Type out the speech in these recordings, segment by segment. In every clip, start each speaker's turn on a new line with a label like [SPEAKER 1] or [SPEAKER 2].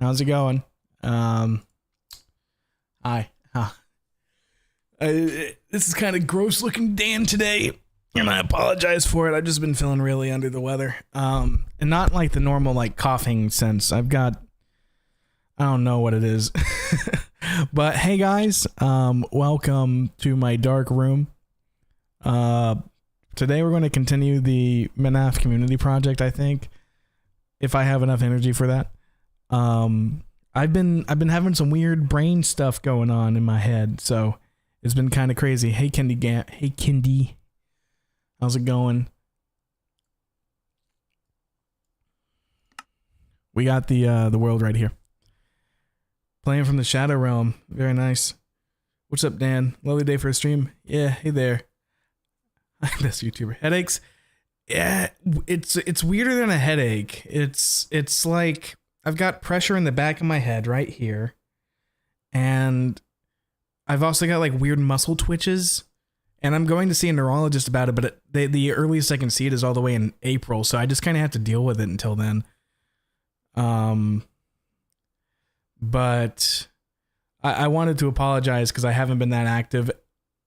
[SPEAKER 1] How's it going? Hi. This is kind of gross looking Dan today, and I apologize for it. I've just been feeling really under the weather. And not like the normal like coughing sense. I don't know what it is. But hey guys, welcome to my dark room. Today we're going to continue the MNAF community project, I think, if I have enough energy for that. I've been having some weird brain stuff going on in my head, so it's been kind of crazy. Hey Kendi, how's it going? We got the world right here. Playing from the Shadow Realm, very nice. What's up, Dan? Lovely day for a stream. Yeah, hey there. Best YouTuber. Headaches? Yeah, it's weirder than a headache. It's like I've got pressure in the back of my head right here, and I've also got like weird muscle twitches, and I'm going to see a neurologist about it, but the earliest I can see it is all the way in April, so I just kind of have to deal with it until then. But I wanted to apologize because I haven't been that active.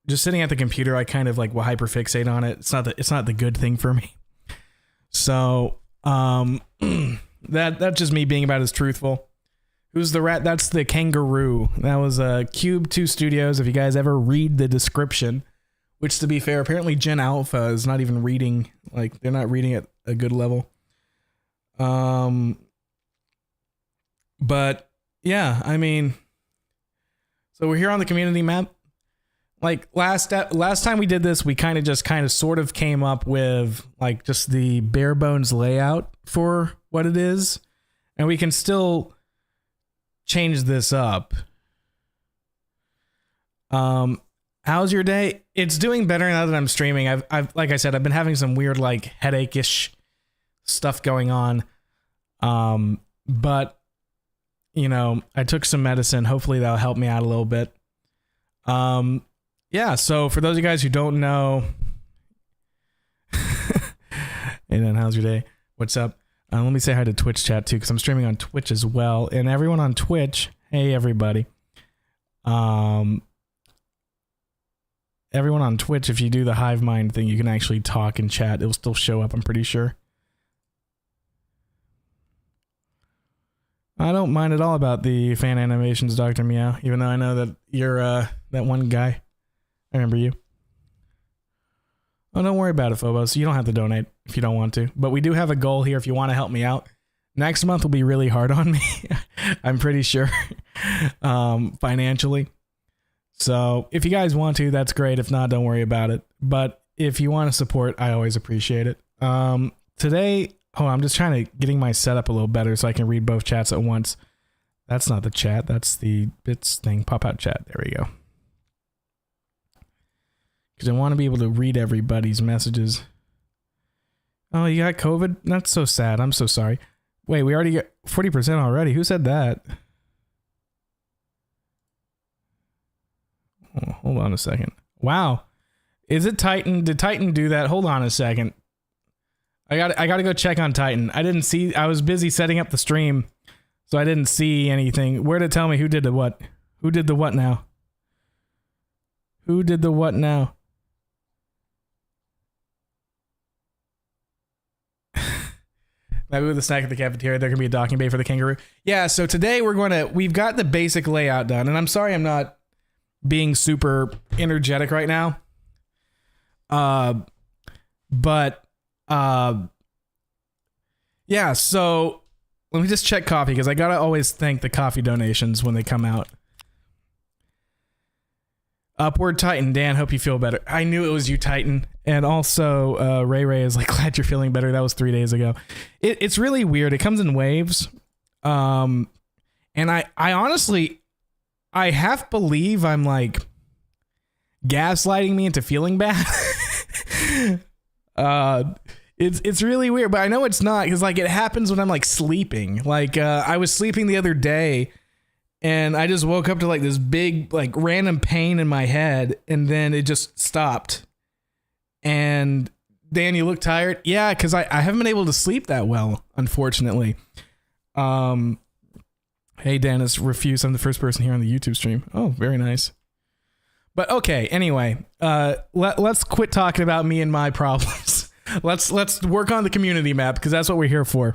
[SPEAKER 1] Just sitting at the computer, I kind of like will hyperfixate on it. It's not the good thing for me. So, that's just me being about as truthful. Who's the rat? That's the kangaroo. That was TwoCube Studios. If you guys ever read the description, which to be fair, apparently Gen Alpha is not even reading, like they're not reading at a good level. But yeah, I mean, so we're here on the community map. Like last time we did this, we kind of sort of came up with like just the bare bones layout for what it is, and we can still change this up. How's your day? It's doing better now that I'm streaming. I've like I said, I've been having some weird like headache-ish stuff going on. But you know, I took some medicine. Hopefully that'll help me out a little bit. Yeah, so for those of you guys who don't know, hey then, how's your day? What's up? Let me say hi to Twitch chat too, because I'm streaming on Twitch as well. And everyone on Twitch, hey everybody. Everyone on Twitch, if you do the hive mind thing, you can actually talk and chat. It'll still show up, I'm pretty sure. I don't mind at all about the fan animations, Dr. Meow, even though I know that you're that one guy. I remember you. Oh, don't worry about it, Phobos. You don't have to donate if you don't want to. But we do have a goal here if you want to help me out. Next month will be really hard on me. I'm pretty sure. Financially. So if you guys want to, that's great. If not, don't worry about it. But if you want to support, I always appreciate it. Today, I'm just getting my setup a little better so I can read both chats at once. That's not the chat. That's the bits thing. Pop out chat. There we go. Because I want to be able to read everybody's messages. Oh, you got COVID? That's so sad. I'm so sorry. Wait, we already got 40% already. Who said that? Oh, hold on a second. Wow. Is it Titan? Did Titan do that? Hold on a second. I got to go check on Titan. I didn't see. I was busy setting up the stream, so I didn't see anything. Where to tell me who did the what? Who did the what now? Who did the what now? Maybe with a snack at the cafeteria, there can be a docking bay for the kangaroo. Yeah, so today we've got the basic layout done, and I'm sorry I'm not being super energetic right now. Yeah, so let me just check coffee, because I gotta always thank the coffee donations when they come out. Upward Titan, Dan, hope you feel better. I knew it was you, Titan. And also, Ray is like, glad you're feeling better. That was 3 days ago. It's really weird. It comes in waves. And I honestly, I half believe I'm like gaslighting me into feeling bad. It's really weird, but I know it's not, because like it happens when I'm like sleeping. Like I was sleeping the other day, and I just woke up to like this big like random pain in my head, and then it just stopped. And Dan, you look tired. Yeah, because I haven't been able to sleep that well, unfortunately. Hey, Dennis, refuse. I'm the first person here on the YouTube stream. Oh, very nice. But okay, anyway, let's quit talking about me and my problems. let's work on the community map, because that's what we're here for.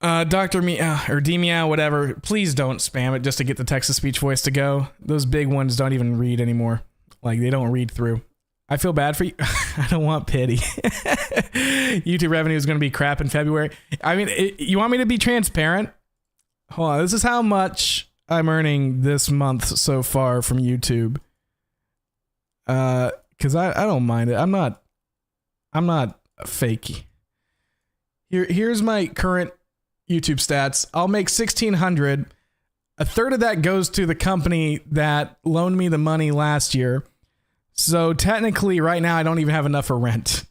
[SPEAKER 1] Dr. Meow, or D-Meow, whatever, please don't spam it just to get the text-to-speech voice to go. Those big ones don't even read anymore. Like, they don't read through. I feel bad for you. I don't want pity. YouTube revenue is going to be crap in February. I mean, you want me to be transparent? Hold on, this is how much I'm earning this month so far from YouTube. Because I don't mind it. I'm not fakey. Here's my current YouTube stats. I'll make $1,600. A third of that goes to the company that loaned me the money last year. So technically right now I don't even have enough for rent.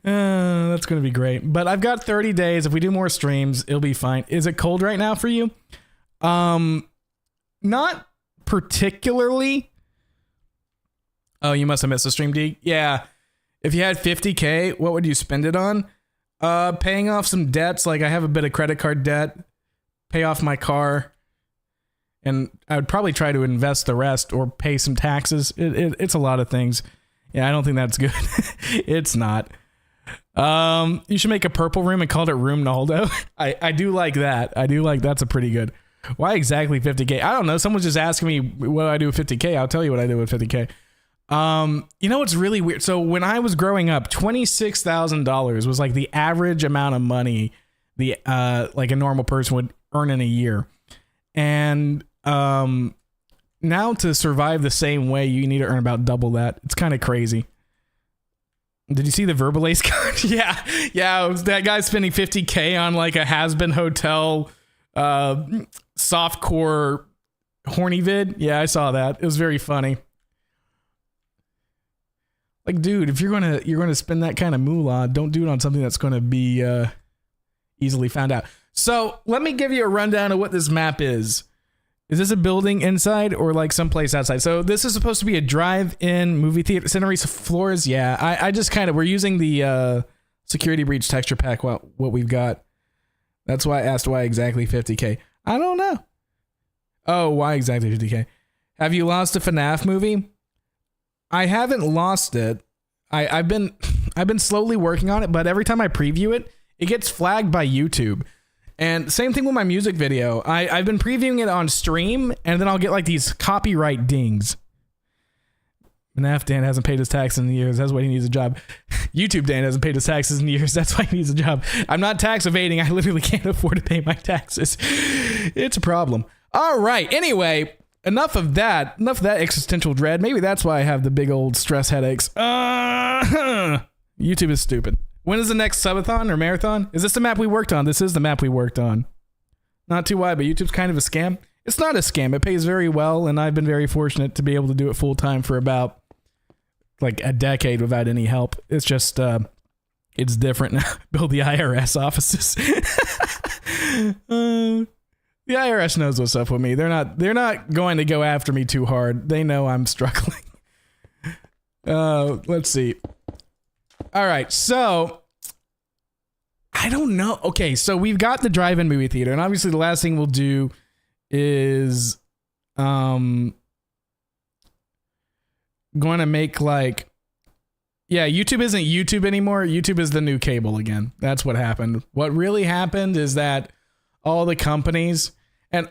[SPEAKER 1] That's going to be great. But I've got 30 days. If we do more streams, it'll be fine. Is it cold right now for you? Not particularly. Oh, you must have missed the stream, D. Yeah. If you had 50K, what would you spend it on? Paying off some debts. Like, I have a bit of credit card debt. Pay off my car. And I would probably try to invest the rest or pay some taxes. It's a lot of things. Yeah, I don't think that's good. It's not. You should make a purple room and call it Room Naldo. I do like that. I do like that's a pretty good. Why exactly 50K? I don't know. Someone's just asking me what do I do with 50K. I'll tell you what I do with 50K. You know what's really weird? So when I was growing up, $26,000 was like the average amount of money like a normal person would earn in a year. And now to survive the same way, you need to earn about double that. It's kind of crazy. Did you see the Verbalace card? Yeah. It was that guy spending 50K on like a has-been hotel softcore horny vid. Yeah, I saw that. It was very funny. Like, dude, if you're gonna spend that kind of moolah, don't do it on something that's gonna be easily found out. So let me give you a rundown of what this map is. Is this a building inside or like someplace outside? So this is supposed to be a drive-in movie theater. Centery floors, yeah. I just kind of, we're using the security breach texture pack, what we've got. That's why I asked why exactly 50K. I don't know. Oh, why exactly 50K? Have you lost a FNAF movie? I haven't lost it. I've been slowly working on it, but every time I preview it, it gets flagged by YouTube. And same thing with my music video. I've been previewing it on stream, and then I'll get like these copyright dings. MNAF Dan hasn't paid his taxes in years. That's why he needs a job. YouTube Dan hasn't paid his taxes in years. That's why he needs a job. I'm not tax evading. I literally can't afford to pay my taxes. It's a problem. All right. Anyway, enough of that. Enough of that existential dread. Maybe that's why I have the big old stress headaches. YouTube is stupid. When is the next subathon or marathon? Is this the map we worked on? This is the map we worked on. Not too wide, but YouTube's kind of a scam. It's not a scam. It pays very well, and I've been very fortunate to be able to do it full time for about like a decade without any help. It's just, it's different now. Build the IRS offices. The IRS knows what's up with me. They're not going to go after me too hard. They know I'm struggling. Let's see. All right, so I don't know. Okay, so we've got the drive-in movie theater, and obviously the last thing we'll do is going to make like, yeah, YouTube isn't YouTube anymore. YouTube is the new cable again. That's what happened. What really happened is that all the companies, and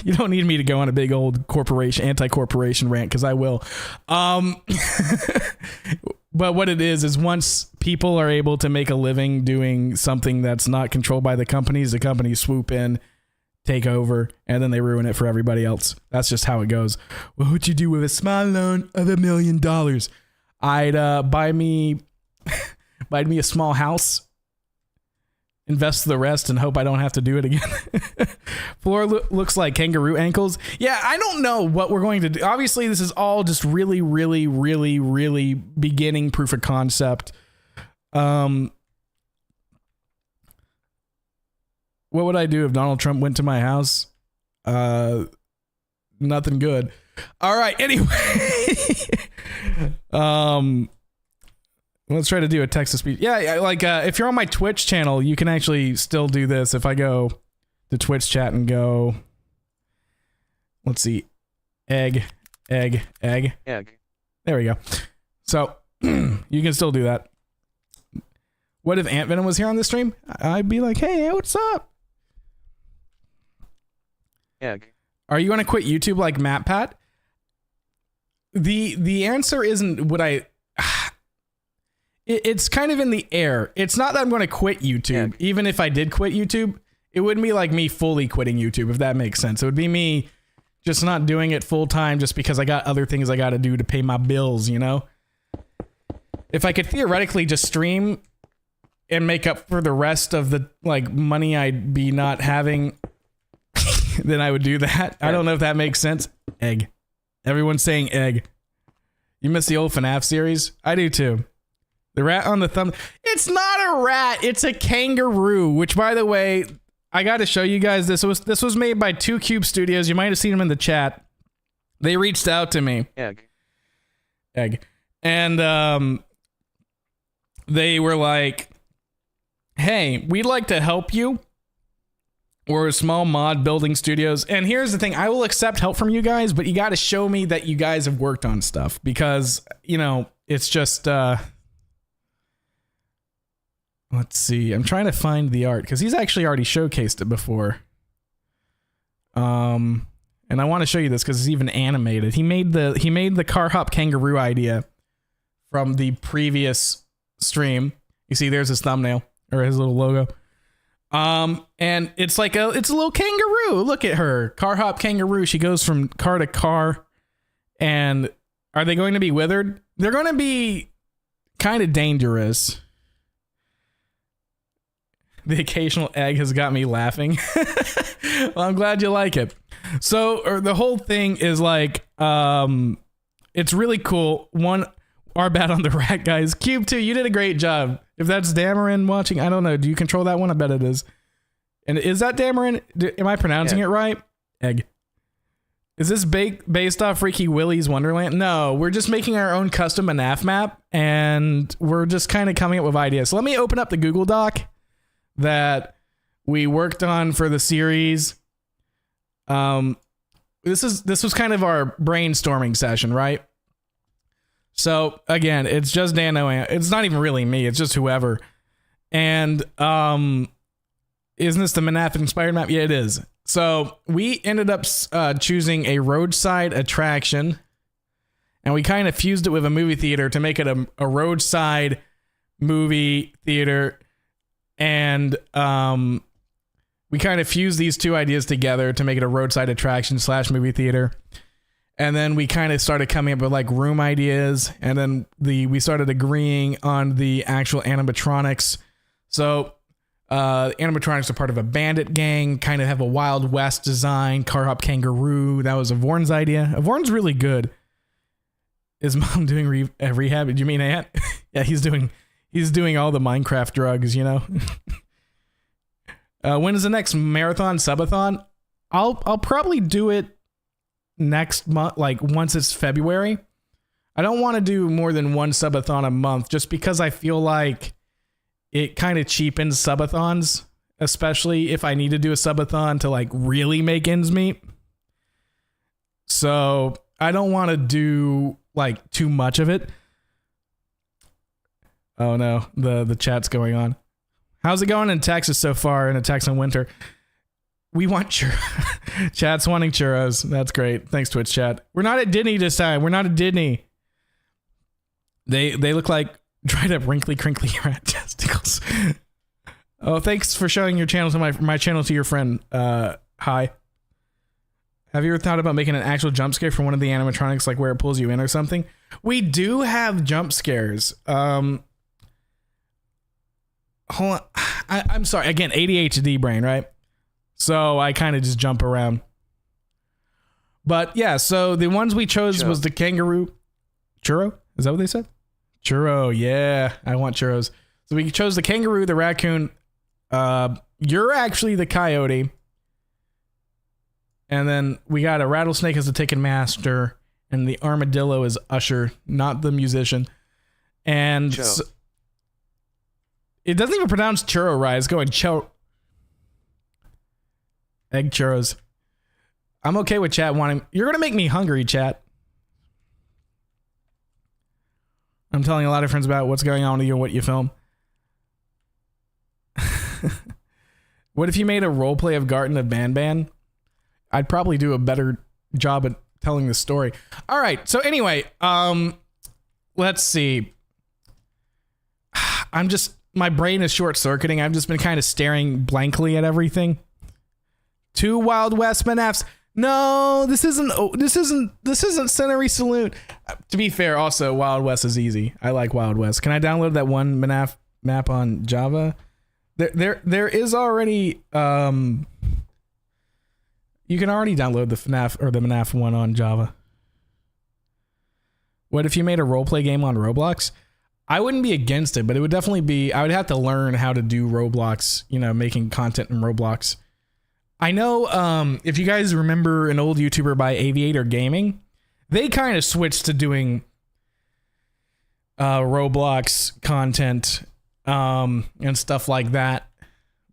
[SPEAKER 1] you don't need me to go on a big old corporation, anti-corporation rant, because I will. But what it is once people are able to make a living doing something that's not controlled by the companies swoop in, take over, and then they ruin it for everybody else. That's just how it goes. What would you do with a small loan of $1 million? I'd buy me a small house, invest the rest, and hope I don't have to do it again. Floor looks like kangaroo ankles. Yeah, I don't know what we're going to do. Obviously, this is all just really, really, really, really beginning proof of concept. What would I do if Donald Trump went to my house? Nothing good. All right, anyway. Let's try to do a text to speech. Yeah, like if you're on my Twitch channel, you can actually still do this. If I go to Twitch chat and go, let's see, egg. There we go. So you can still do that. What if Ant Venom was here on the stream? I'd be like, hey, what's up?
[SPEAKER 2] Egg.
[SPEAKER 1] Are you going to quit YouTube like MatPat? The answer isn't what I... It's kind of in the air. It's not that I'm going to quit YouTube. Even if I did quit YouTube, it wouldn't be like me fully quitting YouTube, if that makes sense. It would be me just not doing it full time just because I got other things I got to do to pay my bills, you know? If I could theoretically just stream and make up for the rest of the like money I'd be not having, then I would do that. I don't know if that makes sense. Egg. Everyone's saying egg. You miss the old FNAF series? I do too. The rat on the thumb. It's not a rat. It's a kangaroo, which by the way, I got to show you guys this. This was made by TwoCube Studios. You might have seen them in the chat. They reached out to me. Egg. And they were like, hey, we'd like to help you. We're a small mod building studios. And here's the thing. I will accept help from you guys, but you got to show me that you guys have worked on stuff because, you know, it's just, let's see. I'm trying to find the art because he's actually already showcased it before. And I want to show you this because it's even animated. He made the Carhop Kangaroo idea from the previous stream. You see, there's his thumbnail or his little logo. And it's like it's a little kangaroo. Look at her, Carhop Kangaroo. She goes from car to car. And are they going to be withered? They're going to be kind of dangerous. The occasional egg has got me laughing. Well, I'm glad you like it. So the whole thing is like, it's really cool. One, our bad on the rat, guys. Cube 2, you did a great job. If that's Damaryn watching, I don't know. Do you control that one? I bet it is. And is that Damaryn? Am I pronouncing it right? Egg. Is this based off Freaky Willy's Wonderland? No, we're just making our own custom MNAF map, and we're just kind of coming up with ideas. So let me open up the Google Doc that we worked on for the series. This was kind of our brainstorming session, right? So again, it's just Dano. It's not even really me. It's just whoever. And isn't this the MNAF inspired map? Yeah, it is. So we ended up choosing a roadside attraction, and we kind of fused it with a movie theater to make it a roadside movie theater. And we kind of fused these two ideas together to make it a roadside attraction / movie theater. And then we kind of started coming up with like room ideas, and then we started agreeing on the actual animatronics. So animatronics are part of a bandit gang, kind of have a Wild West design. Carhop Kangaroo, that was Avorn's idea. Avorn's really good. Is mom doing rehab? Do you mean Aunt? Yeah, he's doing all the Minecraft drugs, you know. When is the next marathon subathon? I'll probably do it next month, like once it's February. I don't want to do more than one subathon a month just because I feel like it kind of cheapens subathons, especially if I need to do a subathon to like really make ends meet. So I don't want to do like too much of it. Oh no, the chat's going on. How's it going in Texas so far in a Texan winter? We want churros. Chat's wanting churros. That's great. Thanks, Twitch chat. We're not at Disney this time. We're not at Disney. They look like dried up wrinkly crinkly rat testicles. Oh, thanks for showing your channel to my channel to your friend. Hi. Have you ever thought about making an actual jump scare for one of the animatronics, like where it pulls you in or something? We do have jump scares. Hold on. I'm sorry. Again, ADHD brain, right? So I kind of just jump around. But yeah, so the ones we chose was the kangaroo. Churro? Is that what they said? Churro, yeah. I want churros. So we chose the kangaroo, the raccoon. You're actually the coyote. And then we got a rattlesnake as the Ticket Master. And the armadillo is Usher, not the musician. And It doesn't even pronounce churro right. It's going egg churros. I'm okay with chat wanting. You're gonna make me hungry, chat. I'm telling a lot of friends about what's going on with you and what you film. What if you made a roleplay of Garten of Banban? I'd probably do a better job at telling the story. All right. So anyway, let's see. My brain is short circuiting. I've just been kind of staring blankly at everything. 2 Wild West MNAFs. No, this isn't Century Saloon. To be fair, also Wild West is easy. I like Wild West. Can I download that one MNAF map on Java? There is already you can already download the FNAF or the MNAF one on Java. What if you made a roleplay game on Roblox? I wouldn't be against it, but it would definitely be, I would have to learn how to do Roblox, you know, making content in Roblox. I know if you guys remember an old YouTuber by Aviator Gaming, they kind of switched to doing Roblox content and stuff like that.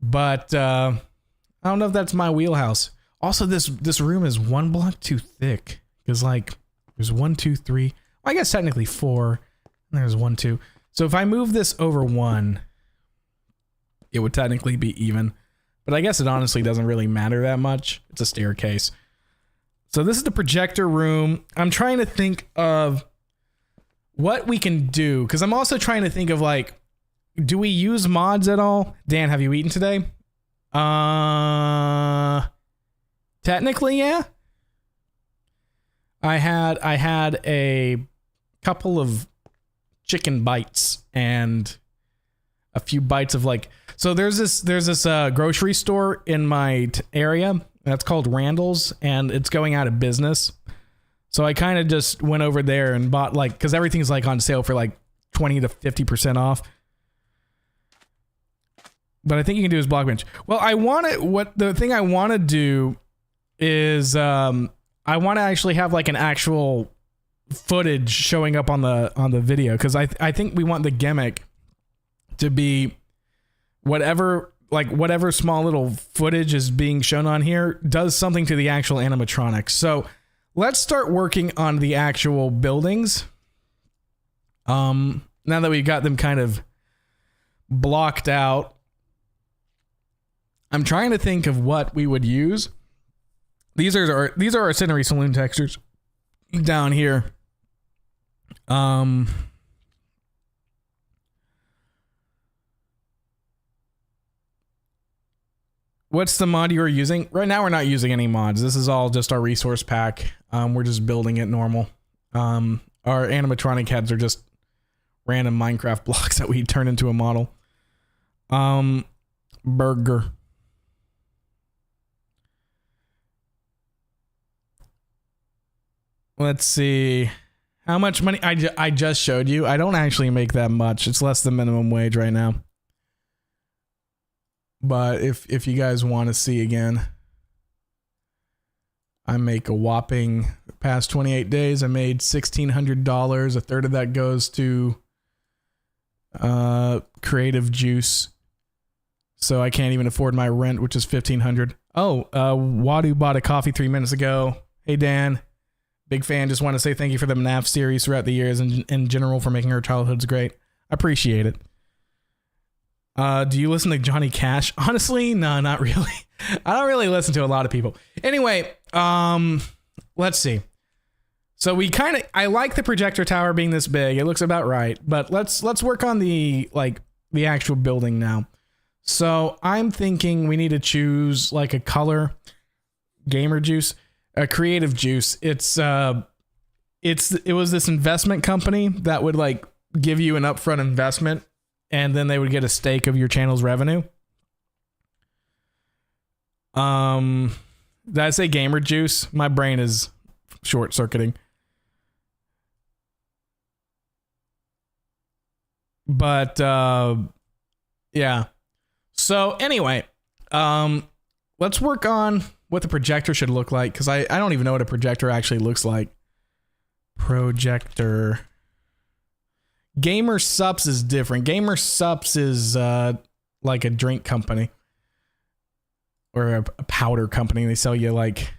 [SPEAKER 1] But I don't know if that's my wheelhouse. Also, this room is 1 block too thick. Because like there's 1, 2, 3. Well, I guess technically 4. And there's 1, 2. So if I move this over 1, it would technically be even. But I guess it honestly doesn't really matter that much. It's a staircase. So this is the projector room. I'm trying to think of what we can do. Because I'm also trying to think of like, do we use mods at all? Dan, have you eaten today? Technically, yeah. I had a couple of chicken bites and a few bites of like, so there's this grocery store in my area that's called Randall's, and it's going out of business. So I kind of just went over there and bought like, because everything's like on sale for like 20 to 50% off. But I think you can do is block bench. Well, the thing I want to do is I want to actually have like an actual footage showing up on the video, because I think we want the gimmick to be whatever small little footage is being shown on here does something to the actual animatronics. So let's start working on the actual buildings. Now that we've got them kind of blocked out, I'm trying to think of what we would use. These are our Century Saloon textures down here. What's the mod you are using? Right now we're not using any mods. This is all just our resource pack. We're just building it normal. Our animatronic heads are just random Minecraft blocks that we turn into a model. Burger. Let's see. How much money? I just showed you. I don't actually make that much. It's less than minimum wage right now. But if you guys want to see again, I make a whopping, past 28 days, I made $1,600. A third of that goes to creative juice. So I can't even afford my rent, which is $1,500. Oh, Wadu bought a coffee 3 minutes ago. Hey, Dan. Big fan. Just want to say thank you for the MNAF series throughout the years and in general for making our childhoods great. I appreciate it. Do you listen to Johnny Cash? Honestly, no, not really. I don't really listen to a lot of people. Anyway, let's see. So I like the projector tower being this big. It looks about right, but let's work on the actual building now. So I'm thinking we need to choose like a color, gamer juice, a creative juice. It was this investment company that would like give you an upfront investment, and then they would get a stake of your channel's revenue. Did I say gamer juice? My brain is short circuiting. But yeah. So anyway, let's work on what the projector should look like, because I don't even know what a projector actually looks like. Projector. Gamer Sups is different. Gamer Sups is like a drink company or a powder company. They sell you like,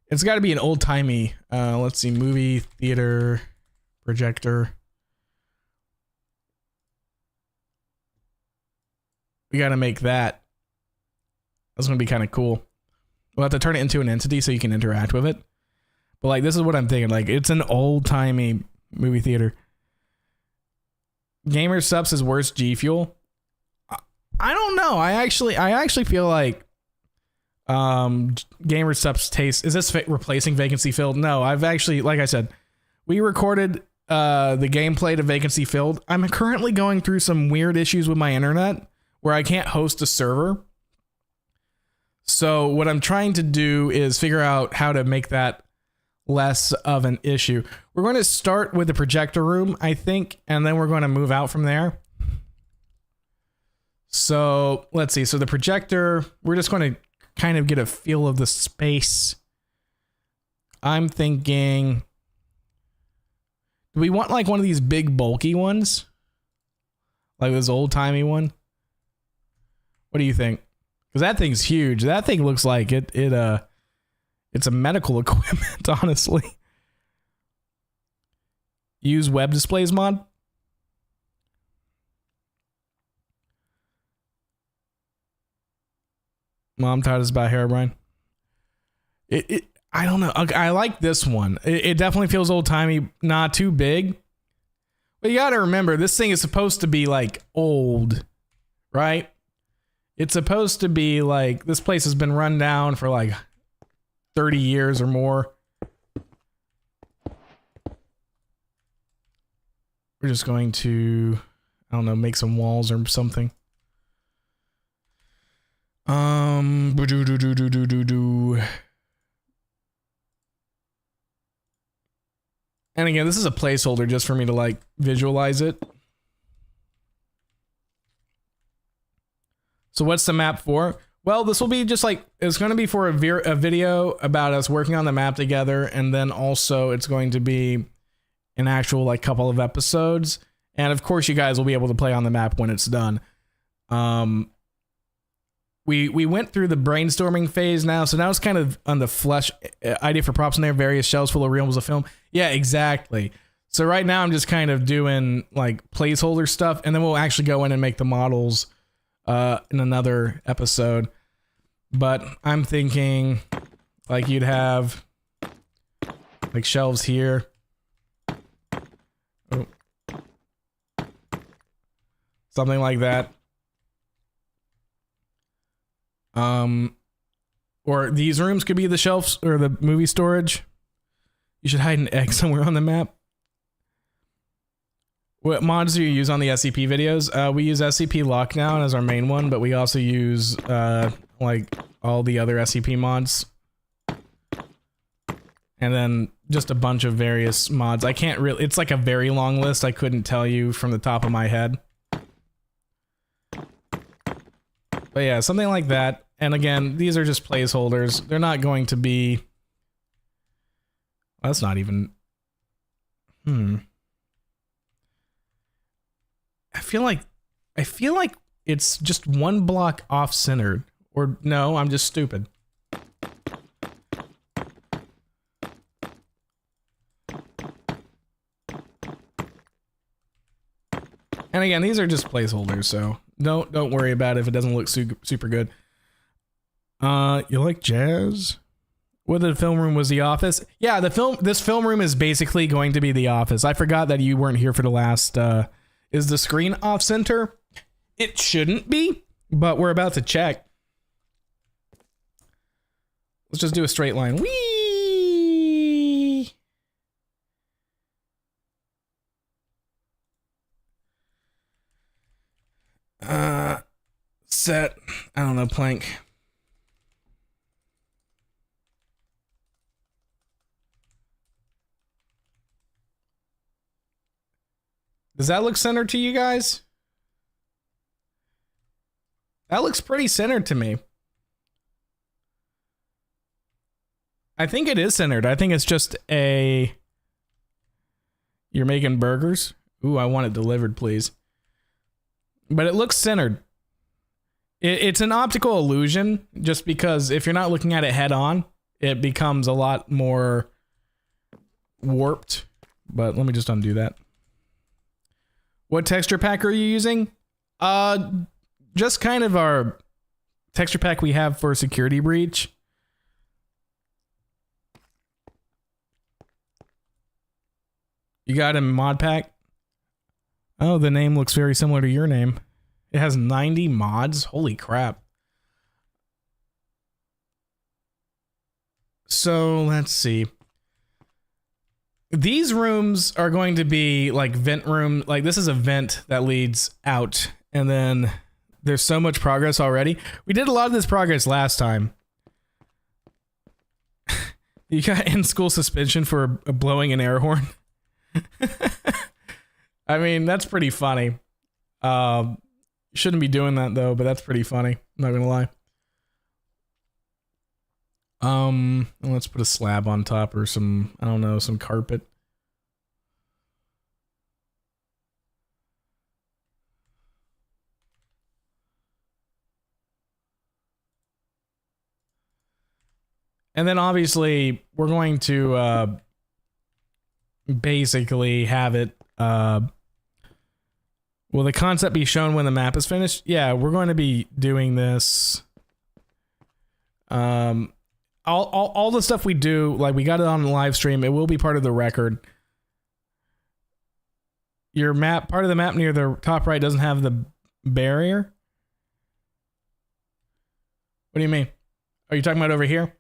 [SPEAKER 1] it's got to be an old timey. Let's see, movie theater projector. We got to make that. That's gonna be kind of cool. We'll have to turn it into an entity so you can interact with it. But like, this is what I'm thinking. Like, it's an old timey movie theater. Gamer Sups is worse G Fuel. I don't know. I actually feel like Gamer Sups taste. Is this replacing Vacancy Filled? No, I've actually, like I said, we recorded the gameplay to Vacancy Filled. I'm currently going through some weird issues with my internet where I can't host a server. So what I'm trying to do is figure out how to make that less of an issue. We're going to start with the projector room, I think, and then we're going to move out from there. So let's see. So the projector, we're just going to kind of get a feel of the space. I'm thinking, do we want like one of these big bulky ones? Like this old timey one? What do you think? Because that thing's huge. That thing looks like it's a medical equipment, honestly. Use web displays mod. Mom taught us about Herobrine. I don't know. I like this one. It definitely feels old timey, not too big. But you gotta remember, this thing is supposed to be like old, right? It's supposed to be like, this place has been run down for like 30 years or more. We're just going to, I don't know, make some walls or something. And again, this is a placeholder just for me to like visualize it. So what's the map for? Well, this will be just like, it's going to be for a video about us working on the map together. And then also it's going to be an actual like couple of episodes. And of course you guys will be able to play on the map when it's done. We went through the brainstorming phase now. So now it's kind of on the flesh idea for props in there, various shelves full of reels of film. Yeah, exactly. So right now I'm just kind of doing like placeholder stuff, and then we'll actually go in and make the models in another episode. But I'm thinking like you'd have like shelves here. Oh. Something like that. Or these rooms could be the shelves or the movie storage. You should hide an egg somewhere on the map. What mods do you use on the SCP videos? We use SCP Lockdown as our main one, but we also use like all the other SCP mods. And then just a bunch of various mods. I can't really, it's like a very long list. I couldn't tell you from the top of my head. But yeah, something like that. And again, these are just placeholders. They're not going to be... Well, that's not even... I feel like it's just one block off-centered. Or no, I'm just stupid. And again, these are just placeholders, so don't worry about it if it doesn't look super good. You like jazz? What the film room was the office? Yeah, this film room is basically going to be the office. I forgot that you weren't here for the last is the screen off center? It shouldn't be, but we're about to check. Let's just do a straight line. Whee! Set, I don't know, plank. Does that look centered to you guys? That looks pretty centered to me. I think it is centered. I think it's just a... You're making burgers? Ooh, I want it delivered, please. But it looks centered. It's an optical illusion, just because if you're not looking at it head on, it becomes a lot more warped. But let me just undo that. What texture pack are you using? Just kind of our texture pack we have for Security Breach. You got a mod pack? Oh, the name looks very similar to your name. It has 90 mods. Holy crap. So let's see. These rooms are going to be like vent room. Like this is a vent that leads out. And then there's so much progress already. We did a lot of this progress last time. You got in-school suspension for blowing an air horn. I mean, that's pretty funny. Shouldn't be doing that though, but that's pretty funny. I'm not gonna lie. Let's put a slab on top or some, I don't know, some carpet. And then obviously we're going to basically have it will the concept be shown when the map is finished? Yeah, we're going to be doing this. All the stuff we do, like we got it on the live stream, it will be part of the record. Your map, part of the map near the top right doesn't have the barrier. What do you mean? Are you talking about over here?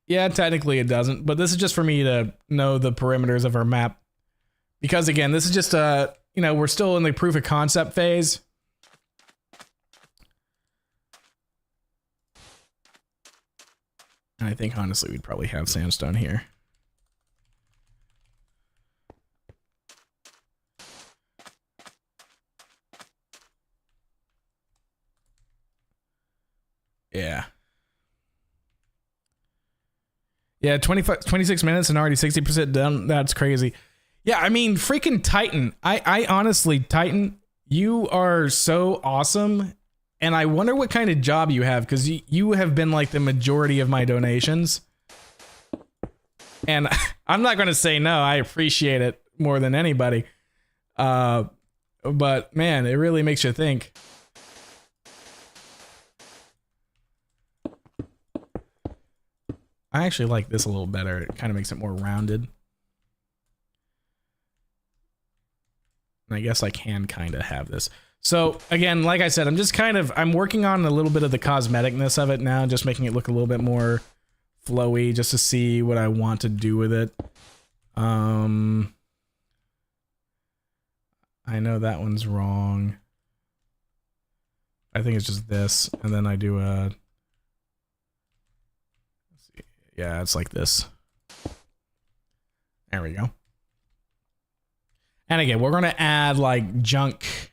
[SPEAKER 1] Yeah, technically it doesn't, but this is just for me to know the perimeters of our map. Because again, this is just you know, we're still in the proof of concept phase. And I think honestly we'd probably have sandstone here. Yeah. Yeah, 26 minutes and already 60% done. That's crazy. Yeah, I mean, freaking Titan. I honestly, Titan, you are so awesome. And I wonder what kind of job you have, because you have been like the majority of my donations. And I'm not going to say no. I appreciate it more than anybody. But man, it really makes you think. I actually like this a little better. It kind of makes it more rounded. And I guess I can kind of have this. So again, like I said, I'm working on a little bit of the cosmeticness of it now, just making it look a little bit more flowy, just to see what I want to do with it. I know that one's wrong. I think it's just this, and then I do a... Yeah, it's like this. There we go. And again, we're going to add like junk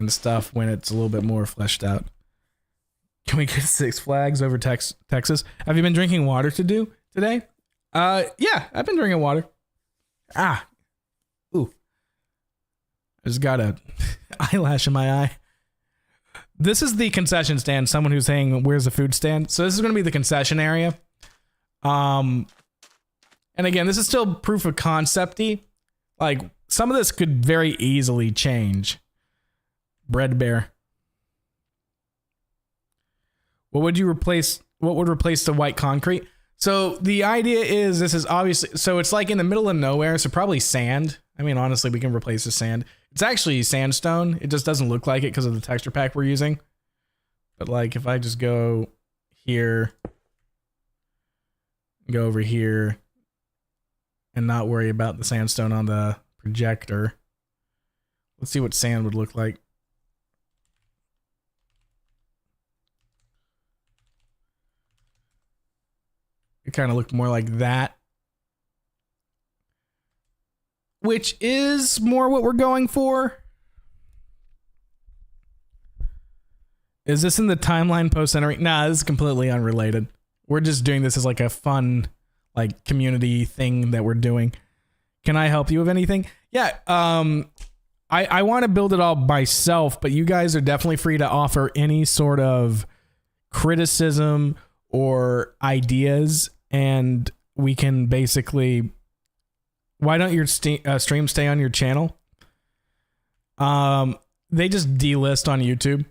[SPEAKER 1] and stuff when it's a little bit more fleshed out. Can we get Six Flags over Texas? Have you been drinking water today? Yeah, I've been drinking water. Ooh. I just got a eyelash in my eye. This is the concession stand. Someone who's saying, where's the food stand? So this is going to be the concession area. And again, this is still proof of concept-y. Like, some of this could very easily change. Bread Bear. What would replace the white concrete? So the idea is, this is obviously, so it's like in the middle of nowhere, so probably sand. I mean, honestly, we can replace the sand. It's actually sandstone. It just doesn't look like it because of the texture pack we're using. But like, if I just go here, go over here, and not worry about the sandstone on the projector. Let's see what sand would look like. It kind of looked more like that. Which is more what we're going for. Is this in the timeline post-centering? Nah, this is completely unrelated. We're just doing this as like a fun like community thing that we're doing. Can I help you with anything? Yeah. I want to build it all myself, but you guys are definitely free to offer any sort of criticism or ideas, and we can basically. Why don't your streams stay on your channel? They just delist on YouTube.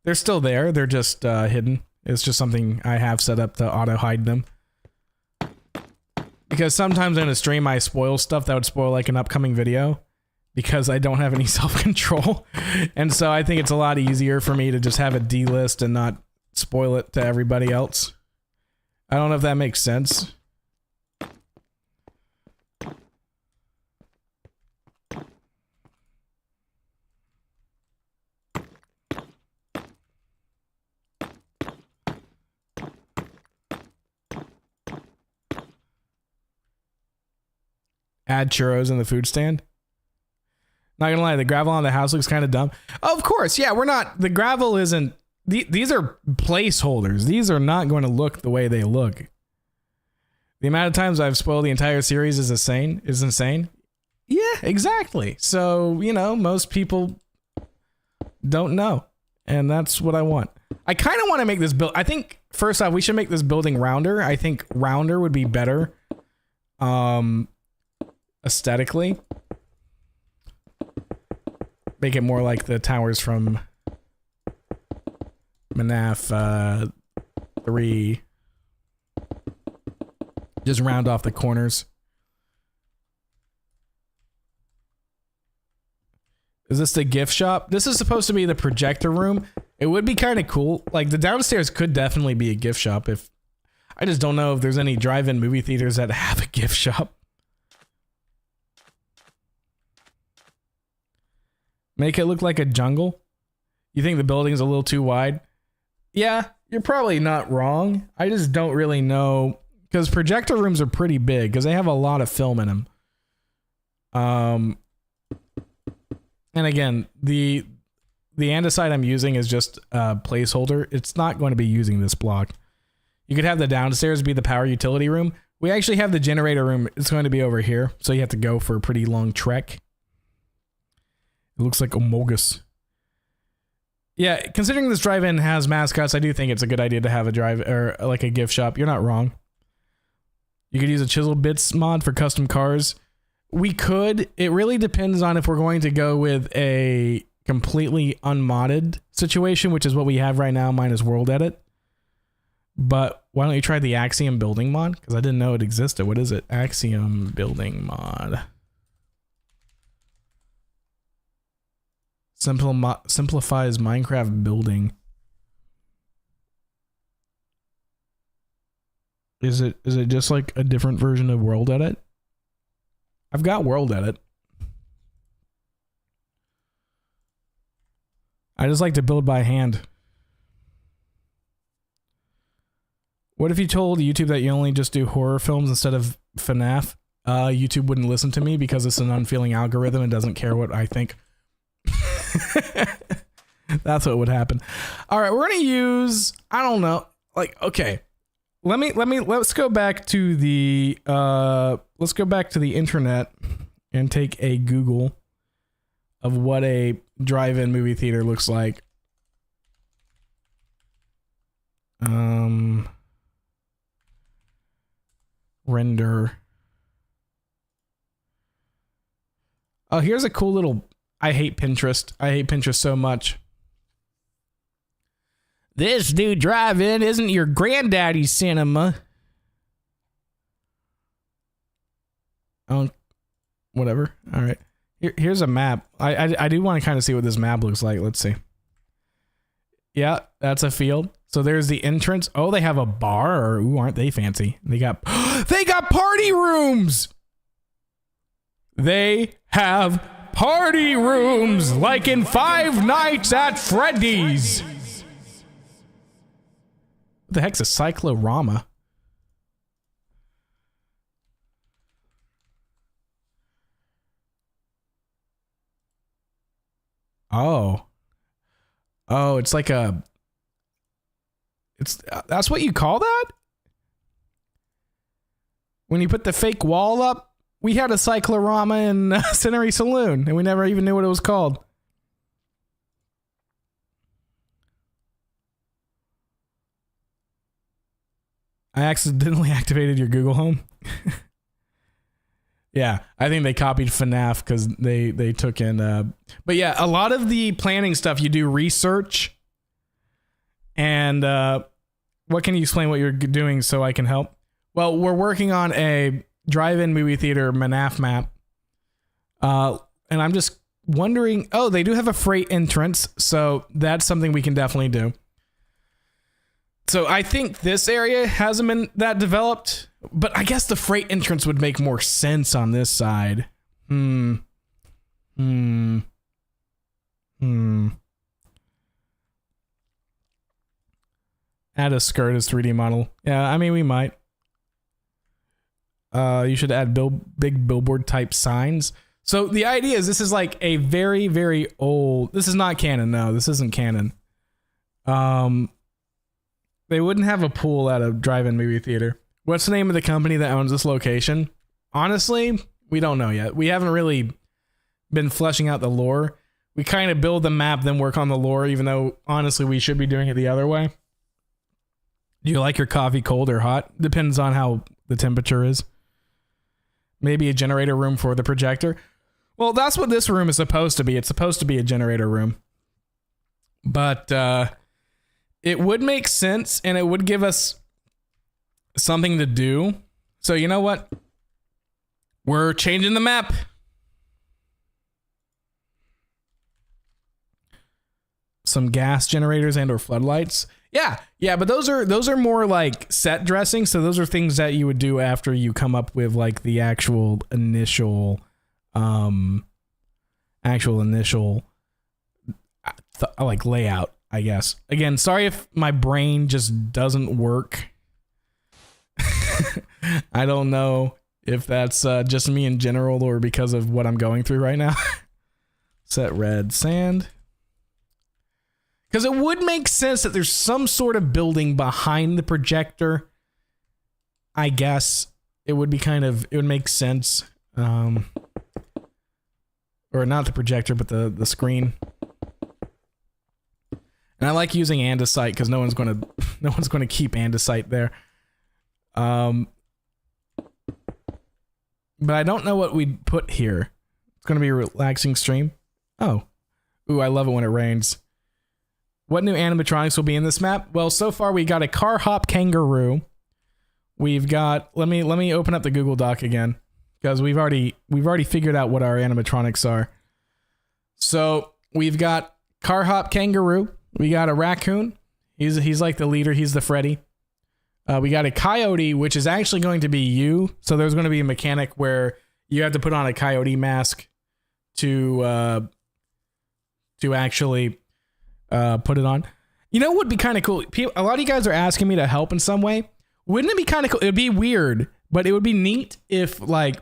[SPEAKER 1] They're still there. They're just hidden. It's just something I have set up to auto hide them. Because sometimes in a stream I spoil stuff that would spoil like an upcoming video because I don't have any self-control. And so I think it's a lot easier for me to just have a delist and not spoil it to everybody else. I don't know if that makes sense. Add churros in the food stand. Not gonna lie, the gravel on the house looks kind of dumb. Of course, yeah, we're not. The gravel isn't. These are placeholders. These are not going to look the way they look. The amount of times I've spoiled the entire series is insane. Yeah, exactly. So you know, most people don't know, and that's what I want. I kind of want to make this build. I think first off, we should make this building rounder. I think rounder would be better. Aesthetically, make it more like the towers from MNAF 3. Just round off the corners. Is this the gift shop? This is supposed to be the projector room. It would be kind of cool. Like the downstairs could definitely be a gift shop. If I just don't know if there's any drive-in movie theaters that have a gift shop. Make it look like a jungle? You think the building's a little too wide? Yeah, you're probably not wrong. I just don't really know. Because projector rooms are pretty big. Because they have a lot of film in them. And again, the andesite I'm using is just a placeholder. It's not going to be using this block. You could have the downstairs be the power utility room. We actually have the generator room. It's going to be over here. So you have to go for a pretty long trek. It looks like Omogus. Yeah, considering this drive-in has mascots, I do think it's a good idea to have a drive or like a gift shop. You're not wrong. You could use a Chisel Bits mod for custom cars. We could. It really depends on if we're going to go with a completely unmodded situation, which is what we have right now, minus World Edit. But why don't you try the Axiom building mod? Because I didn't know it existed. What is it? Axiom building mod. Simplifies Minecraft building. Is it just like a different version of World Edit? I've got World Edit. I just like to build by hand. What if you told YouTube that you only just do horror films instead of FNAF? YouTube wouldn't listen to me because it's an unfeeling algorithm and doesn't care what I think. That's what would happen. All right, we're gonna use, I don't know, like, okay, let's go back to the internet and take a Google of what a drive-in movie theater looks like. Render. Oh, here's a cool little. I hate Pinterest. I hate Pinterest so much. This new drive-in isn't your granddaddy's cinema. Oh, whatever. All right. Here's a map. I do want to kind of see what this map looks like. Let's see. Yeah, that's a field. So there's the entrance. Oh, they have a bar. Ooh, aren't they fancy? They got party rooms. They have party rooms like in Five Nights at Freddy's. What the heck's a cyclorama? Oh, it's like a. That's what you call that? when you put the fake wall up, we had a cyclorama in Century Saloon, and we never even knew what it was called. I accidentally activated your Google Home. Yeah, I think they copied FNAF because they took in... but yeah, a lot of the planning stuff, you do research. And what can you explain what you're doing so I can help? Well, we're working on a drive-in movie theater MNAF map. And I'm just wondering... Oh, they do have a freight entrance, so that's something we can definitely do. So I think this area hasn't been that developed, but I guess the freight entrance would make more sense on this side. Add a skirt as 3D model. Yeah, I mean, we might. You should add big billboard type signs. So the idea is this is like a very, very old... This is not canon, no. This isn't canon. They wouldn't have a pool at a drive-in movie theater. What's the name of the company that owns this location? Honestly, we don't know yet. We haven't really been fleshing out the lore. We kind of build the map, then work on the lore, even though, honestly, we should be doing it the other way. Do you like your coffee cold or hot? Depends on how the temperature is. Maybe a generator room for the projector. Well, that's what this room is supposed to be. It's supposed to be a generator room. But, it would make sense, and it would give us something to do. So you know what? We're changing the map. Some gas generators and or floodlights. Yeah, but those are more like set dressing. So those are things that you would do after you come up with like the actual initial like layout. I guess. Again, sorry if my brain just doesn't work. I don't know if that's just me in general or because of what I'm going through right now. Set red sand. Because it would make sense that there's some sort of building behind the projector. I guess it would be it would make sense. Or not the projector, but the screen. And I like using andesite because no one's gonna keep andesite there. But I don't know what we'd put here. It's gonna be a relaxing stream. Oh, ooh, I love it when it rains. What new animatronics will be in this map? Well, so far we got a Carhop Kangaroo. We've got. Let me open up the Google Doc again because we've already figured out what our animatronics are. So we've got Carhop Kangaroo. We got a raccoon. He's like the leader. He's the Freddy. We got a coyote, which is actually going to be you. So there's going to be a mechanic where you have to put on a coyote mask to actually put it on. You know what would be kind of cool? A lot of you guys are asking me to help in some way. Wouldn't it be kind of cool? It would be weird, but it would be neat if like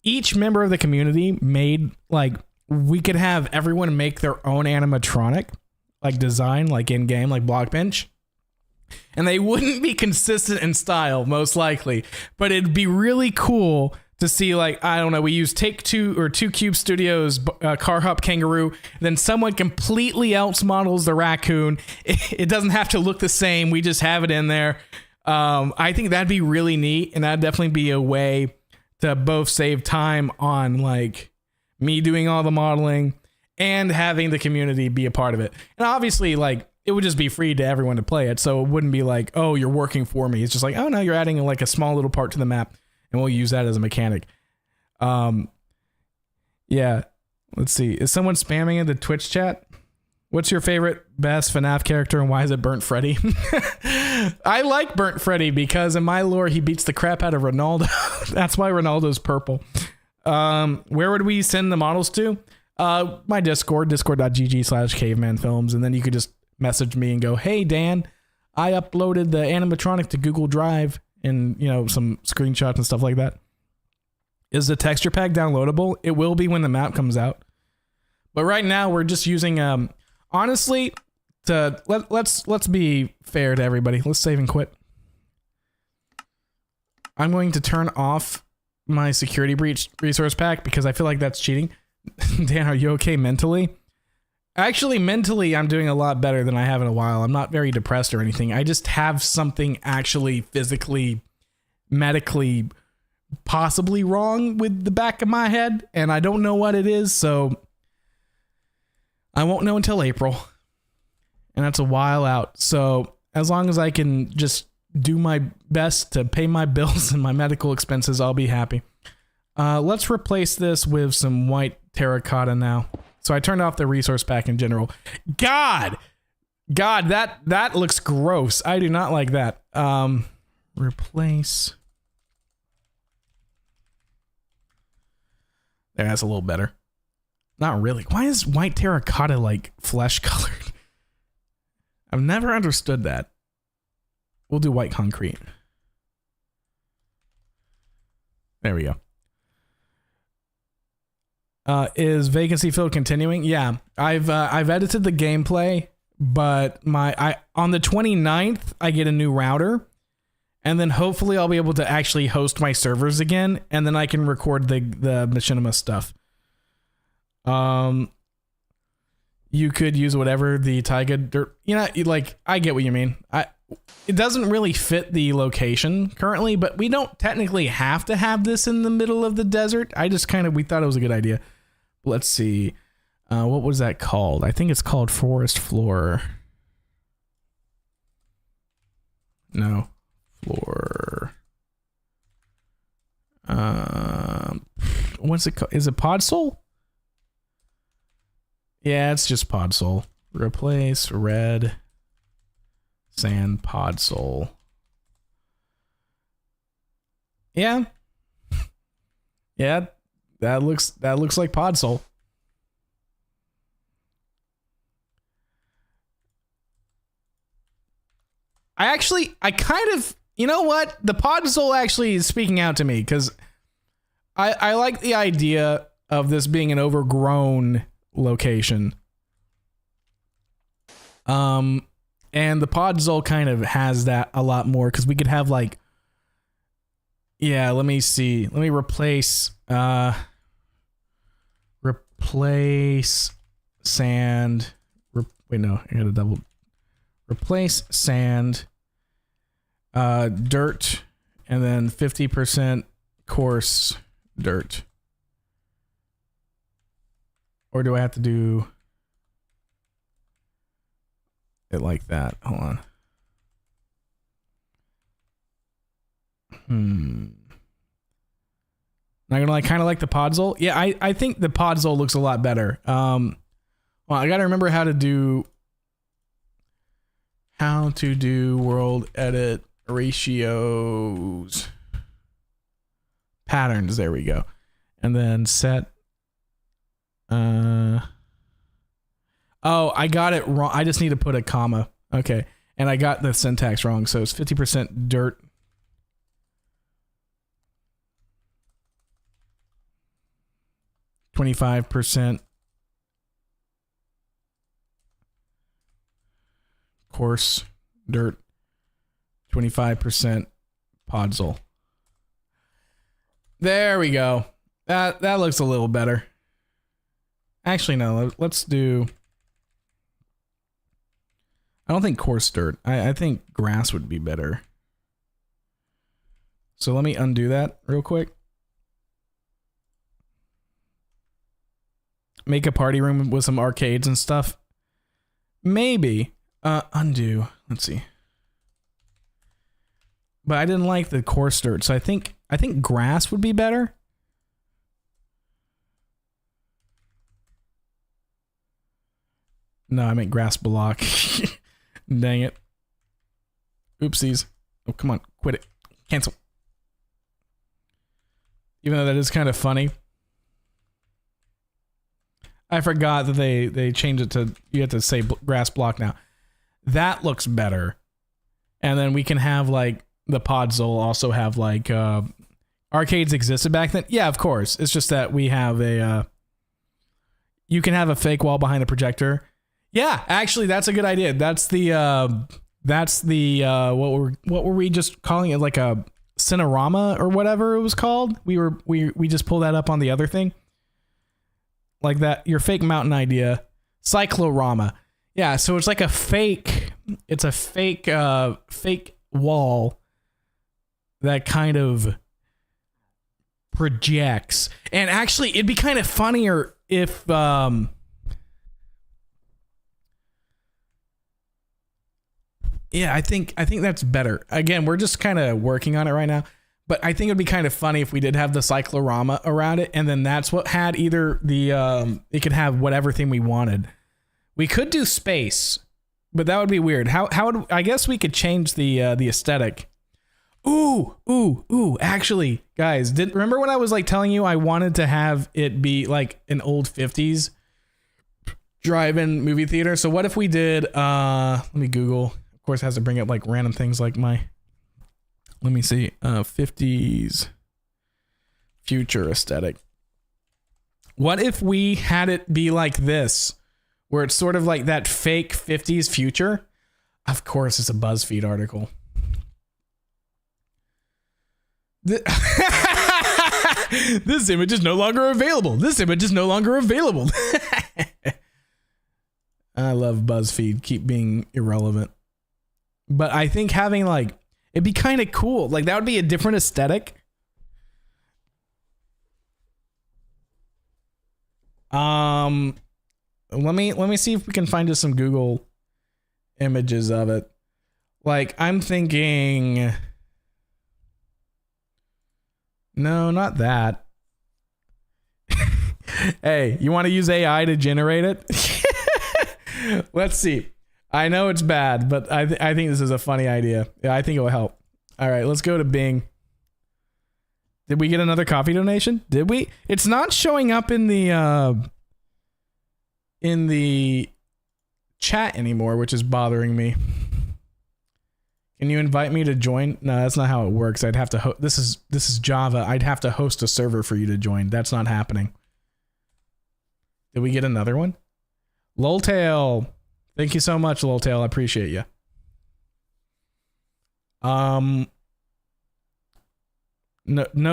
[SPEAKER 1] each member of the community made like. We could have everyone make their own animatronic, like design, like in game, like Blockbench. And they wouldn't be consistent in style, most likely. But it'd be really cool to see, like, I don't know, we use Take-Two or TwoCube Studios, Carhop Kangaroo, then someone completely else models the raccoon. It doesn't have to look the same. We just have it in there. I think that'd be really neat. And that'd definitely be a way to both save time on, like, me doing all the modeling and having the community be a part of it. And obviously, like, it would just be free to everyone to play it. So it wouldn't be like, oh, you're working for me. It's just like, oh, no, you're adding like a small little part to the map and we'll use that as a mechanic. Yeah. Let's see. Is someone spamming in the Twitch chat? What's your favorite best FNAF character and why is it Burnt Freddy? I like Burnt Freddy because in my lore, he beats the crap out of Ronaldo. That's why Ronaldo's purple. Where would we send the models to? My Discord, discord.gg/CavemanFilms. And then you could just message me and go, hey, Dan, I uploaded the animatronic to Google Drive and, you know, some screenshots and stuff like that. Is the texture pack downloadable? It will be when the map comes out. But right now we're just using, honestly, let's be fair to everybody. Let's save and quit. I'm going to turn off my security breach resource pack because I feel like that's cheating. Dan, are you okay mentally? Actually, mentally, I'm doing a lot better than I have in a while. I'm not very depressed or anything. I just have something actually physically, medically, possibly wrong with the back of my head, and I don't know what it is, so I won't know until April, and that's a while out. So as long as I can just do my best to pay my bills and my medical expenses, I'll be happy. Let's replace this with some white terracotta now. So I turned off the resource pack in general. God, that looks gross. I do not like that. Replace. There, that's a little better. Not really. Why is white terracotta like flesh colored? I've never understood that. We'll do white concrete. There we go. Is vacancy filled continuing? Yeah, I've edited the gameplay, but on the 29th I get a new router, and then hopefully I'll be able to actually host my servers again, and then I can record the machinima stuff. You could use whatever the taiga dirt, like, I get what you mean. It doesn't really fit the location currently, but we don't technically have to have this in the middle of the desert. We thought it was a good idea. Let's see. What was that called? I think it's called forest floor. No. Floor. What's it called? Is it Podsole? Yeah, it's just Podsole. Replace red sand Podsole. Yeah. Yeah, that looks like Podsole. I kind of, you know what? The Podsole actually is speaking out to me because I like the idea of this being an overgrown location. And the Podzole kind of has that a lot more because we could have like, yeah, let me see. Let me replace sand. Wait, no, I gotta double. Replace sand, dirt, and then 50% coarse dirt. Or do I have to do it like that? Hold on. Not gonna lie, kind of like the Podzole. Yeah, I think the Podzole looks a lot better. Well, I gotta remember how to do world edit ratios patterns. There we go. And then set. Oh, I got it wrong. I just need to put a comma. Okay. And I got the syntax wrong. So it's 50% dirt. %, coarse dirt, 25% Podzole. There we go. That looks a little better. Actually, no, let's do. I don't think coarse dirt. I think grass would be better. So let me undo that real quick. Make a party room with some arcades and stuff. Maybe. Undo. Let's see. But I didn't like the coarse dirt, so I think grass would be better. No, I meant grass block. Dang it. Oopsies. Oh, come on. Quit it. Cancel. Even though that is kind of funny. I forgot that they changed it to, you have to say grass block now. That looks better. And then we can have like the Podzole also have like arcades existed back then. Yeah, of course. It's just that we have a you can have a fake wall behind the projector. Yeah, actually that's a good idea. That's the what were we just calling it, like a Cinerama or whatever it was called. We just pulled that up on the other thing. Like that, your fake mountain idea. Cyclorama. Yeah, so it's like a fake, fake wall that kind of projects. And actually, it'd be kind of funnier if yeah, I think that's better. Again, we're just kind of working on it right now, but I think it'd be kind of funny if we did have the cyclorama around it, and then that's what had either the it could have whatever thing we wanted. We could do space, but that would be weird. How would, I guess we could change the aesthetic. Ooh, actually, guys, remember when I was like telling you I wanted to have it be like an old 50s drive-in movie theater? So what if we did let me Google. Of course, it has to bring up like random things like let me see, 50s future aesthetic. What if we had it be like this, where it's sort of like that fake 50s future? Of course, it's a BuzzFeed article. This image is no longer available. This image is no longer available. I love BuzzFeed. Keep being irrelevant. But I think having like, it'd be kind of cool. Like that would be a different aesthetic. Let me see if we can find just some Google images of it. Like I'm thinking, no, not that. Hey, you want to use AI to generate it? Let's see. I know it's bad, but I think this is a funny idea. Yeah, I think it will help. All right, let's go to Bing. Did we get another coffee donation? Did we? It's not showing up in the chat anymore, which is bothering me. Can you invite me to join? No, that's not how it works. I'd have to this is Java. I'd have to host a server for you to join. That's not happening. Did we get another one? Loltail. Thank you so much, Loltail. I appreciate you. No,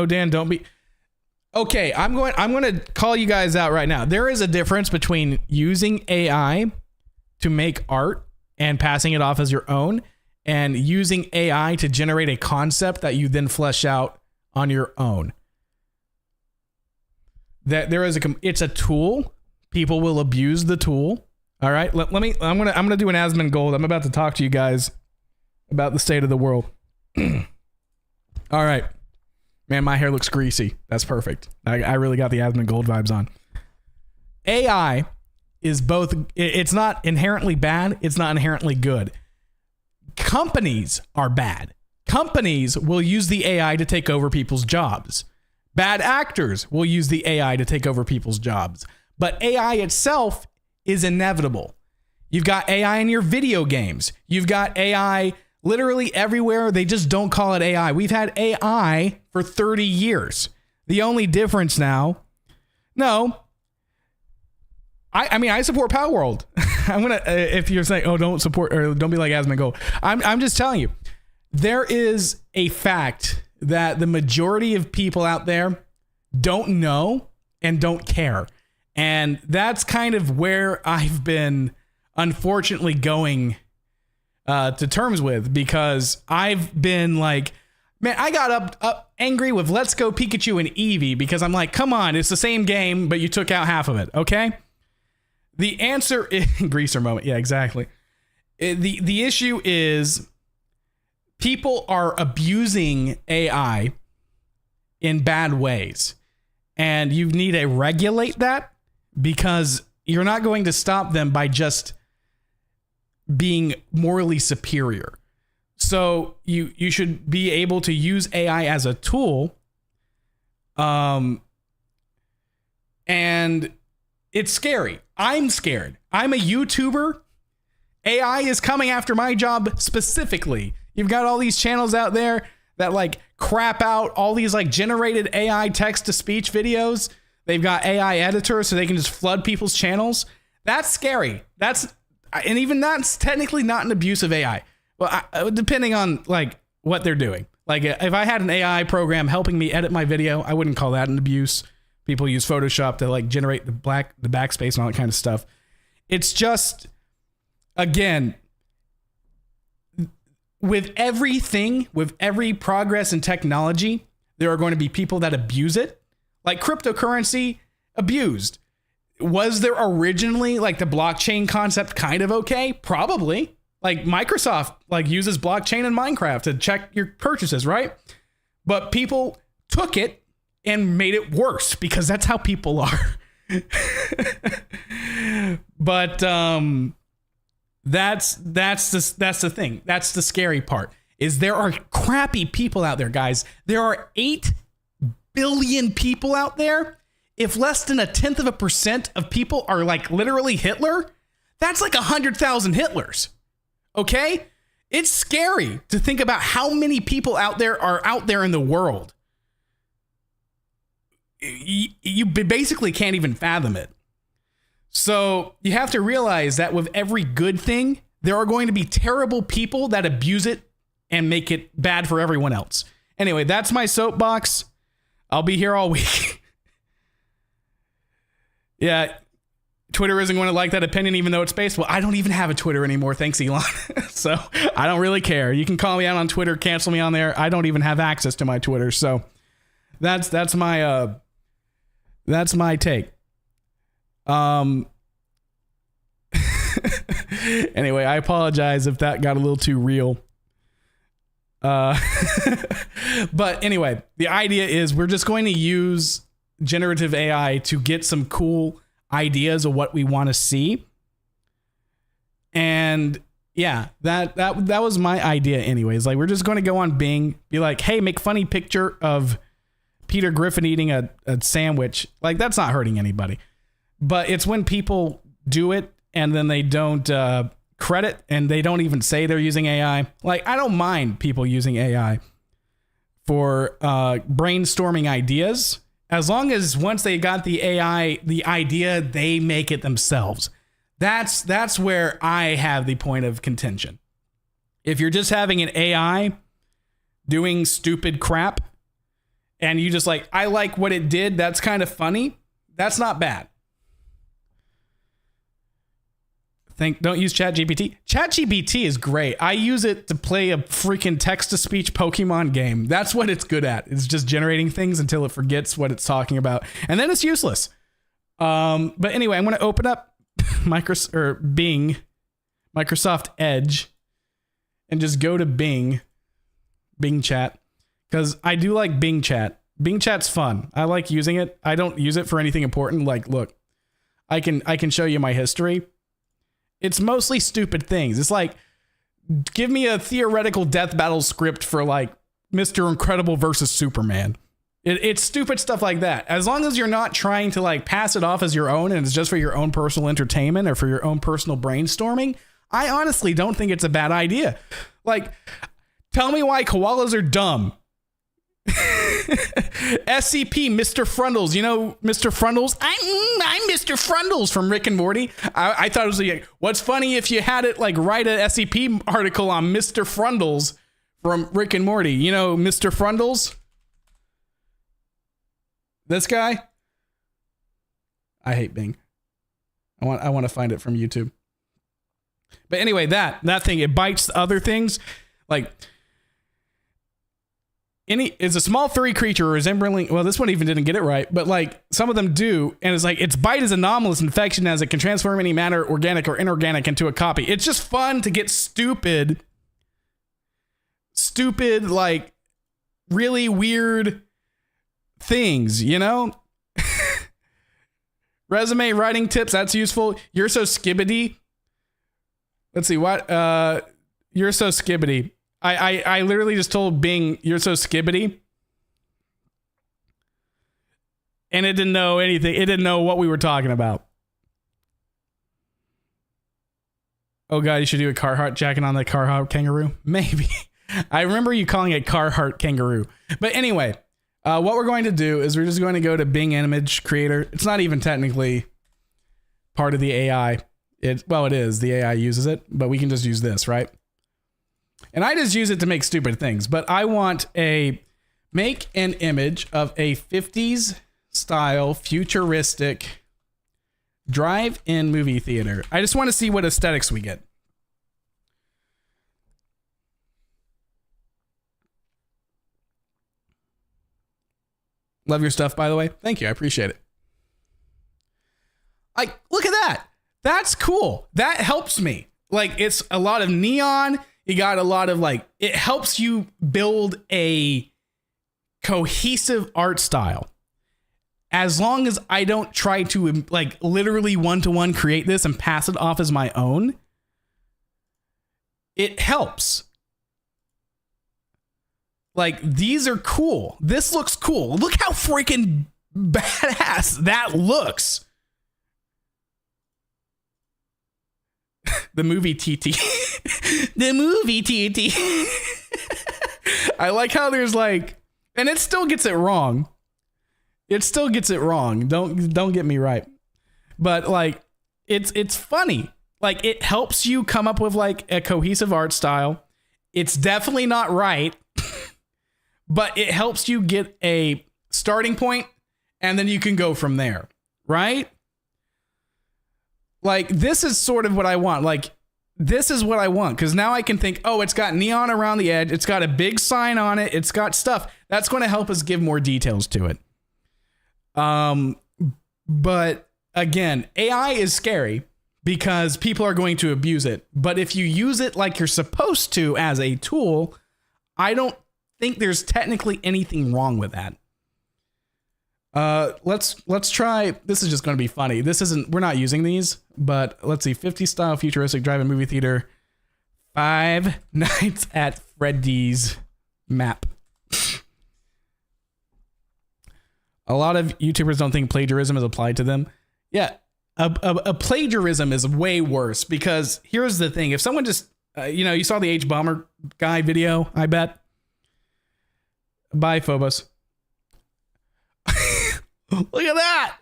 [SPEAKER 1] Dan, don't be. Okay, I'm going to call you guys out right now. There is a difference between using AI to make art and passing it off as your own, and using AI to generate a concept that you then flesh out on your own. That there is it's a tool. People will abuse the tool. All right, I'm gonna do an Asmon Gold. I'm about to talk to you guys about the state of the world. All right, man, my hair looks greasy. That's perfect. I really got the Asmon Gold vibes on. AI is both. It's not inherently bad. It's not inherently good. Companies are bad. Companies will use the AI to take over people's jobs. Bad actors will use the AI to take over people's jobs. But AI itself is inevitable. You've got AI in your video games. You've got AI literally everywhere. They just don't call it AI. We've had AI for 30 years. The only difference now, I mean, I support Power World. I'm gonna, if you're saying, oh, don't support or don't be like Asmon Gold. I'm just telling you, there is a fact that the majority of people out there don't know and don't care. And that's kind of where I've been unfortunately going to terms with, because I've been like, man, I got up angry with Let's Go Pikachu and Eevee because I'm like, come on, it's the same game, but you took out half of it, okay? The answer is greaser moment. Yeah, exactly. The issue is people are abusing AI in bad ways, and you need to regulate that, because you're not going to stop them by just being morally superior. So you should be able to use AI as a tool. And it's scary. I'm scared. I'm a YouTuber. AI is coming after my job specifically. You've got all these channels out there that like crap out all these like generated AI text to speech videos. They've got AI editors so they can just flood people's channels. That's scary. And even that's technically not an abuse of AI. Well, depending on like what they're doing. Like if I had an AI program helping me edit my video, I wouldn't call that an abuse. People use Photoshop to like generate the backspace and all that kind of stuff. It's just, again, with everything, with every progress in technology, there are going to be people that abuse it. Like cryptocurrency abused. Was there originally like the blockchain concept kind of okay? Probably. Like Microsoft like uses blockchain in Minecraft to check your purchases, right? But people took it and made it worse because that's how people are. But that's the thing. That's the scary part. Is there are crappy people out there, guys. There are 8 billion people out there. If less than 0.1% of people are like literally Hitler, that's like 100,000 Hitlers. Okay? It's scary to think about how many people out there are out there in the world. You basically can't even fathom it. So you have to realize that with every good thing, there are going to be terrible people that abuse it and make it bad for everyone else. Anyway, that's my soapbox. I'll be here all week. Yeah, Twitter isn't going to like that opinion, even though it's based. Well, I don't even have a Twitter anymore. Thanks, Elon. So I don't really care. You can call me out on Twitter, cancel me on there. I don't even have access to my Twitter. So that's my take. Anyway, I apologize if that got a little too real. But anyway, the idea is we're just going to use generative AI to get some cool ideas of what we want to see. And yeah, that was my idea anyways. Like we're just going to go on Bing, be like, hey, make funny picture of Peter Griffin eating a sandwich. Like that's not hurting anybody. But it's when people do it and then they don't credit and they don't even say they're using AI. Like I don't mind people using AI for brainstorming ideas. As long as once they got the AI, the idea, they make it themselves. That's where I have the point of contention. If you're just having an AI doing stupid crap and you just like, I like what it did, that's kind of funny, that's not bad. Don't use ChatGPT. ChatGPT is great. I use it to play a freaking text-to-speech Pokemon game. That's what it's good at. It's just generating things until it forgets what it's talking about, and then it's useless. But anyway, I'm going to open up Bing, Microsoft Edge, and just go to Bing Chat, because I do like Bing Chat. Bing Chat's fun. I like using it. I don't use it for anything important. Like, look, I can show you my history. It's mostly stupid things. It's like, give me a theoretical death battle script for like Mr. Incredible versus Superman. It's stupid stuff like that. As long as you're not trying to like pass it off as your own and it's just for your own personal entertainment or for your own personal brainstorming, I honestly don't think it's a bad idea. Like, tell me why koalas are dumb. SCP, Mr. Frundles. You know Mr. Frundles? I'm Mr. Frundles from Rick and Morty. I thought it was like, what's funny if you had it like write an SCP article on Mr. Frundles from Rick and Morty. You know Mr. Frundles? This guy? I hate Bing. I want to find it from YouTube. But anyway, that thing, it bites other things. Like, is a small furry creature resembling, well, this one even didn't get it right, but like some of them do, and it's like its bite is anomalous infection as it can transform any matter, organic or inorganic, into a copy. It's just fun to get stupid, like really weird things, you know? Resume writing tips, that's useful. You're so skibbity. Let's see, what? You're so skibbity. I literally just told Bing, you're so skibbity. And it didn't know anything. It didn't know what we were talking about. Oh, God, you should do a Carhart jacket on the Carhop Kangaroo? Maybe. I remember you calling it Carhart Kangaroo. But anyway, what we're going to do is we're just going to go to Bing Image Creator. It's not even technically part of the AI. Well, it is. The AI uses it, but we can just use this, right? And I just use it to make stupid things. But I want make an image of a 50s style futuristic drive-in movie theater. I just want to see what aesthetics we get. Love your stuff, by the way. Thank you. I appreciate it. Like, look at that. That's cool. That helps me. Like, it's a lot of neon. You got a lot of like, it helps you build a cohesive art style. As long as I don't try to like literally one-to-one create this and pass it off as my own, it helps. Like, these are cool. This looks cool. Look how freaking badass that looks. The movie TT. The movie TT. I like how there's like, and it still gets it wrong. It still gets it wrong. Don't get me right. But like, it's funny. Like, it helps you come up with like a cohesive art style. It's definitely not right. But it helps you get a starting point, and then you can go from there, right? Like, this is sort of what I want. Like, this is what I want, because now I can think, oh, it's got neon around the edge. It's got a big sign on it. It's got stuff. That's going to help us give more details to it. But again, AI is scary because people are going to abuse it. But if you use it like you're supposed to as a tool, I don't think there's technically anything wrong with that. Let's try. This is just going to be funny. We're not using these, but let's see. 50 style futuristic drive-in movie theater. Five Nights at Freddy's map. A lot of YouTubers don't think plagiarism is applied to them. Yeah, a plagiarism is way worse, because here's the thing. If someone just, you saw the H Bomber guy video, I bet. Bye, Phobos. Look at that.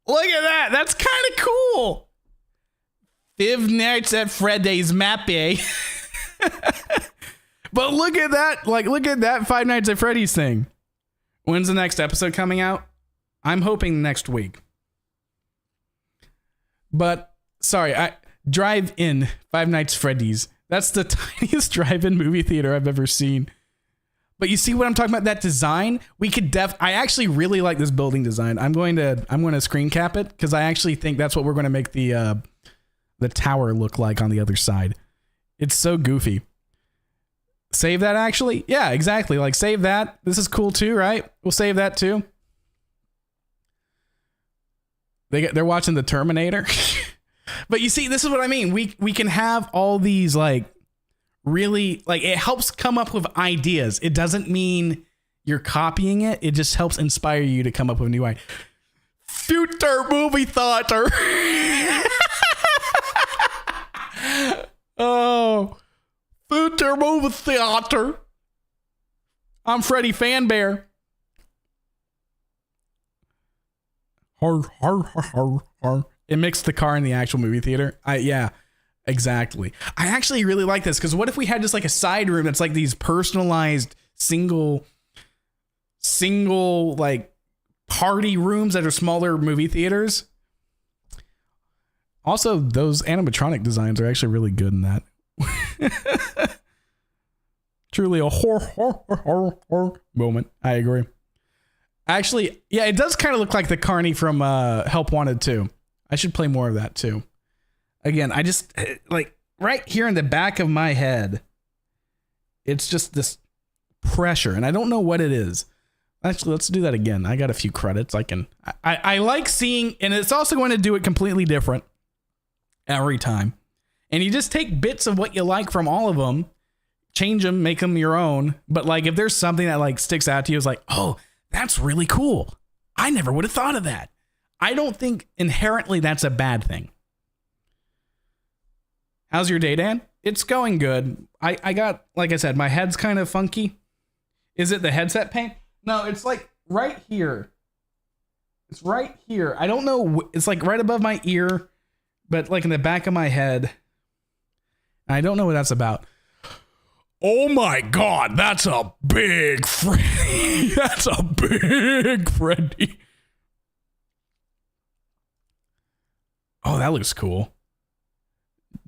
[SPEAKER 1] Look at that. That's kind of cool. Five Nights at Freddy's map, eh? But look at that. Like, look at that Five Nights at Freddy's thing. When's the next episode coming out? I'm hoping next week. But, sorry, drive-in Five Nights at Freddy's. That's the tiniest drive-in movie theater I've ever seen. But you see what I'm talking about? That design, we could I actually really like this building design. I'm going to screen cap it, because I actually think that's what we're going to make the tower look like on the other side. It's so goofy. Save that, actually? Yeah, exactly. Like, save that. This is cool too, right? We'll save that too. They're watching the Terminator. But you see, this is what I mean. We can have all these like, really, like, it helps come up with ideas. It doesn't mean you're copying it. It just helps inspire you to come up with new ideas. Future movie theater. Oh, future movie theater. I'm Freddy Fanbear. Har, har, har, har, har. It mixed the car in the actual movie theater. Yeah. Exactly. I actually really like this, because what if we had just like a side room that's like these personalized single like party rooms that are smaller movie theaters? Also, those animatronic designs are actually really good in that. Truly a horror moment. I agree. Actually, yeah, it does kind of look like the Carney from Help Wanted 2. I should play more of that too. Again, I just, like, right here in the back of my head, it's just this pressure, and I don't know what it is. Actually, let's do that again. I got a few credits. I like seeing, and it's also going to do it completely different every time. And you just take bits of what you like from all of them, change them, make them your own. But like, if there's something that like sticks out to you, it's like, oh, that's really cool. I never would have thought of that. I don't think inherently that's a bad thing. How's your day, Dan? It's going good. I got, like I said, my head's kind of funky. Is it the headset pain? No, it's like right here. It's right here. I don't know. It's like right above my ear, but like in the back of my head. I don't know what that's about. Oh my God, that's a big Freddy. That's a big Freddy. Oh, that looks cool.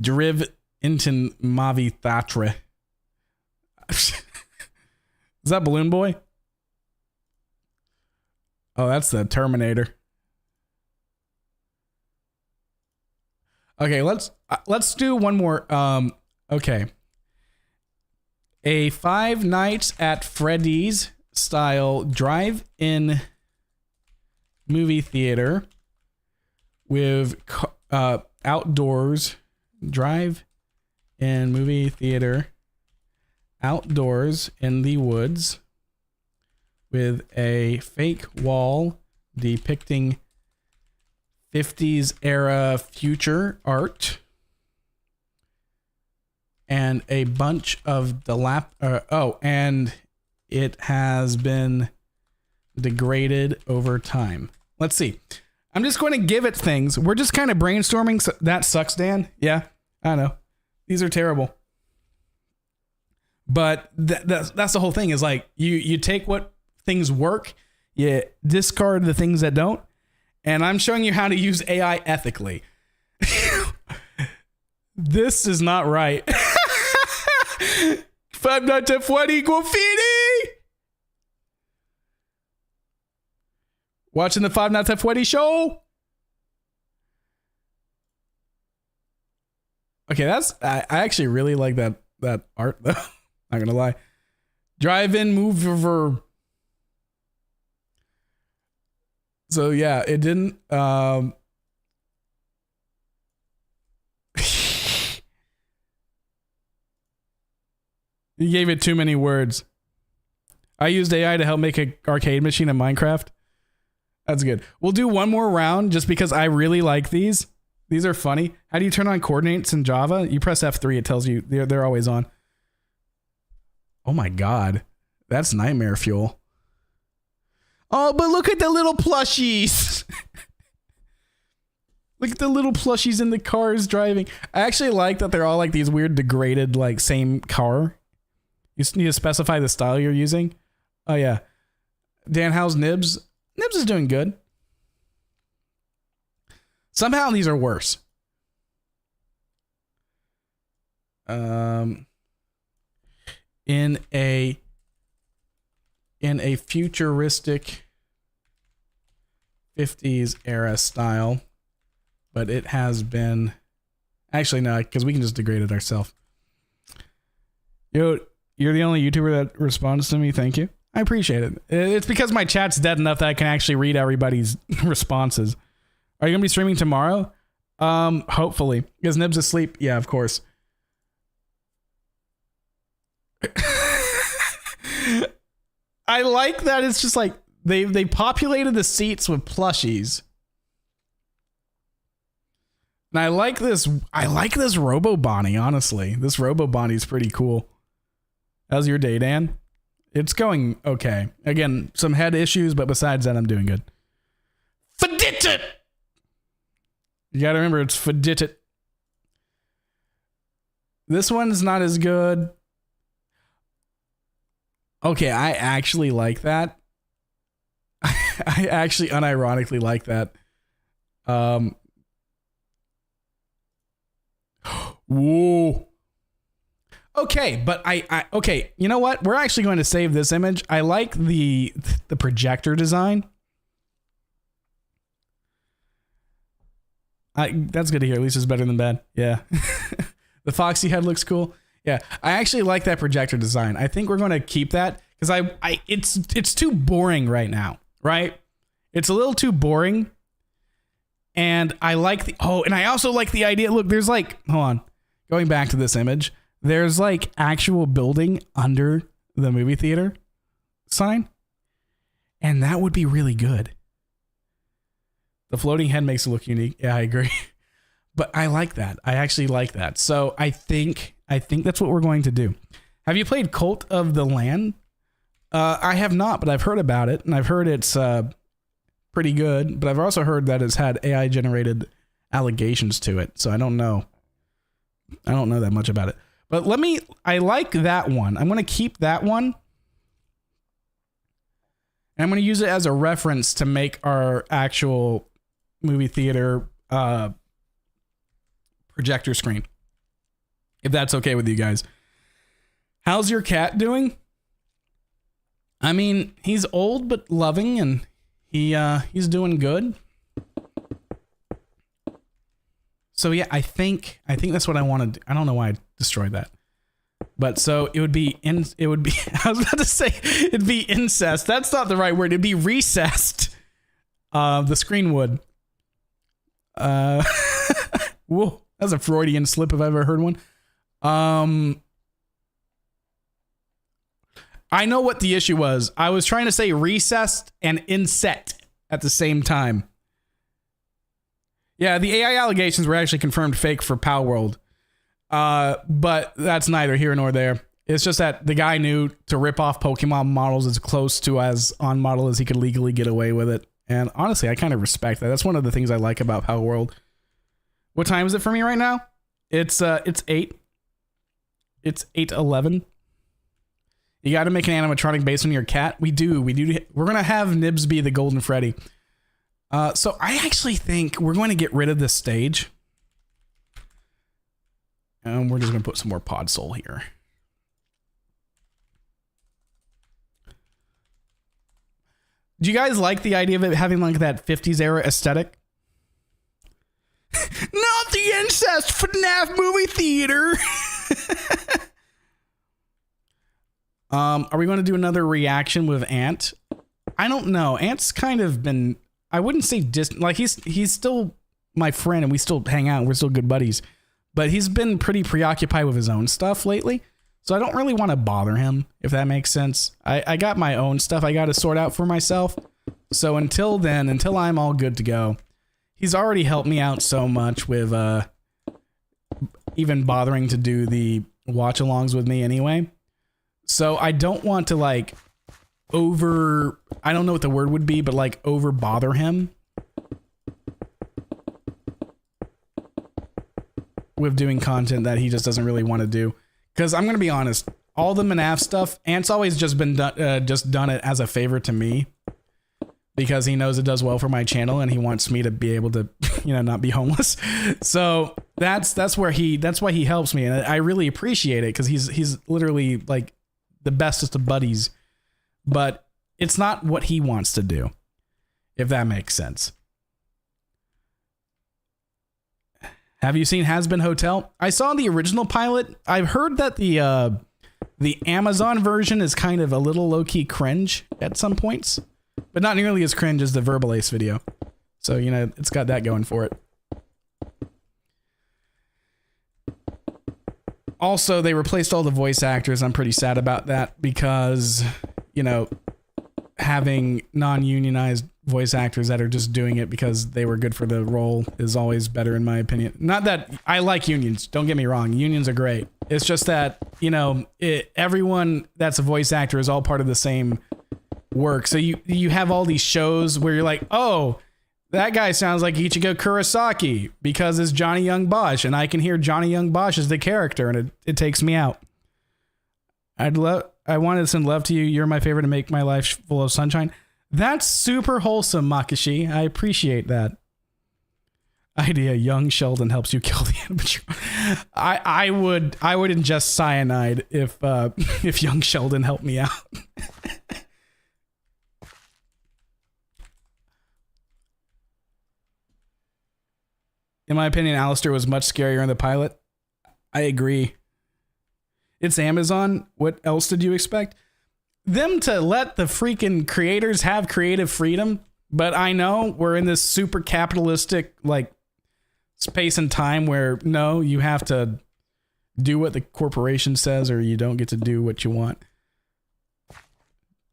[SPEAKER 1] Driv Intin Mavi Thatre. Is that Balloon Boy? Oh, that's the Terminator. Okay, let's do one more. Okay. A Five Nights at Freddy's style drive-in movie theater with outdoors. Drive-in movie theater outdoors in the woods with a fake wall depicting 50s era future art and a bunch of and it has been degraded over time. Let's see. I'm just going to give it things. We're just kind of brainstorming. So that sucks, Dan. Yeah, I know. These are terrible. But that's the whole thing is like you take what things work, you discard the things that don't. And I'm showing you how to use AI ethically. This is not right. Five Nights at Freddy graffiti. Watching the Five Nights at Freddy show. Okay, I actually really like that art though. Not gonna lie. Drive-in mover. So yeah, it didn't. You gave it too many words. I used AI to help make an arcade machine in Minecraft. That's good. We'll do one more round just because I really like these. These are funny. How do you turn on coordinates in Java? You press F3, it tells you they're always on. Oh my God. That's nightmare fuel. Oh, but look at the little plushies. Look at the little plushies in the cars driving. I actually like that they're all like these weird degraded, like same car. You just need to specify the style you're using. Oh yeah. Dan, how's Nibs? Nibs is doing good. Somehow these are worse. In a futuristic 50s era style, but it has been actually no, because we can just degrade it ourselves. Yo, you're the only YouTuber that responds to me. Thank you. I appreciate it. It's because my chat's dead enough that I can actually read everybody's responses. Are you gonna be streaming tomorrow? Hopefully. Is Nibs asleep? Yeah, of course. I like that it's just like they populated the seats with plushies. And I like this Robo Bonnie, honestly. This Robo Bonnie is pretty cool. How's your day, Dan? It's going okay. Again, some head issues, but besides that, I'm doing good. Fadit! You gotta remember, it's Fadit. This one's not as good. Okay, I actually like that. I actually unironically like that. Whoa. Okay, but okay, you know what? We're actually going to save this image. I like the projector design. That's good to hear. At least it's better than bad. Yeah. The foxy head looks cool. Yeah, I actually like that projector design. I think we're going to keep that because it's too boring right now, right? It's a little too boring. And I like and I also like the idea. Look, there's like, hold on. Going back to this image, there's like actual building under the movie theater sign. And that would be really good. The floating head makes it look unique. Yeah, I agree. But I like that. I actually like that. So I think that's what we're going to do. Have you played Cult of the Land? I have not, but I've heard about it, and I've heard it's pretty good. But I've also heard that it's had AI generated allegations to it. So I don't know. I don't know that much about it. But I like that one. I'm going to keep that one. And I'm going to use it as a reference to make our actual movie theater projector screen. If that's okay with you guys. How's your cat doing? I mean, he's old but loving, and he's doing good. So yeah, I think that's what I want to do. I don't know why I destroyed that. But so it would be I was about to say it'd be incest. That's not the right word. It'd be recessed. The screen would. Whoa, that's a Freudian slip if I've ever heard one. I know what the issue was. I was trying to say recessed and inset at the same time. Yeah, the AI allegations were actually confirmed fake for Pow World. But that's neither here nor there. It's just that the guy knew to rip off Pokemon models as close to as on model as he could legally get away with it. And honestly, I kind of respect that. That's one of the things I like about Pow World. What time is it for me right now? It's 8. It's 8:11. You got to make an animatronic based on your cat. We do. We're going to have Nibs be the Golden Freddy. So I actually think we're going to get rid of this stage. And we're just going to put some more Pod Soul here. Do you guys like the idea of it having like that 50s era aesthetic? Not the incest FNAF movie theater. Are we going to do another reaction with Ant? I don't know. Ant's kind of been, I wouldn't say distant. Like he's still my friend and we still hang out and we're still good buddies. But he's been pretty preoccupied with his own stuff lately. So I don't really want to bother him, if that makes sense. I got my own stuff I got to sort out for myself. So until then, until I'm all good to go, he's already helped me out so much with even bothering to do the watch-alongs with me anyway. So I don't want to like I don't know what the word would be, but like over bother him with doing content that he just doesn't really want to do. Because I'm going to be honest, all the MNAF stuff, Ant's always just been done it as a favor to me because he knows it does well for my channel and he wants me to be able to, not be homeless. So that's why he helps me. And I really appreciate it because he's literally like the bestest of buddies, but it's not what he wants to do, if that makes sense. Have you seen Has Been Hotel? I saw the original pilot. I've heard that the Amazon version is kind of a little low-key cringe at some points, but not nearly as cringe as the Verbal Ace video. So, it's got that going for it. Also, they replaced all the voice actors. I'm pretty sad about that because, having non-unionized voice actors that are just doing it because they were good for the role is always better in my opinion. Not that I like unions, don't get me wrong, unions are great. It's just that, everyone that's a voice actor is all part of the same work. So you have all these shows where you're like, oh, that guy sounds like Ichigo Kurosaki because it's Johnny Young Bosch and I can hear Johnny Young Bosch as the character and it takes me out. I wanted to send love to you. You're my favorite to make my life full of sunshine. That's super wholesome, Makashi. I appreciate that. Idea: young Sheldon helps you kill the animatronic. I would ingest cyanide if young Sheldon helped me out. In my opinion, Alistair was much scarier in the pilot. I agree. It's Amazon. What else did you expect? Them to let the freaking creators have creative freedom, but I know we're in this super capitalistic like space and time where no, you have to do what the corporation says or you don't get to do what you want.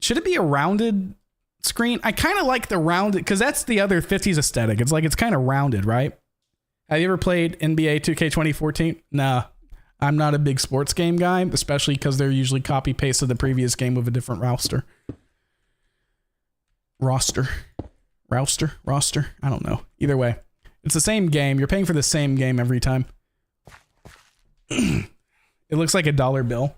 [SPEAKER 1] Should it be a rounded screen? I kind of like the rounded because that's the other 50s aesthetic. It's like it's kind of rounded, right? Have you ever played NBA 2K 2014? Nah. I'm not a big sports game guy, especially because they're usually copy paste of the previous game with a different roster. Roster. I don't know. Either way, it's the same game. You're paying for the same game every time. It looks like a dollar bill.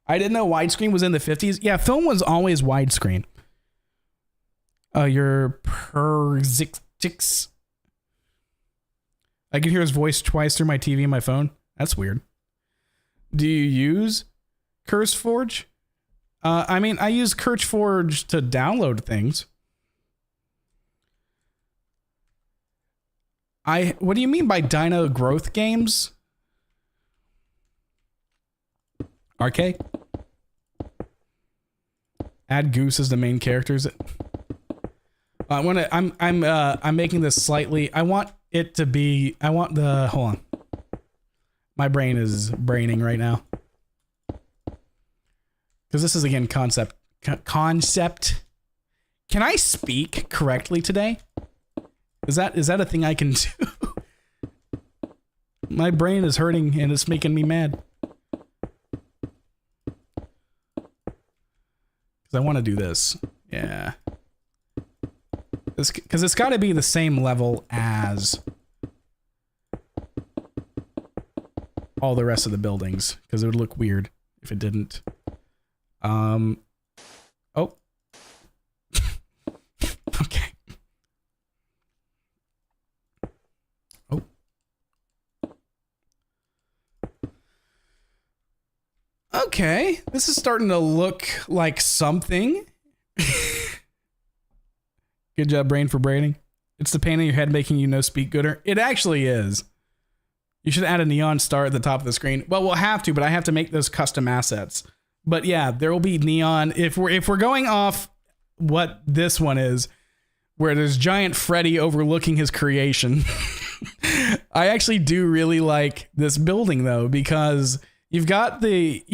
[SPEAKER 1] I didn't know widescreen was in the 50s. Yeah, film was always widescreen. Your Perzix. I can hear his voice twice through my TV and my phone. That's weird. Do you use CurseForge? I mean, I use CurseForge to download things. What do you mean by Dino Growth Games? RK? Add Goose as the main characters. I'm making this slightly. I want it to be. I want the. Hold on. My brain is braining right now. Because this is again concept. Concept. Can I speak correctly today? Is that a thing I can do? My brain is hurting and it's making me mad. Because I want to do this. Yeah. Because it's got to be the same level as all the rest of the buildings. Because it would look weird if it didn't. Oh. Okay. Oh. Okay. This is starting to look like something. Good job, brain, for braiding. It's the pain in your head making you no speak gooder. It actually is. You should add a neon star at the top of the screen. Well, we'll have to, but I have to make those custom assets. But yeah, there will be neon. If we're going off what this one is, where there's giant Freddy overlooking his creation. I actually do really like this building though, because you've got the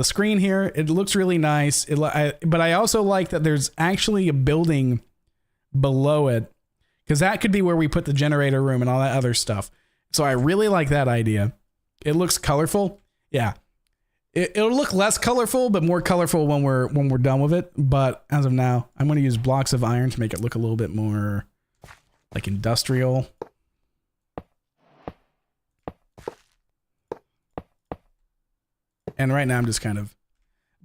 [SPEAKER 1] screen here. It looks really nice. But I also like that there's actually a building below it, because that could be where we put the generator room and all that other stuff. So I really like that idea. It looks colorful. Yeah. It'll look less colorful, but more colorful when we're done with it. But as of now, I'm going to use blocks of iron to make it look a little bit more like industrial. And right now I'm just kind of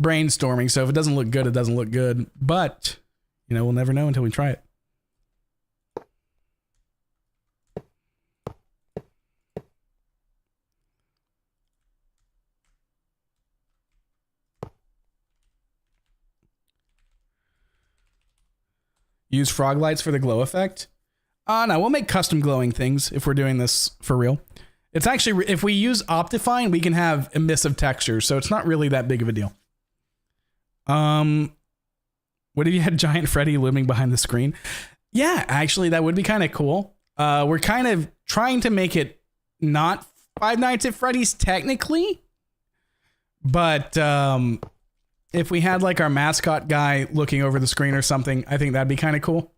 [SPEAKER 1] brainstorming. So if it doesn't look good, it doesn't look good. But, you know, we'll never know until we try it. Use frog lights for the glow effect? No, we'll make custom glowing things if we're doing this for real. It's actually, if we use Optifine, we can have emissive textures, so it's not really that big of a deal. What if you had Giant Freddy looming behind the screen? Yeah, actually, that would be kind of cool. We're kind of trying to make it not Five Nights at Freddy's technically, but if we had like our mascot guy looking over the screen or something, I think that'd be kind of cool.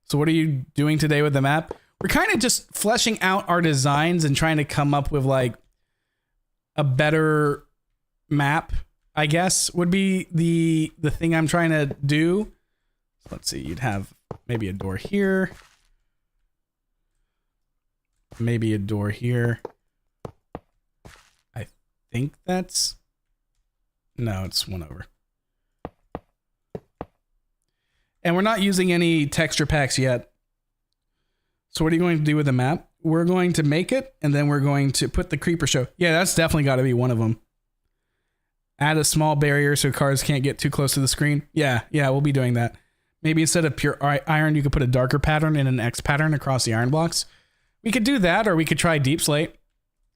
[SPEAKER 1] So what are you doing today with the map? We're kind of just fleshing out our designs and trying to come up with like a better map, I guess, would be the thing I'm trying to do. So let's see, you'd have maybe a door here. Maybe a door here. I think that's... No, it's one over. And we're not using any texture packs yet. So what are you going to do with the map? We're going to make it, and then we're going to put the creeper show. Yeah, that's definitely got to be one of them. Add a small barrier so cars can't get too close to the screen. Yeah, we'll be doing that. Maybe instead of pure iron, you could put a darker pattern and an X pattern across the iron blocks. We could do that, or we could try Deep Slate.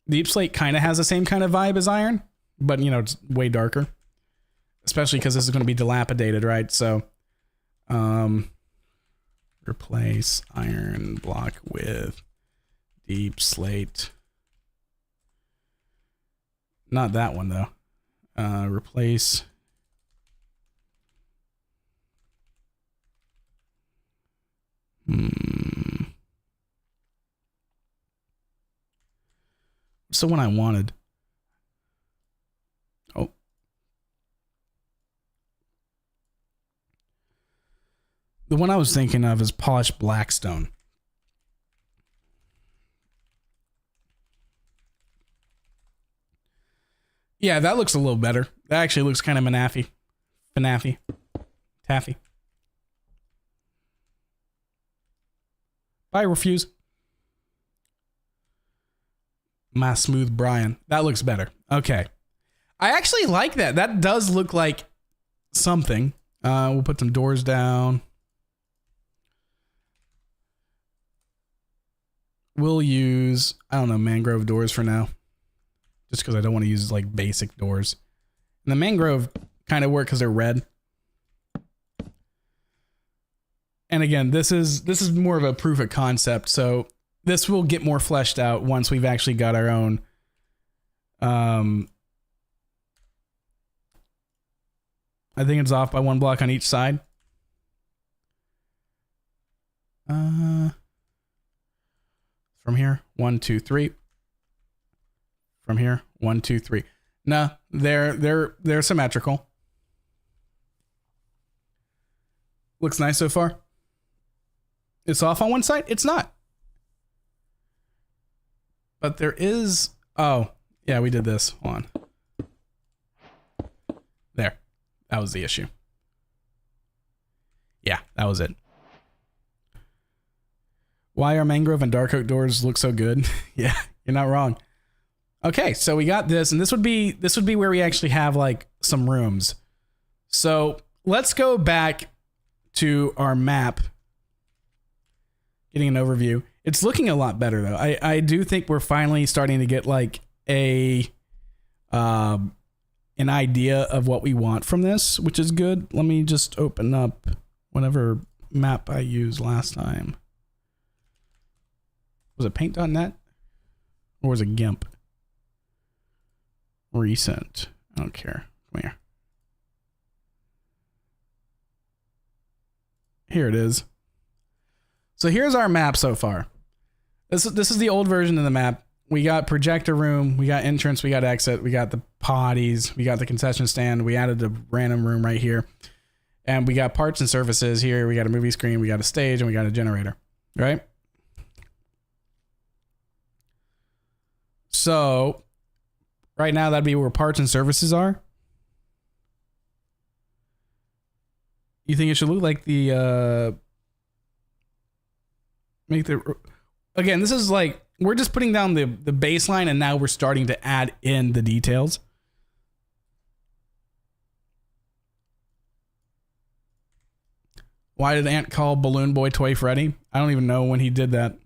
[SPEAKER 1] Deep Slate kind of has the same kind of vibe as iron, but, you know, it's way darker. Especially because this is going to be dilapidated, right? So, replace iron block with Deep Slate. Not that one, though. Replace... What's the one I wanted? Oh. The one I was thinking of is polished blackstone.
[SPEAKER 2] Yeah, that looks a little better. That actually looks kind of MNAF-y. FNAF-y. Taffy. Bye, Refuse. My smooth Brian. That looks better. Okay. I actually like that. That does look like something. We'll put some doors down. We'll use, I don't know, mangrove doors for now. Just because I don't want to use like basic doors. And the mangrove kind of work because they're red. And again, this is more of a proof of concept. So this will get more fleshed out once we've actually got our own I think it's off by 1 block on each side. From here, 1, 2, 3. From here, 1, 2, 3. No, they're symmetrical. Looks nice so far. It's off on one side. It's not. But there is. Oh, yeah, we did this. Hold on. There. That was the issue. Yeah, that was it. Why our mangrove and dark oak doors look so good? Yeah, you're not wrong. Okay, so we got this, and this would be where we actually have like some rooms. So let's go back to our map. Getting an overview. It's looking a lot better though. I do think we're finally starting to get like an idea of what we want from this, which is good. Let me just open up whatever map I used last time. Was it paint.net? Or was it GIMP? Recent. I don't care. Come here. Here it is. So here's our map so far. This is the old version of the map. We got projector room, we got entrance, we got exit, we got the potties, we got the concession stand, we added a random room right here. And we got parts and services here, we got a movie screen, we got a stage, and we got a generator, right? So right now that'd be where parts and services are. You think it should look like the again, this is like we're just putting down the baseline, and now we're starting to add in the details. Why did Ant call Balloon Boy Toy Freddy? I don't even know when he did that.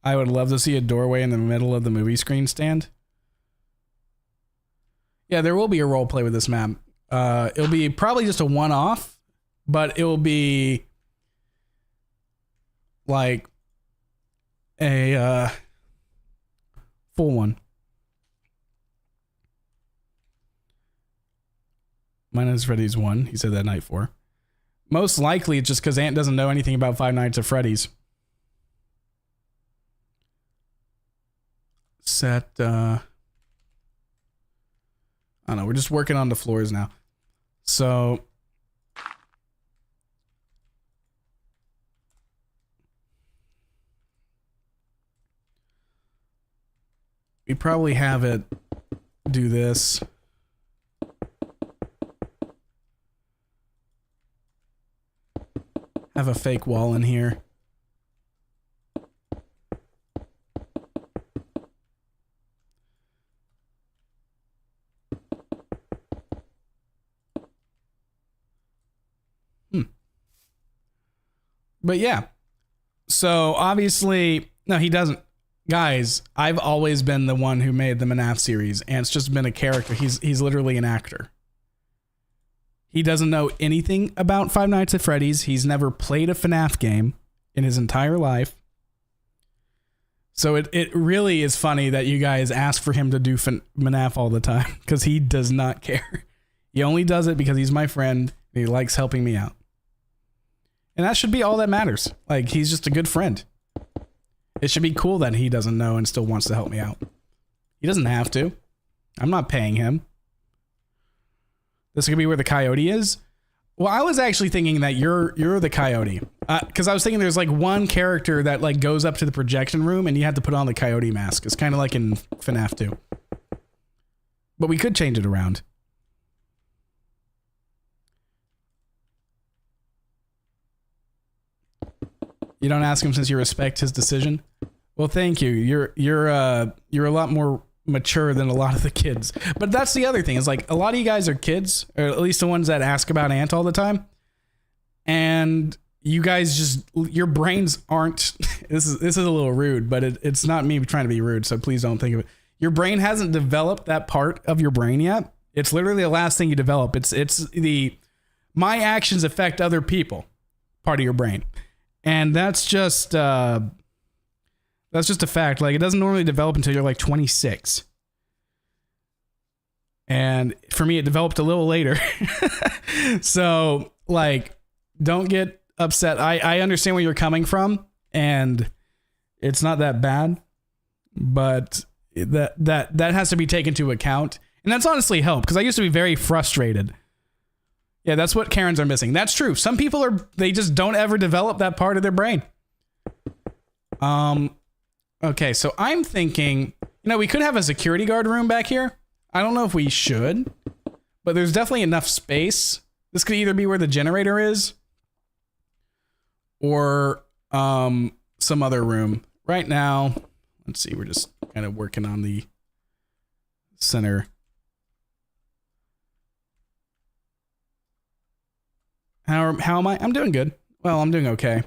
[SPEAKER 2] I would love to see a doorway in the middle of the movie screen stand. Yeah, there will be a role play with this map. It'll be probably just a one-off, but it will be like a full one. Mine is Freddy's 1. He said that night 4. Most likely it's just because Ant doesn't know anything about Five Nights at Freddy's. Set, I don't know. We're just working on the floors now. So we probably have it do this. Have a fake wall in here. But yeah. So obviously, no, he doesn't. Guys, I've always been the one who made the MNAF series, and it's just been a character. He's literally an actor. He doesn't know anything about Five Nights at Freddy's. He's never played a FNAF game in his entire life. So it really is funny that you guys ask for him to do MNAF all the time, because he does not care. He only does it because he's my friend, and he likes helping me out. And that should be all that matters. Like, he's just a good friend. It should be cool that he doesn't know and still wants to help me out. He doesn't have to. I'm not paying him. This could be where the coyote is. Well, I was actually thinking that you're the coyote. Because I was thinking there's like one character that like goes up to the projection room and you have to put on the coyote mask. It's kind of like in FNAF 2. But we could change it around. You don't ask him since you respect his decision. Well, thank you. You're a lot more mature than a lot of the kids. But that's the other thing. Is like a lot of you guys are kids, or at least the ones that ask about Ant all the time. And you guys just, your brains aren't. This is a little rude, but it's not me trying to be rude. So please don't think of it. Your brain hasn't developed that part of your brain yet. It's literally the last thing you develop. It's the my actions affect other people part of your brain. And that's just a fact. Like, it doesn't normally develop until you're like 26. And for me, it developed a little later. So, like, don't get upset. I understand where you're coming from, and it's not that bad, but that has to be taken into account. And that's honestly helped, because I used to be very frustrated. Yeah, that's what Karens are missing. That's true. Some people they just don't ever develop that part of their brain. Okay, so I'm thinking, we could have a security guard room back here. I don't know if we should, but there's definitely enough space. This could either be where the generator is or some other room. Right now, let's see, we're just kind of working on the center. How am I? I'm doing good. Well, I'm doing okay.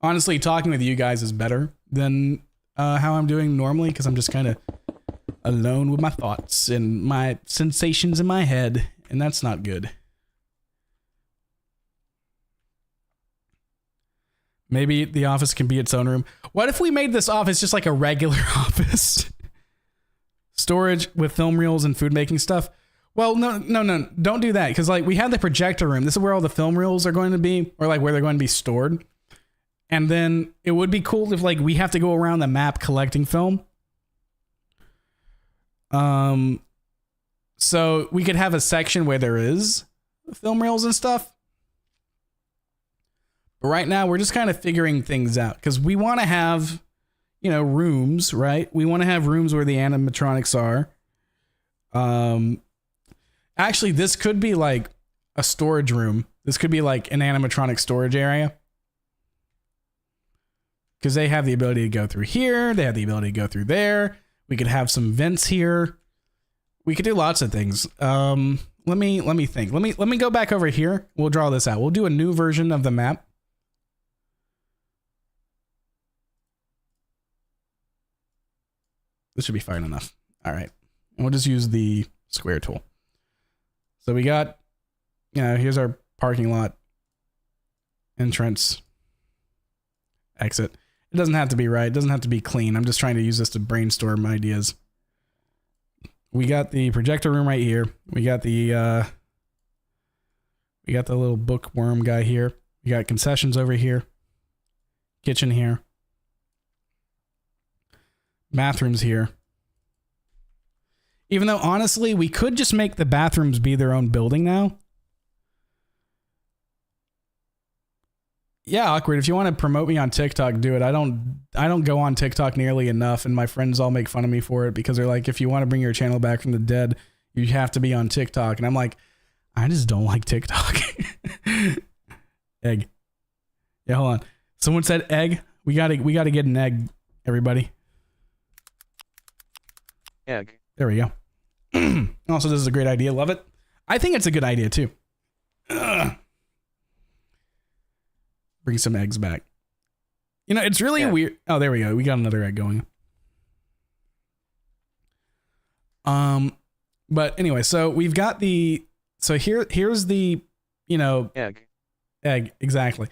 [SPEAKER 2] Honestly, talking with you guys is better than how I'm doing normally, because I'm just kind of alone with my thoughts and my sensations in my head, and that's not good. Maybe the office can be its own room. What if we made this office just like a regular office? Storage with film reels and food making stuff. Well, no, don't do that, because like we have the projector room. This is where all the film reels are going to be, or like where they're going to be stored. And then it would be cool if like we have to go around the map collecting film. So we could have a section where there is film reels and stuff. But right now we're just kind of figuring things out, because we want to have, rooms, right? We want to have rooms where the animatronics are. Actually, this could be like a storage room. This could be like an animatronic storage area, because they have the ability to go through here. They have the ability to go through there. We could have some vents here. We could do lots of things. Let me think. Let me go back over here. We'll draw this out. We'll do a new version of the map. This should be fine enough. All right. And we'll just use the square tool. So we got, here's our parking lot, entrance, exit. It doesn't have to be right. It doesn't have to be clean. I'm just trying to use this to brainstorm ideas. We got the projector room right here. We got the little bookworm guy here. We got concessions over here. Kitchen here. Bathrooms here. Even though, honestly, we could just make the bathrooms be their own building now. Yeah, Awkward, if you want to promote me on TikTok, do it. I don't go on TikTok nearly enough, and my friends all make fun of me for it, because they're like, if you want to bring your channel back from the dead, you have to be on TikTok. And I'm like, I just don't like TikTok. Egg. Yeah, hold on. Someone said egg. We gotta get an egg, everybody.
[SPEAKER 3] Egg.
[SPEAKER 2] There we go. Also, this is a great idea. Love it. I think it's a good idea too. Bring some eggs back. It's really weird. Oh, there we go. We got another egg going. But anyway, so we've got here's the, egg. Exactly.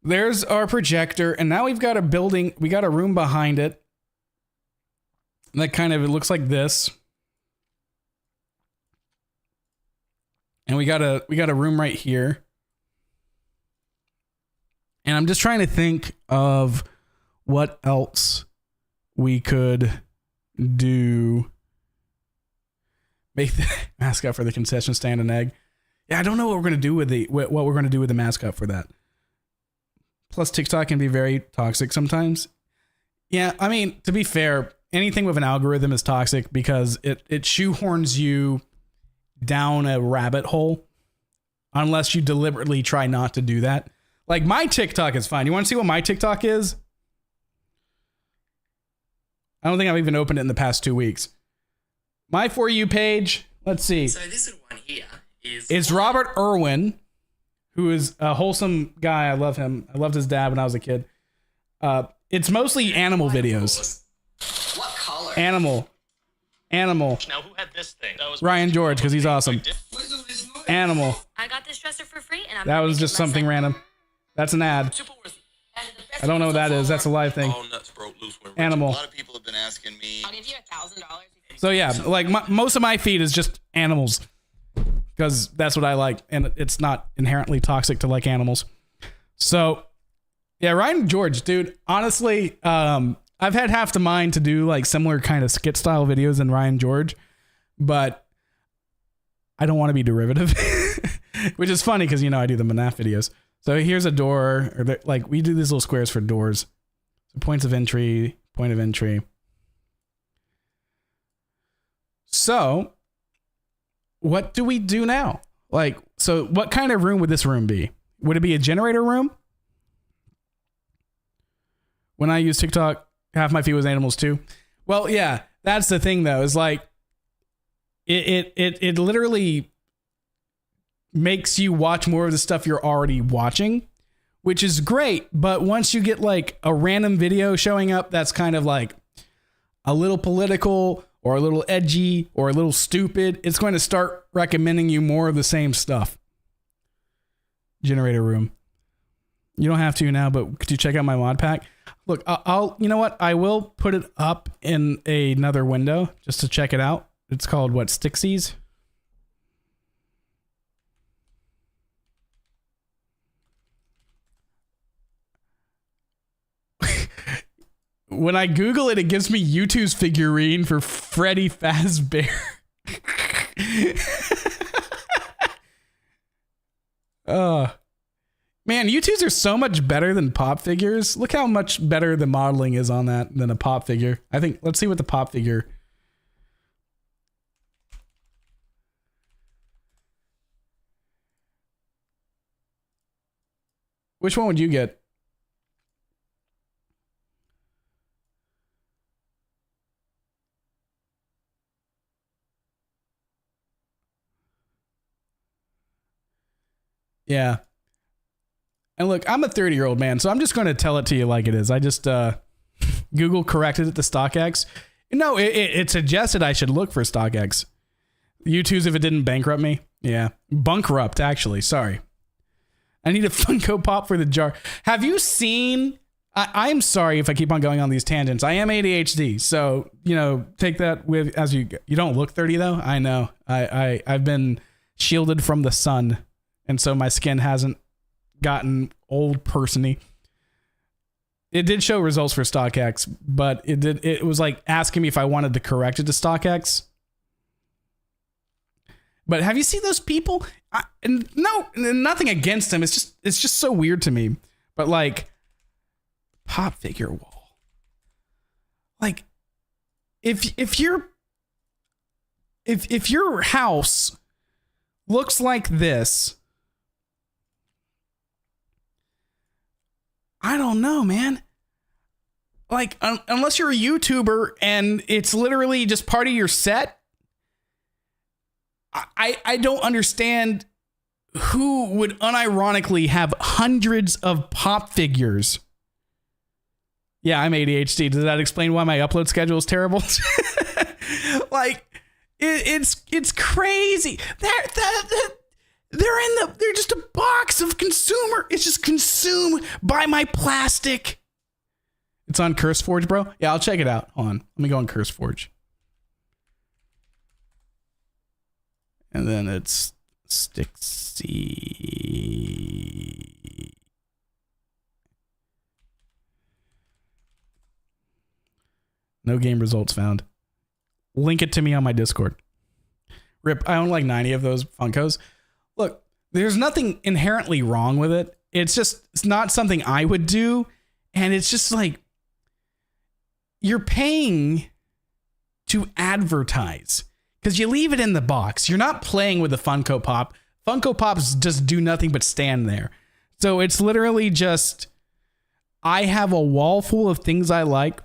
[SPEAKER 2] There's our projector, and now we've got a building. We got a room behind it. That kind of, it looks like this. And we got a room right here. And I'm just trying to think of what else we could do. Make the mascot for the concession stand an egg. Yeah, I don't know what we're gonna do with what we're gonna do with the mascot for that. Plus, TikTok can be very toxic sometimes. Yeah, I mean, to be fair, anything with an algorithm is toxic because it shoehorns you down a rabbit hole unless you deliberately try not to do that. Like, my TikTok is fine. You want to see what my TikTok is? I don't think I've even opened it in the past 2 weeks. My For You page, let's see.
[SPEAKER 3] So this little one here is...
[SPEAKER 2] It's Robert Irwin, who is a wholesome guy. I love him. I loved his dad when I was a kid. It's mostly animal videos.
[SPEAKER 3] What color?
[SPEAKER 2] Animal.
[SPEAKER 4] Now, who had this thing? That was
[SPEAKER 2] Ryan George, because he's awesome. Animal.
[SPEAKER 5] I got this dresser for free, and I'm
[SPEAKER 2] That was just something random. That's an ad. I don't know what that is. That's a live thing.
[SPEAKER 4] all nuts broke loose when
[SPEAKER 2] Animal.
[SPEAKER 6] A lot of people have been asking me.
[SPEAKER 5] I'll give you $1,000.
[SPEAKER 2] So yeah, like most of my feed is just animals because that's what I like, and it's not inherently toxic to like animals. So yeah, Ryan George, dude. Honestly, I've had half the mind to do like similar kind of skit style videos than Ryan George, but I don't want to be derivative, which is funny because I do the MNAF videos. So here's a door, or like we do these little squares for doors. So points of entry, point of entry. So what do we do now? Like, so what kind of room would this room be? Would it be a generator room? When I use TikTok, half my feed was animals too. Well, yeah, that's the thing though, is like it literally makes you watch more of the stuff you're already watching, which is great. But once you get like a random video showing up that's kind of like a little political or a little edgy or a little stupid, it's going to start recommending you more of the same stuff. Generator room. You don't have to now, but could you check out my mod pack? Look, I'll you know what? I will put it up in another window just to check it out. It's called what? Stixies? When I Google it, it gives me U2's figurine for Freddy Fazbear. Man, U2's are so much better than pop figures. Look how much better the modeling is on that than a pop figure. I think, let's see what the pop figure. Which one would you get? Yeah. And look, I'm a 30-year-old man, so I'm just going to tell it to you like it is. I just Google corrected it to StockX. No, it suggested I should look for StockX. U2's if it didn't bankrupt me. Yeah. Bankrupt, actually. Sorry. I need a Funko Pop for the jar. Have you seen... I'm sorry if I keep on going on these tangents. I am ADHD, so, take that with as you... You don't look 30, though? I know. I've been shielded from the sun, and so my skin hasn't gotten old person-y. It did show results for StockX, but it was like asking me if I wanted to correct it to StockX. But have you seen those people? No, nothing against them. It's just so weird to me. But like pop figure wall. Like if your house looks like this, I don't know, man. Like, unless you're a YouTuber and it's literally just part of your set, I don't understand who would unironically have hundreds of pop figures. Yeah, I'm ADHD. Does that explain why my upload schedule is terrible? Like, it's crazy. They're just a box of consumer. It's just consumed by my plastic. It's on CurseForge, bro. Yeah, I'll check it out. Hold on. Let me go on CurseForge. And then it's Stixy. No game results found. Link it to me on my Discord. Rip, I own like 90 of those Funkos. look, there's nothing inherently wrong with it. It's not something I would do. And it's just like, you're paying to advertise because you leave it in the box. You're not playing with the Funko Pop. Funko Pops just do nothing but stand there. So it's literally just, I have a wall full of things I like.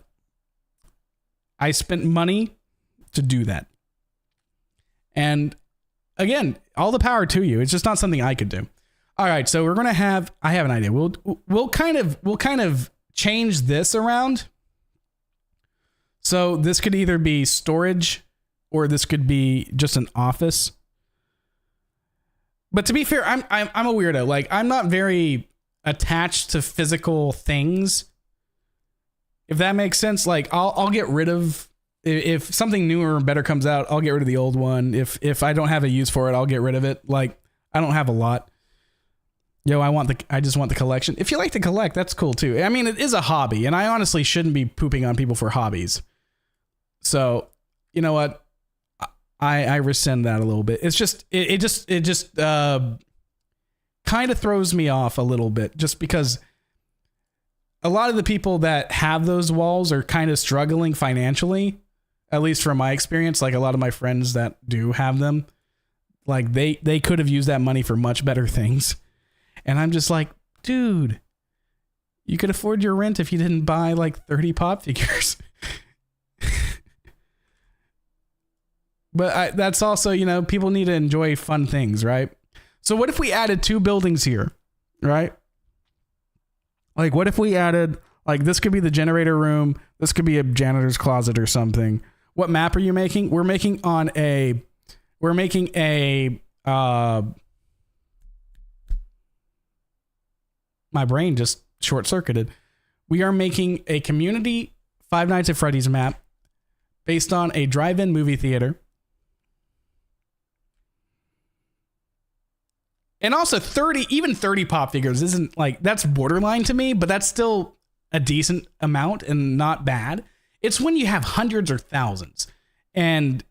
[SPEAKER 2] I spent money to do that. And again, all the power to you. It's just not something I could do. All right, so we're going to have, I have an idea. We'll kind of change this around. So this could either be storage or this could be just an office. But to be fair, I'm a weirdo. Like, I'm not very attached to physical things. If that makes sense, like I'll get rid of, if something newer and better comes out, I'll get rid of the old one. If I don't have a use for it, I'll get rid of it. Like, I don't have a lot. Yo, I just want the collection. If you like to collect, that's cool too. I mean, it is a hobby, and I honestly shouldn't be pooping on people for hobbies. So, you know what? I rescind that a little bit. It's just it just kind of throws me off a little bit, just because a lot of the people that have those walls are kind of struggling financially, at least from my experience. Like, a lot of my friends that do have them, like they could have used that money for much better things. And I'm just like, dude, you could afford your rent if you didn't buy like 30 pop figures. But that's also, you know, people need to enjoy fun things, right? So what if we added 2 buildings here, right? Like, what if we added, like, this could be the generator room. This could be a janitor's closet or something. What map are you making? We're making a my brain just short-circuited. We are making a community Five Nights at Freddy's map based on a drive-in movie theater. And also 30 pop figures isn't like, that's borderline to me, but that's still a decent amount and not bad. It's when you have hundreds or thousands and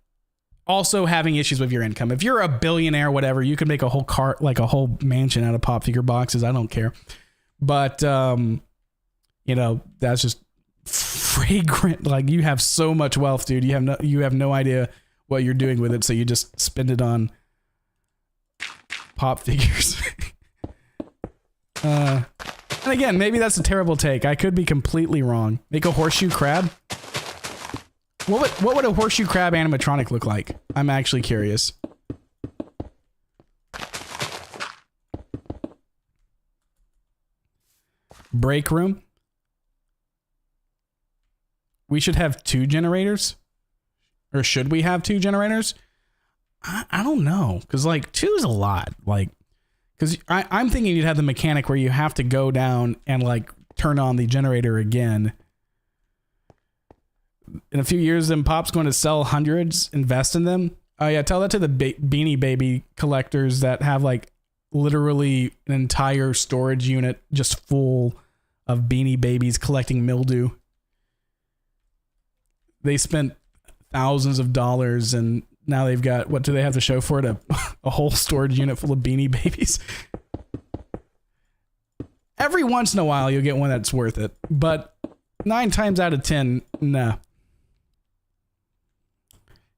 [SPEAKER 2] also having issues with your income. If you're a billionaire, whatever, you can make a whole cart, like a whole mansion out of pop figure boxes. I don't care. But, you know, that's just fragrant. Like, you have so much wealth, dude. You have no idea what you're doing with it. So you just spend it on pop figures. And again, maybe that's a terrible take. I could be completely wrong. Make a horseshoe crab. What would a horseshoe crab animatronic look like? I'm actually curious. Break room. We should have 2 generators. Or should we have 2 generators? I don't know. Because, like, 2 is a lot. Like, because I'm thinking you'd have the mechanic where you have to go down and, like, turn on the generator again. In a few years, then Pop's going to sell hundreds, invest in them. Oh, yeah, tell that to the Beanie Baby collectors that have, like, literally an entire storage unit just full of Beanie Babies collecting mildew. They spent thousands of dollars, and now they've got, what do they have to show for it? A whole storage unit full of Beanie Babies. Every once in a while, you'll get one that's worth it, but 9 times out of 10, nah.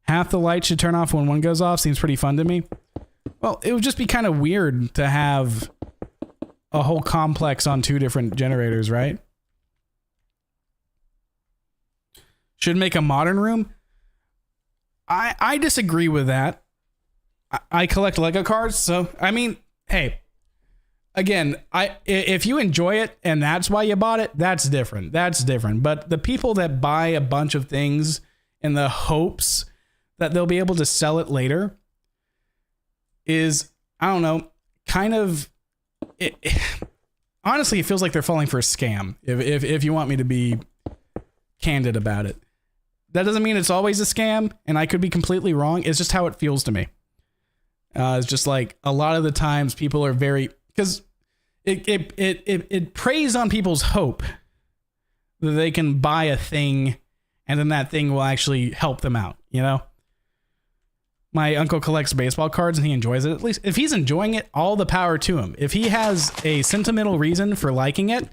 [SPEAKER 2] Half the light should turn off when one goes off. Seems pretty fun to me. Well, it would just be kind of weird to have a whole complex on 2 different generators, right? Should make a modern room. I disagree with that. I collect Lego cars, so I mean, hey, again, if you enjoy it and that's why you bought it, that's different. That's different. But the people that buy a bunch of things in the hopes that they'll be able to sell it later is, I don't know, kind of, honestly, it feels like they're falling for a scam, if you want me to be candid about it. That doesn't mean it's always a scam, and I could be completely wrong. It's just how it feels to me. It's just like, a lot of the times people are very, because it preys on people's hope that they can buy a thing and then that thing will actually help them out, you know? My uncle collects baseball cards and he enjoys it. At least if he's enjoying it, all the power to him. If he has a sentimental reason for liking it,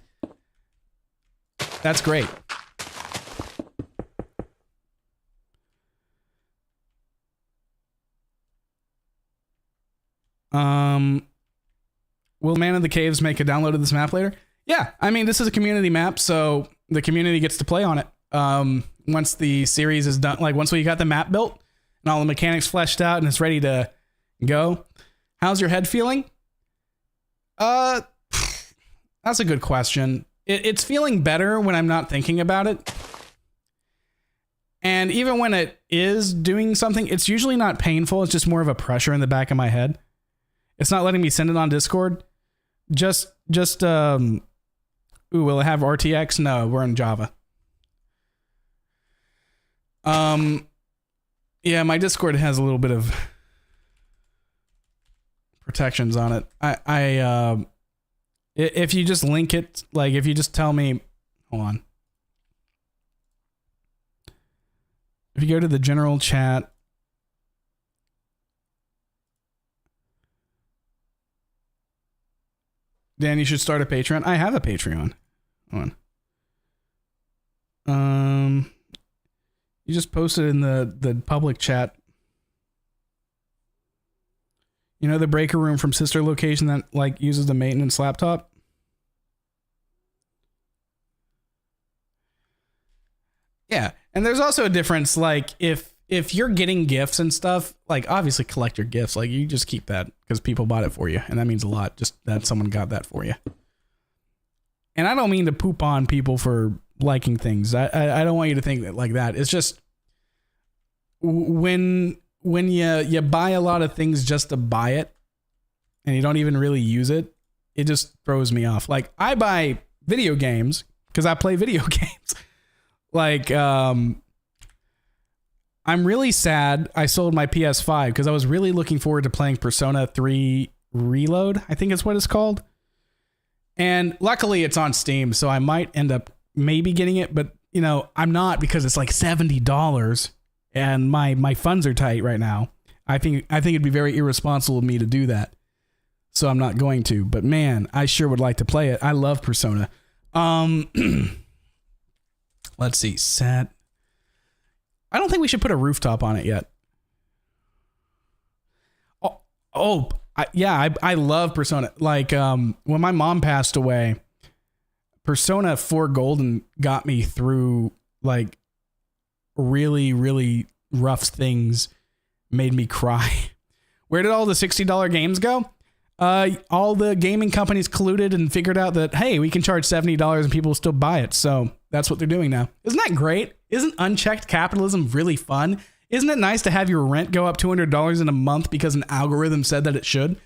[SPEAKER 2] that's great. Will Man of the Caves make a download of this map later? Yeah, I mean, this is a community map, so the community gets to play on it. Once the series is done, like once we got the map built and all the mechanics fleshed out and it's ready to go. How's your head feeling? That's a good question. It's feeling better when I'm not thinking about it. And even when it is doing something, it's usually not painful. It's just more of a pressure in the back of my head. It's not letting me send it on Discord. Ooh, will it have RTX? No, we're in Java. Yeah, my Discord has a little bit of protections on it. If you just link it, like if you just tell me, hold on. If you go to the general chat, Dan, you should start a Patreon. I have a Patreon. Hold on. You just posted in the public chat. You know the breaker room from sister location that like uses the maintenance laptop? Yeah. And there's also a difference, like if you're getting gifts and stuff, like obviously collect your gifts. Like you just keep that because people bought it for you. And that means a lot, just that someone got that for you. And I don't mean to poop on people for liking things. I don't want you to think that like that. It's just when you buy a lot of things just to buy it and you don't even really use it, it just throws me off. Like I buy video games because I play video games. Like, I'm really sad I sold my PS5 because I was really looking forward to playing Persona 3 Reload, I think is what it's called. And luckily it's on Steam, so I might end up maybe getting it, but you know, I'm not because it's like $70 and my funds are tight right now. I think it'd be very irresponsible of me to do that. So I'm not going to, but man, I sure would like to play it. I love Persona. Let's see, set. I don't think we should put a rooftop on it yet. I love Persona. Like, when my mom passed away, Persona 4 Golden got me through like really, really rough things, made me cry. Where did all the $60 games go? All the gaming companies colluded and figured out that, hey, we can charge $70 and people will still buy it. So that's what they're doing now. Isn't that great? Isn't unchecked capitalism really fun? Isn't it nice to have your rent go up $200 in a month because an algorithm said that it should?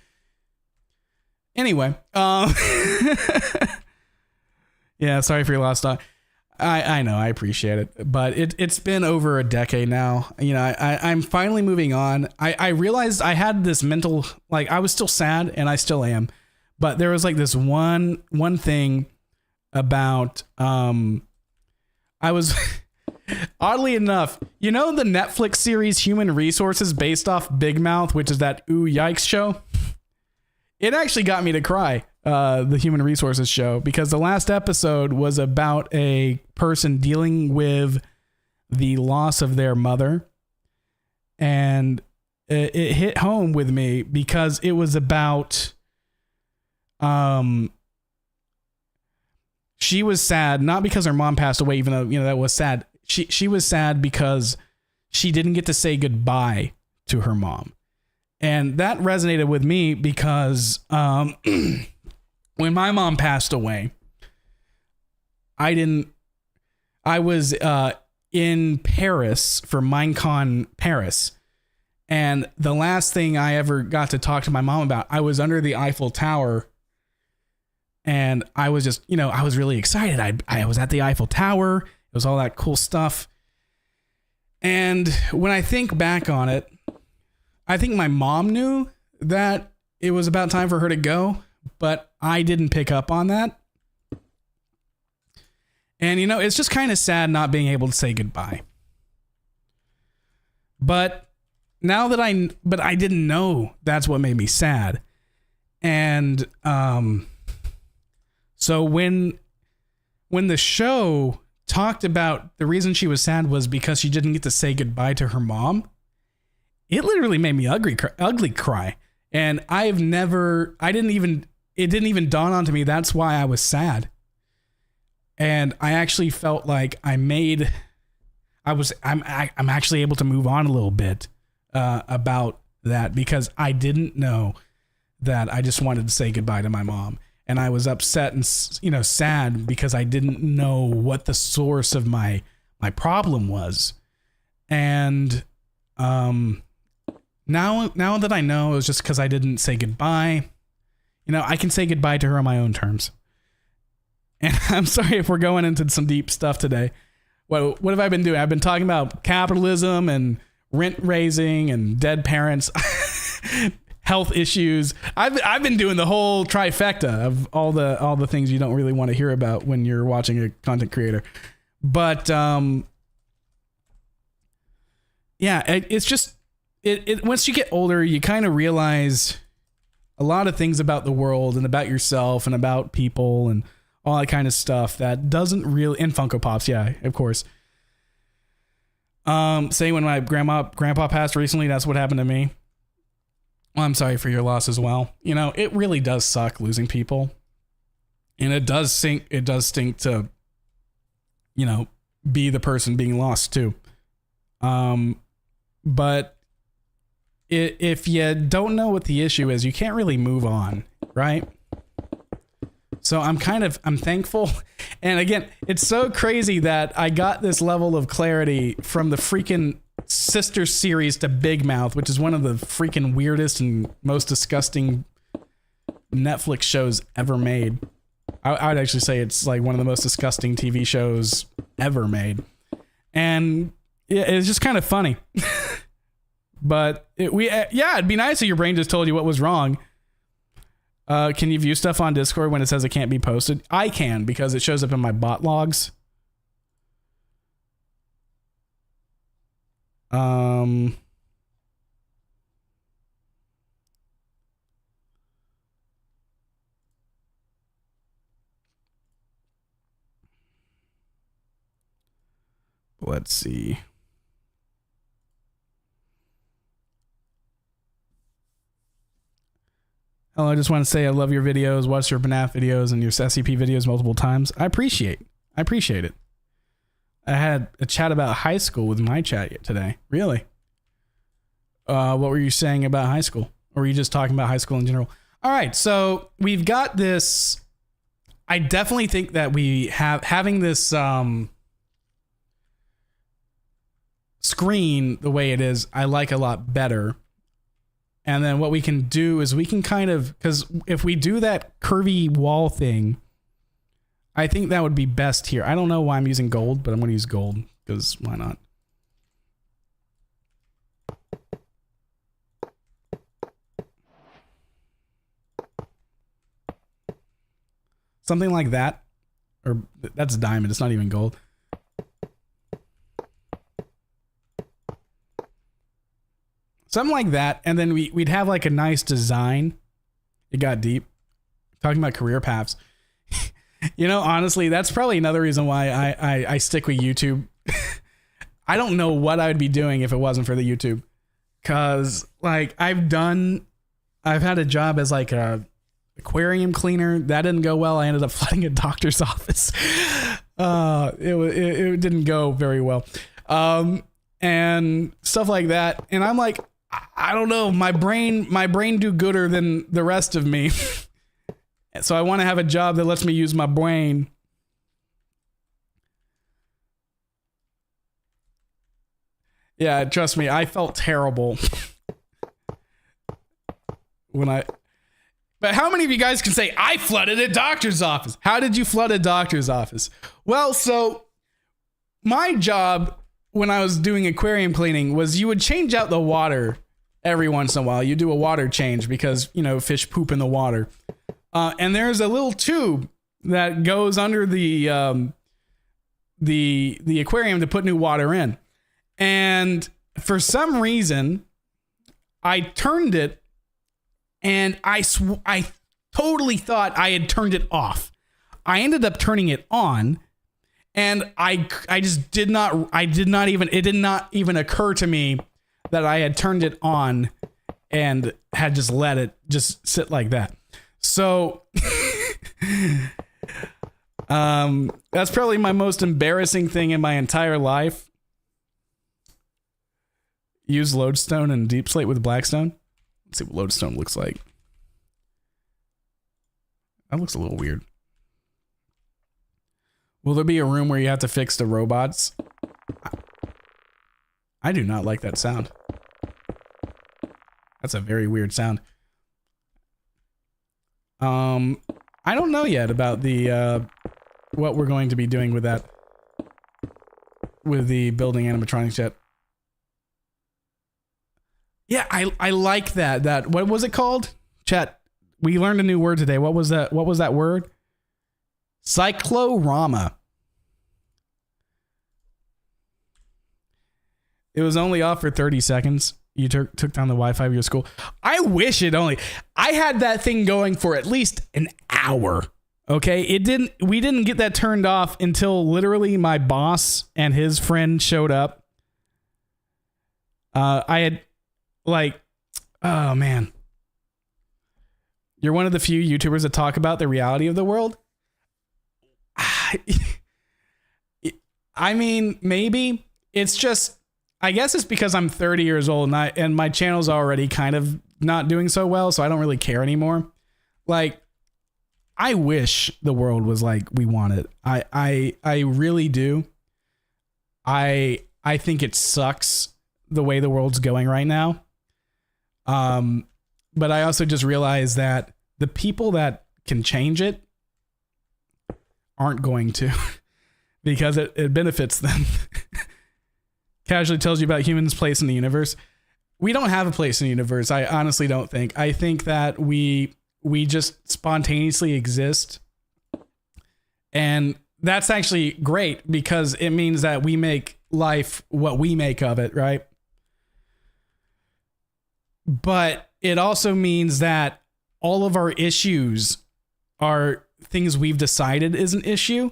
[SPEAKER 2] Anyway, yeah, sorry for your lost thought. I know, I appreciate it, but it's been over a decade now. You know, I'm finally moving on. I realized I had this mental, like I was still sad and I still am, but there was like this one thing about, I was oddly enough, you know, the Netflix series Human Resources based off Big Mouth, which is that ooh yikes show. It actually got me to cry. The Human Resources show, because the last episode was about a person dealing with the loss of their mother, and it hit home with me because it was about she was sad not because her mom passed away, even though, you know, that was sad. She was sad because she didn't get to say goodbye to her mom, and that resonated with me because when my mom passed away, I was in Paris for Minecon Paris. And the last thing I ever got to talk to my mom about, I was under the Eiffel Tower. And I was just, you know, I was really excited. I was at the Eiffel Tower. It was all that cool stuff. And when I think back on it, I think my mom knew that it was about time for her to go, but I didn't pick up on that. And, you know, it's just kind of sad not being able to say goodbye. But now that but I didn't know that's what made me sad. And so when the show talked about the reason she was sad was because she didn't get to say goodbye to her mom, it literally made me ugly cry. And it didn't even dawn onto me that's why I was sad. And I actually felt like I'm actually able to move on a little bit about that, because I didn't know that I just wanted to say goodbye to my mom. And I was upset and, sad because I didn't know what the source of my problem was. And now that I know it was just because I didn't say goodbye, I can say goodbye to her on my own terms. And I'm sorry if we're going into some deep stuff today. What have I been doing? I've been talking about capitalism and rent raising and dead parents, health issues. I've been doing the whole trifecta of all the things you don't really want to hear about when you're watching a content creator. But it's just once you get older, you kind of realize a lot of things about the world and about yourself and about people and all that kind of stuff that doesn't really, and Funko Pops, yeah, of course. Say when my grandpa passed recently, that's what happened to me. Well, I'm sorry for your loss as well. It really does suck losing people. And it does stink to, be the person being lost too. But if you don't know what the issue is, you can't really move on, right? So I'm thankful. And again, it's so crazy that I got this level of clarity from the freaking sister series to Big Mouth, which is one of the freaking weirdest and most disgusting Netflix shows ever made. I would actually say it's like one of the most disgusting TV shows ever made. And it's just kind of funny. But it'd be nice if your brain just told you what was wrong. Can you view stuff on Discord when it says it can't be posted? I can, because it shows up in my bot logs. Let's see. Oh, I just want to say I love your videos, watched your MNAF videos and your SCP videos multiple times. I appreciate it. I had a chat about high school with my chat today. Really? What were you saying about high school? Or were you just talking about high school in general? All right, so we've got this. I definitely think that having this screen the way it is, I like a lot better. And then what we can do is we can because if we do that curvy wall thing, I think that would be best here. I don't know why I'm using gold, but I'm going to use gold because why not? Something like that. Or that's diamond. It's not even gold. Something like that, and then we'd have like a nice design. It got deep. Talking about career paths. Honestly, that's probably another reason why I stick with YouTube. I don't know what I would be doing if it wasn't for the YouTube. Cause like I've had a job as like a aquarium cleaner. That didn't go well. I ended up flooding a doctor's office. It didn't go very well. And stuff like that. And I'm like, I don't know, my brain do gooder than the rest of me. So I want to have a job that lets me use my brain. Yeah, trust me, I felt terrible but how many of you guys can say I flooded a doctor's office? How did you flood a doctor's office? Well, so my job when I was doing aquarium cleaning was you would change out the water every once in a while. You do a water change because, fish poop in the water. And there's a little tube that goes under the aquarium to put new water in. And for some reason, I turned it, and I totally thought I had turned it off. I ended up turning it on, and I just did not even occur to me that I had turned it on and had just let it just sit like that. So that's probably my most embarrassing thing in my entire life. Use lodestone and deep slate with blackstone. Let's see what lodestone looks like. That looks a little weird. Will there be a room where you have to fix the robots? I do not like that sound. That's a very weird sound. I don't know yet about the what we're going to be doing with that, with the building animatronics yet. Yeah, I like that. That, what was it called? Chat, we learned a new word today. What was that? What was that word? Cyclorama. It was only off for 30 seconds. You took down the Wi-Fi of your school. I wish it only. I had that thing going for at least an hour. Okay, we didn't get that turned off until literally my boss and his friend showed up. I had oh man. You're one of the few YouTubers that talk about the reality of the world. I mean, maybe it's just, I guess it's because I'm 30 years old and my channel's already kind of not doing so well, so I don't really care anymore. Like, I wish the world was like we want it. I really do. I think it sucks the way the world's going right now. But I also just realized that the people that can change it aren't going to because it benefits them. Casually tells you about humans' place in the universe. We don't have a place in the universe. I honestly don't think. I think that we just spontaneously exist. And that's actually great because it means that we make life what we make of it, right? But it also means that all of our issues are things we've decided is an issue.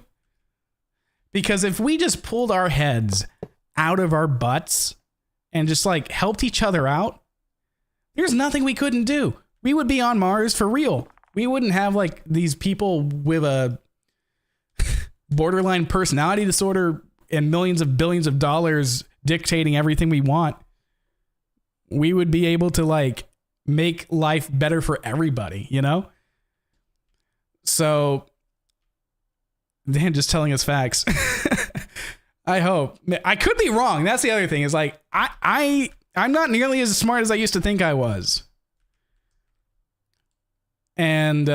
[SPEAKER 2] Because if we just pulled our heads out of our butts and just like helped each other out, there's nothing we couldn't do. We would be on Mars for real. We wouldn't have like these people with a borderline personality disorder and millions of billions of dollars dictating everything we want. We would be able to like make life better for everybody, you know? So, Dan just telling us facts. I hope. I could be wrong. That's the other thing is like, I'm not nearly as smart as I used to think I was. And,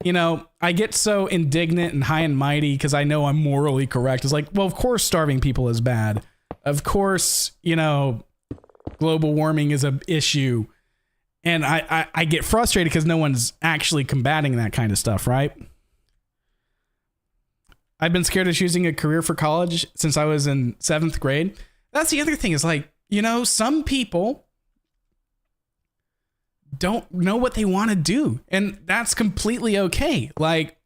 [SPEAKER 2] you know, I get so indignant and high and mighty because I know I'm morally correct. It's like, well, of course starving people is bad. Of course, you know, global warming is an issue. And I get frustrated because no one's actually combating that kind of stuff, right? I've been scared of choosing a career for college since I was in 7th grade. That's the other thing is like, you know, some people don't know what they want to do. And that's completely okay. Like,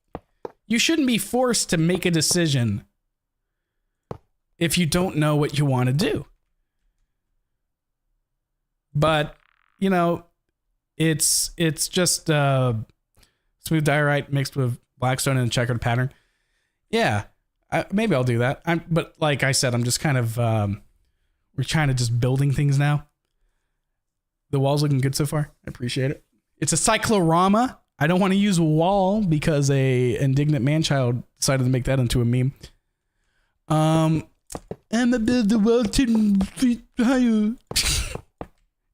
[SPEAKER 2] you shouldn't be forced to make a decision if you don't know what you want to do. But, you know, it's just smooth diorite mixed with blackstone and a checkered pattern. Yeah, maybe I'll do that. But like I said, I'm just kind of, we're trying to just building things now. The wall's looking good so far. I appreciate it. It's a cyclorama. I don't want to use wall because a indignant man-child decided to make that into a meme. I'm a build the wall to higher.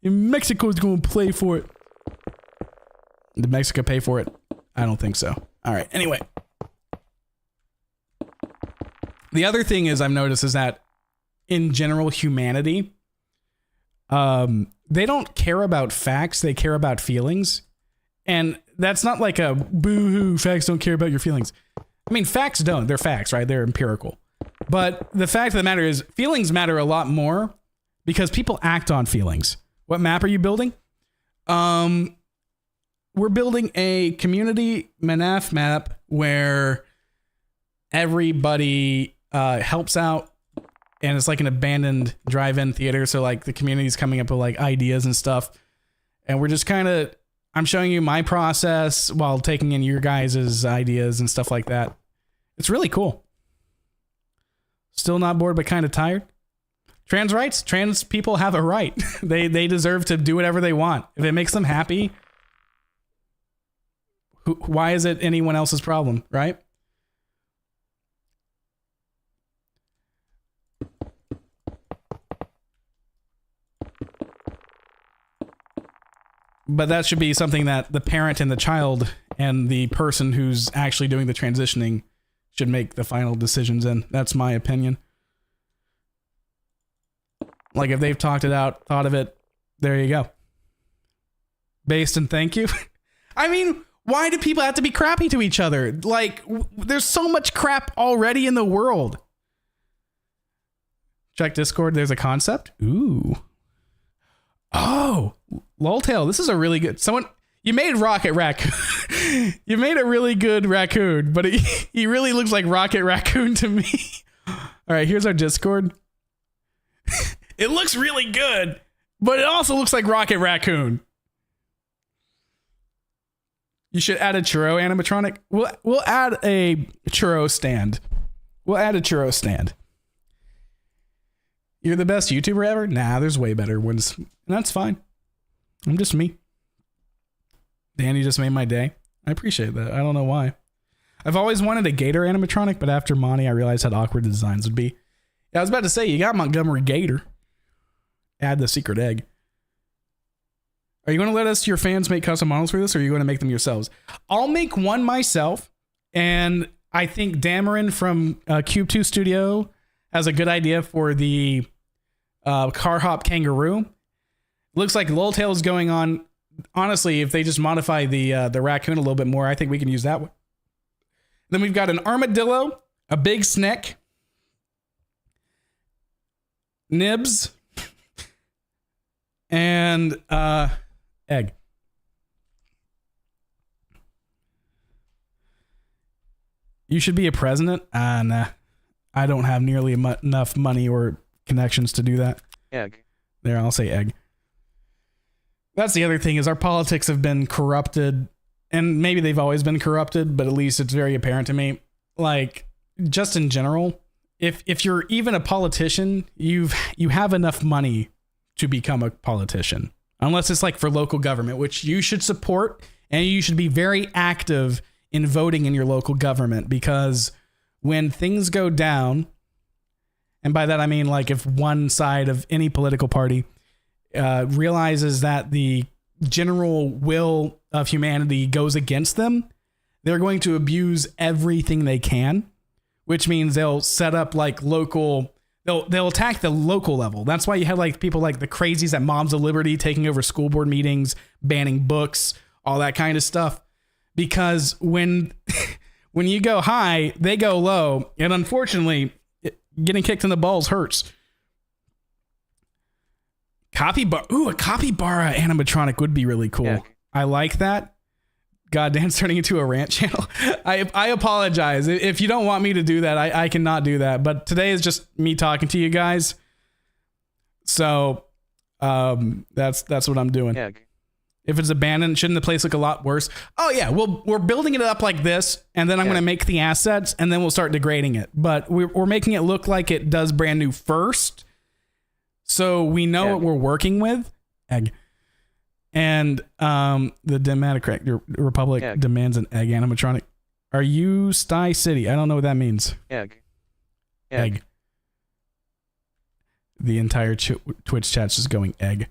[SPEAKER 2] And Mexico's going to play for it. Did Mexico pay for it? I don't think so. All right. Anyway. The other thing is I've noticed is that in general humanity, they don't care about facts. They care about feelings. And that's not like a boo-hoo, facts don't care about your feelings. I mean, facts don't. They're facts, right? They're empirical. But the fact of the matter is feelings matter a lot more because people act on feelings. What map are you building? We're building a community MNAF map where everybody helps out, and it's like an abandoned drive-in theater. So like the community's coming up with like ideas and stuff, and we're just kind of, I'm showing you my process while taking in your guys' ideas and stuff like that. It's really cool. Still not bored, but kind of tired. Trans rights. Trans people have a right. They deserve to do whatever they want. If it makes them happy, why is it anyone else's problem, right? But that should be something that the parent and the child and the person who's actually doing the transitioning should make the final decisions in. That's my opinion. Like if they've talked it out, thought of it, there you go. Based and thank you. I mean, why do people have to be crappy to each other? Like, there's so much crap already in the world. Check Discord. There's a concept. Ooh. Oh, Loltail. This is a really good. You made Rocket Raccoon. You made a really good raccoon, but he really looks like Rocket Raccoon to me. All right, here's our Discord. It looks really good, but it also looks like Rocket Raccoon. You should add a churro animatronic. We'll add a churro stand. You're the best YouTuber ever? Nah, there's way better ones. And that's fine. I'm just me. Danny just made my day. I appreciate that. I don't know why. I've always wanted a gator animatronic, but after Monty, I realized how awkward the designs would be. Yeah, I was about to say, you got Montgomery Gator. Add the secret egg. Are you going to let your fans make custom models for this, or are you going to make them yourselves? I'll make one myself, and I think Damaryn from Cube Studio has a good idea for the Carhop Kangaroo. Looks like Loltail is going on. Honestly, if they just modify the raccoon a little bit more, I think we can use that one. Then we've got an armadillo, a big snake, nibs, and egg. You should be a president? Nah. I don't have nearly enough money or connections to do that.
[SPEAKER 6] Egg.
[SPEAKER 2] There, I'll say egg. That's the other thing, is our politics have been corrupted, and maybe they've always been corrupted, but at least it's very apparent to me. Like, just in general, if you're even a politician, you have enough money to become a politician. Unless it's like for local government, which you should support, and you should be very active in voting in your local government, because when things go down, and by that I mean like if one side of any political party realizes that the general will of humanity goes against them, they're going to abuse everything they can, which means they'll set up like local, they'll attack the local level. That's why you have like people like the crazies at Moms of Liberty taking over school board meetings, banning books, all that kind of stuff. Because when you go high, they go low, and unfortunately, getting kicked in the balls hurts. A capybara animatronic would be really cool. Yeah. I like that. God, Dan's turning into a rant channel. I apologize. If you don't want me to do that, I cannot do that. But today is just me talking to you guys. So that's what I'm doing. Yeah. If it's abandoned, shouldn't the place look a lot worse? Oh yeah, we're building it up like this, and then I'm going to make the assets, and then we'll start degrading it. But we're making it look like it does brand new first, so we know what we're working with. Egg. And the Democratic Republic demands an egg animatronic. Are you Sty City? I don't know what that means.
[SPEAKER 6] Egg.
[SPEAKER 2] The entire Twitch chat's just going egg.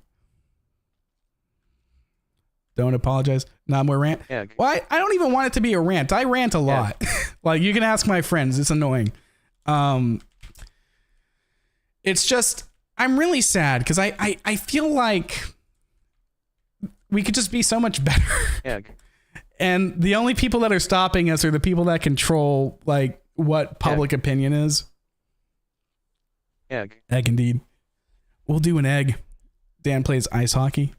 [SPEAKER 2] Don't apologize. Not more rant.
[SPEAKER 6] Yeah.
[SPEAKER 2] Well, I don't even want it to be a rant. I rant a lot. Like, you can ask my friends. It's annoying. It's just, I'm really sad because I feel like we could just be so much better.
[SPEAKER 6] Yeah.
[SPEAKER 2] And the only people that are stopping us are the people that control like what public opinion is.
[SPEAKER 6] Egg.
[SPEAKER 2] Egg indeed. We'll do an egg. Dan plays ice hockey.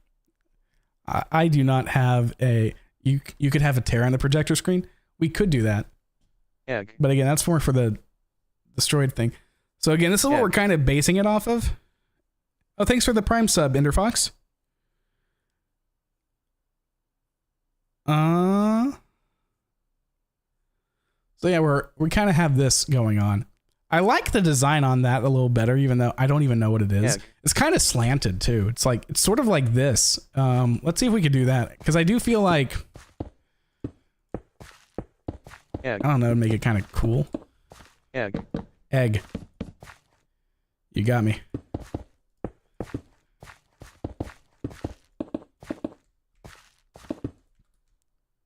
[SPEAKER 2] I do not have a... You could have a tear on the projector screen. We could do that.
[SPEAKER 6] Egg.
[SPEAKER 2] But again, that's more for the destroyed thing. So again, this is what we're kind of basing it off of. Oh, thanks for the Prime sub, Enderfox. So yeah, we kind of have this going on. I like the design on that a little better, even though I don't even know what it is.
[SPEAKER 6] Yeah.
[SPEAKER 2] It's kind of slanted too. It's sort of like this. Let's see if we could do that, because I do feel like
[SPEAKER 6] Egg.
[SPEAKER 2] I don't know, make it kind of cool.
[SPEAKER 6] Egg.
[SPEAKER 2] Egg. You got me.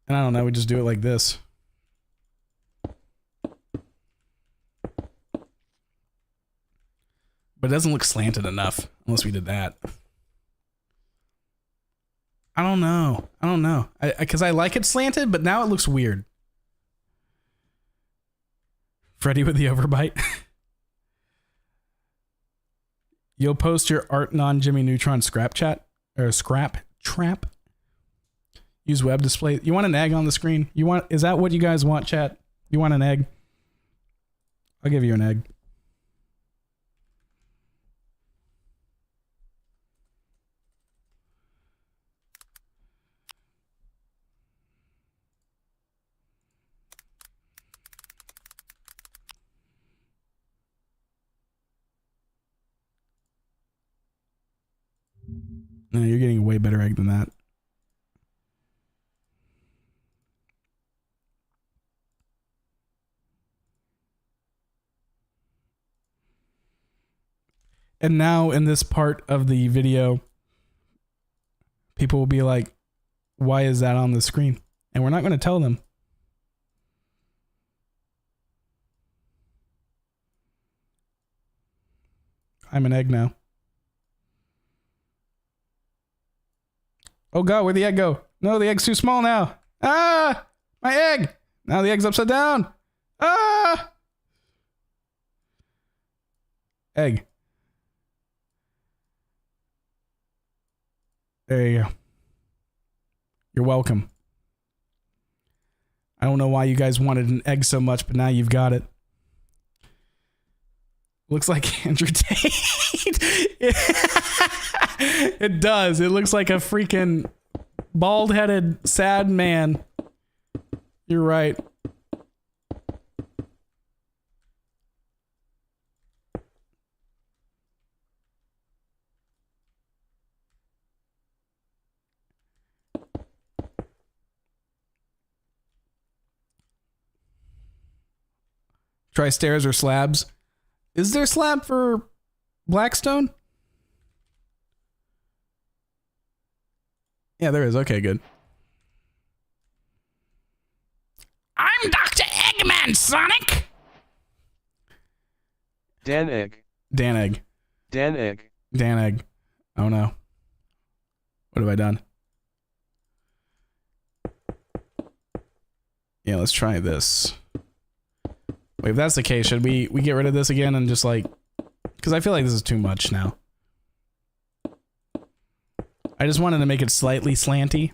[SPEAKER 2] And I don't know, we just do it like this. But it doesn't look slanted enough unless we did that. I don't know. Because I like it slanted, but now it looks weird. Freddy with the overbite. You'll post your Art Non-Jimmy Neutron scrap chat or scrap trap. Use web display. You want an egg on the screen? Is that what you guys want, chat? You want an egg? I'll give you an egg. No, you're getting a way better egg than that. And now in this part of the video, people will be like, why is that on the screen? And we're not going to tell them. I'm an egg now. Oh God, where'd the egg go? No, the egg's too small now. Ah, my egg. Now the egg's upside down. Ah. Egg. There you go. You're welcome. I don't know why you guys wanted an egg so much, but now you've got it. Looks like Andrew Tate. It does. It looks like a freaking bald-headed, sad man. You're right. Try stairs or slabs. Is there slab for Blackstone? Yeah, there is. Okay, good. I'm Dr. Eggman, Sonic!
[SPEAKER 6] Dan Egg.
[SPEAKER 2] Dan Egg.
[SPEAKER 6] Dan Egg.
[SPEAKER 2] Dan Egg. Oh no. What have I done? Yeah, let's try this. Wait, if that's the case, should we get rid of this again and just like... Because I feel like this is too much now. I just wanted to make it slightly slanty.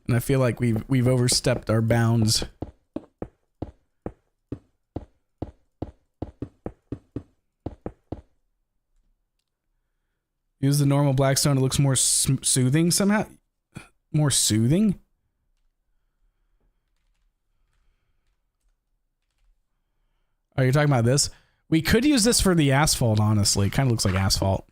[SPEAKER 2] And I feel like we've overstepped our bounds. Use the normal Blackstone, it looks more soothing somehow. More soothing? Oh, you're talking about this? We could use this for the asphalt, honestly. It kind of looks like asphalt.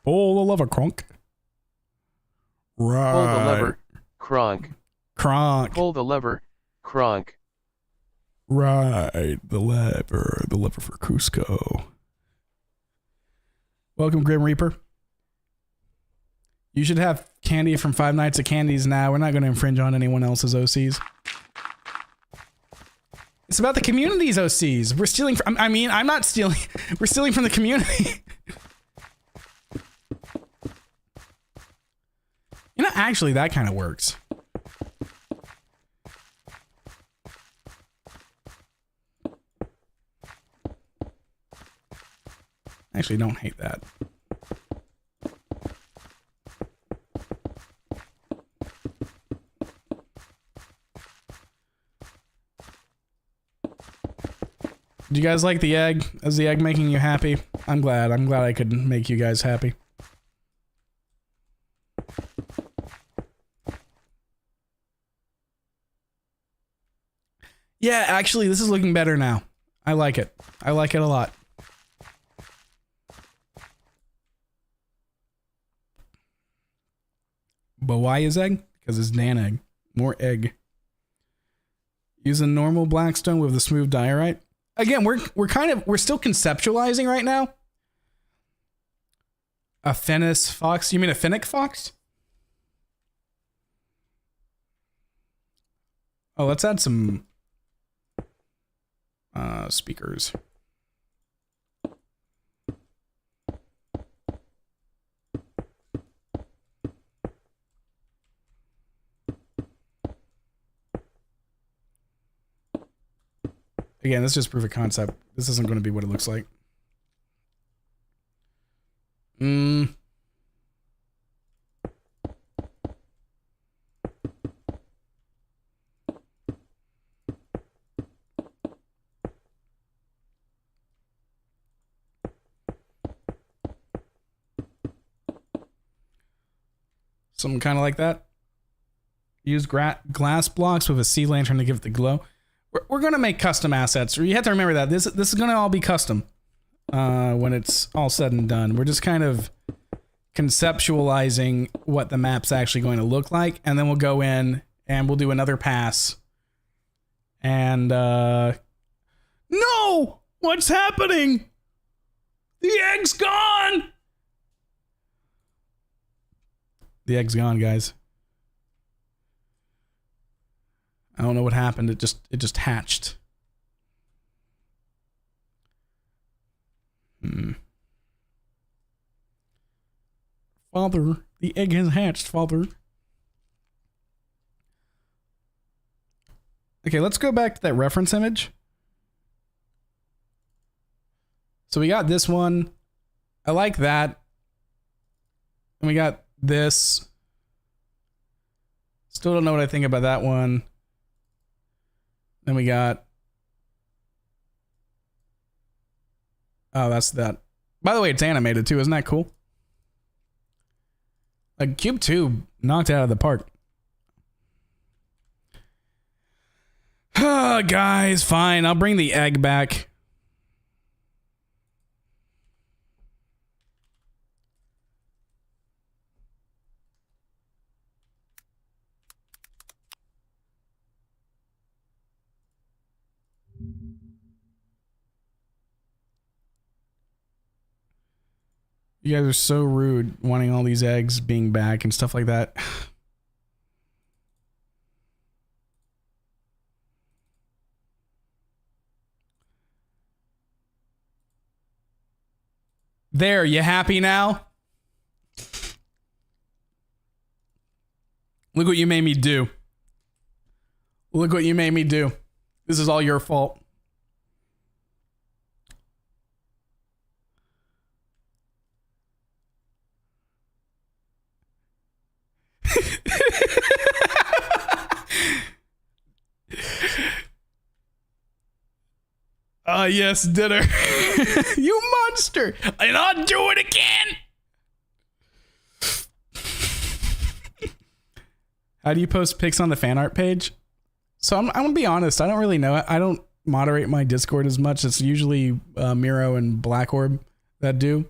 [SPEAKER 2] Pull the lever, Kronk. Right.
[SPEAKER 6] Pull the lever. Kronk.
[SPEAKER 2] Kronk.
[SPEAKER 6] Pull the lever. Kronk.
[SPEAKER 2] Right. The lever. The lever for Cusco. Welcome, Grim Reaper. You should have candy from Five Nights at Candy's now. We're not going to infringe on anyone else's OCs. It's about the community's OCs. We're stealing from... I mean, I'm not stealing. We're stealing from the community. actually, that kind of works. Actually, don't hate that. Do you guys like the egg? Is the egg making you happy? I'm glad. I'm glad I could make you guys happy. Yeah, actually, this is looking better now. I like it. I like it a lot. But why is egg? Because it's Dan egg. More egg. Use a normal blackstone with the smooth diorite. Again, we're still conceptualizing right now. A Fennis fox? You mean a Finnick fox? Oh, let's add some speakers. Again, this is just proof of concept. This isn't going to be what it looks like. Something kind of like that. Use glass blocks with a sea lantern to give it the glow. We're going to make custom assets. You have to remember that. This is going to all be custom when it's all said and done. We're just kind of conceptualizing what the map's actually going to look like, and then we'll go in and we'll do another pass. And, no! What's happening? The egg's gone! The egg's gone, guys. I don't know what happened. It just hatched. Father, the egg has hatched, Father. Okay, let's go back to that reference image. So we got this one. I like that. And we got this. Still don't know what I think about that one. Then we got... Oh, that's that. By the way, it's animated too. Isn't that cool? Like, Cube 2 knocked it out of the park. Guys, fine. I'll bring the egg back. You guys are so rude, wanting all these eggs being back and stuff like that. There, you happy now? Look what you made me do. Look what you made me do. This is all your fault. Yes, dinner. You monster. And I'll do it again. How do you post pics on the fan art page? So I'm gonna be honest. I don't really know. I don't moderate my Discord as much. It's usually Miro and Black Orb that do.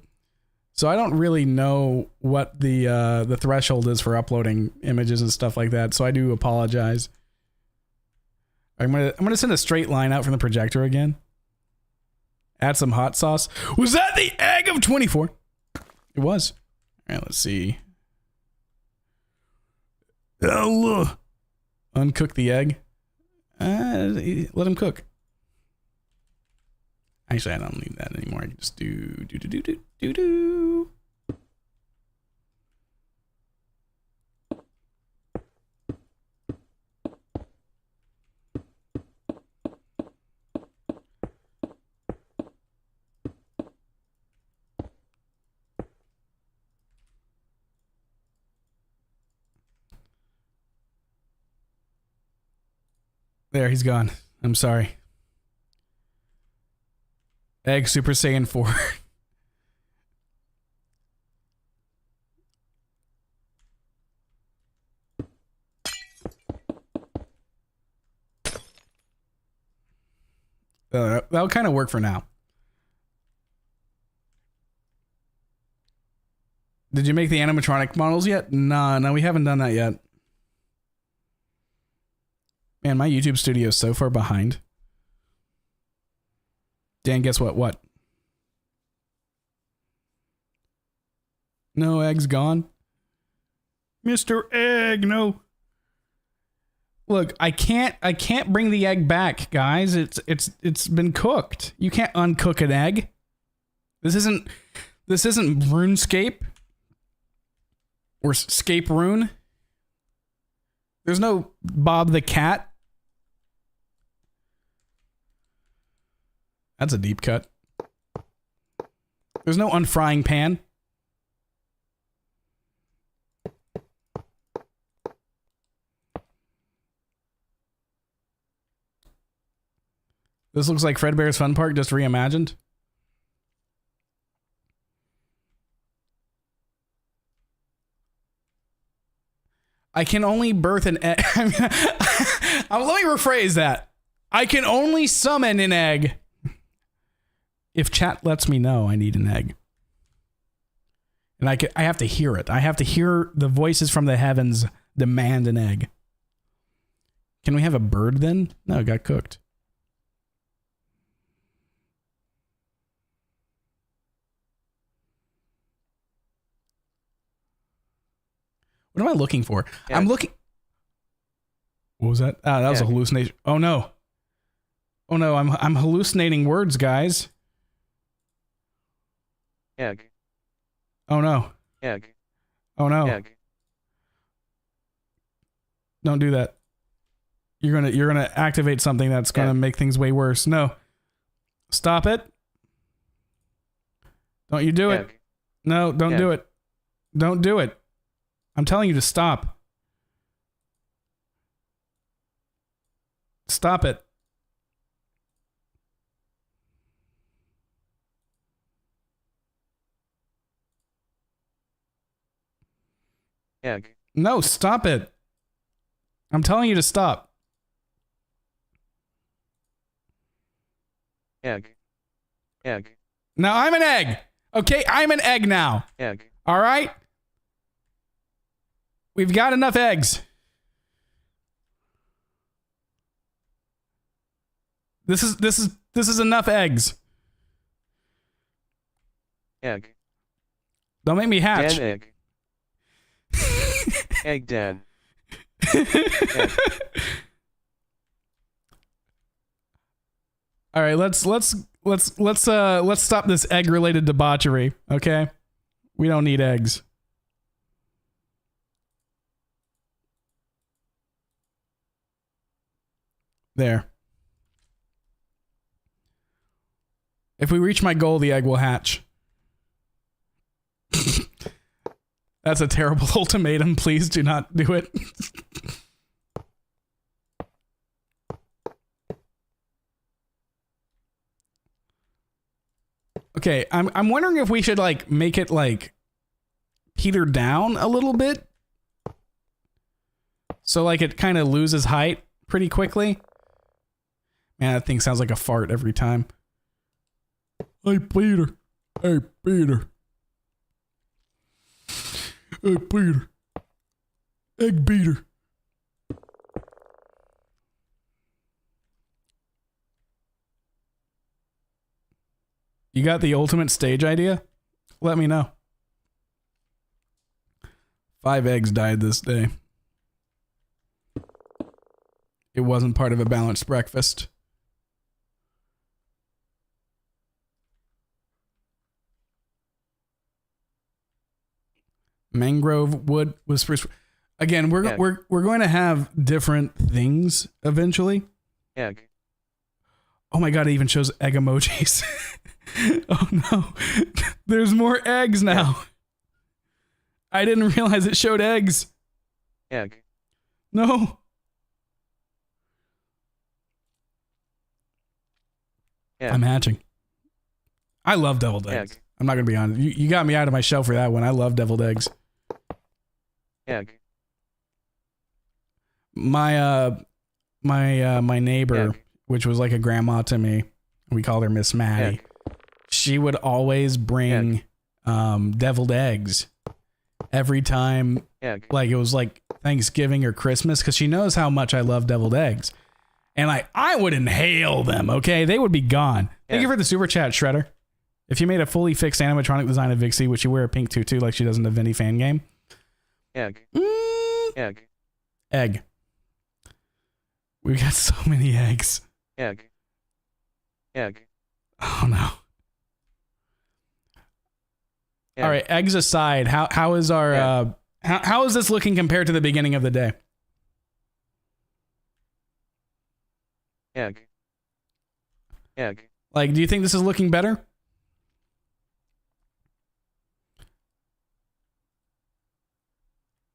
[SPEAKER 2] So I don't really know what the threshold is for uploading images and stuff like that. So I do apologize. I'm gonna send a straight line out from the projector again. Add some hot sauce. Was that the egg of 24? It was. All right, let's see. Uncook the egg. Let him cook. Actually, I don't need that anymore. I can just do. There, he's gone. I'm sorry. Egg Super Saiyan 4. That'll kind of work for now. Did you make the animatronic models yet? No, we haven't done that yet. Man, my YouTube studio is so far behind. Dan, guess what? What? No, Egg's gone. Mr. Egg, no. Look, I can't bring the egg back, guys. It's been cooked. You can't uncook an egg. This isn't RuneScape or Scape Rune. There's no Bob the Cat. That's a deep cut. There's no unfrying pan. This looks like Fredbear's Fun Park just reimagined. I can only birth an egg. Let me rephrase that. I can only summon an egg if chat lets me know I need an egg. And I have to hear it. I have to hear the voices from the heavens demand an egg. Can we have a bird then? No, it got cooked. What am I looking for? Yeah. I'm looking. What was that? Ah, that was a hallucination. Oh no. Oh no, I'm hallucinating words, guys.
[SPEAKER 6] Egg.
[SPEAKER 2] Oh no.
[SPEAKER 6] Egg.
[SPEAKER 2] Oh no.
[SPEAKER 6] Egg.
[SPEAKER 2] Don't do that. You're gonna activate something that's gonna make things way worse. No. Stop it. Don't you do it. No, don't do it. Don't do it. I'm telling you to stop. Stop it.
[SPEAKER 6] Egg.
[SPEAKER 2] No, stop it. I'm telling you to stop.
[SPEAKER 6] Egg. Egg.
[SPEAKER 2] Now I'm an egg. Okay, I'm an egg now.
[SPEAKER 6] Egg.
[SPEAKER 2] All right? We've got enough eggs. This is enough eggs.
[SPEAKER 6] Egg.
[SPEAKER 2] Don't make me hatch.
[SPEAKER 6] Dan egg. Egg Dan. Egg.
[SPEAKER 2] All right, let's stop this egg related debauchery, okay? We don't need eggs. There. If we reach my goal, the egg will hatch. That's a terrible ultimatum. Please do not do it. Okay, I'm wondering if we should like make it like peter down a little bit. So like it kind of loses height pretty quickly. Man, that thing sounds like a fart every time. Hey, Peter. Hey, Peter. Hey, Peter. Egg beater. You got the ultimate stage idea? Let me know. 5 eggs died this day. It wasn't part of a balanced breakfast. Mangrove wood was first. Again, we're going to have different things eventually.
[SPEAKER 6] Egg.
[SPEAKER 2] Oh my god, it even shows egg emojis. Oh no. There's more eggs now. I didn't realize it showed eggs.
[SPEAKER 6] Egg.
[SPEAKER 2] No.
[SPEAKER 6] Egg.
[SPEAKER 2] I'm hatching. I love deviled eggs.
[SPEAKER 6] Egg.
[SPEAKER 2] I'm not gonna be honest. You got me out of my shell for that one. I love deviled eggs.
[SPEAKER 6] Egg.
[SPEAKER 2] My neighbor,
[SPEAKER 6] Egg.
[SPEAKER 2] which was like a grandma to me, we called her Miss Maddie.
[SPEAKER 6] Egg.
[SPEAKER 2] She would always bring deviled eggs every time,
[SPEAKER 6] Egg.
[SPEAKER 2] like it was like Thanksgiving or Christmas, because she knows how much I love deviled eggs. And I would inhale them, okay? They would be gone. Thank you for the super chat, Shredder. If you made a fully fixed animatronic design of Vixie, would she wear a pink tutu like she does in the Vinny fan game?
[SPEAKER 6] Egg. Egg.
[SPEAKER 2] Egg. We got so many eggs.
[SPEAKER 6] Egg. Egg.
[SPEAKER 2] Oh no.
[SPEAKER 6] Egg.
[SPEAKER 2] All right, eggs aside, how is our how is this looking compared to the beginning of the day?
[SPEAKER 6] Egg. Egg.
[SPEAKER 2] Like, do you think this is looking better?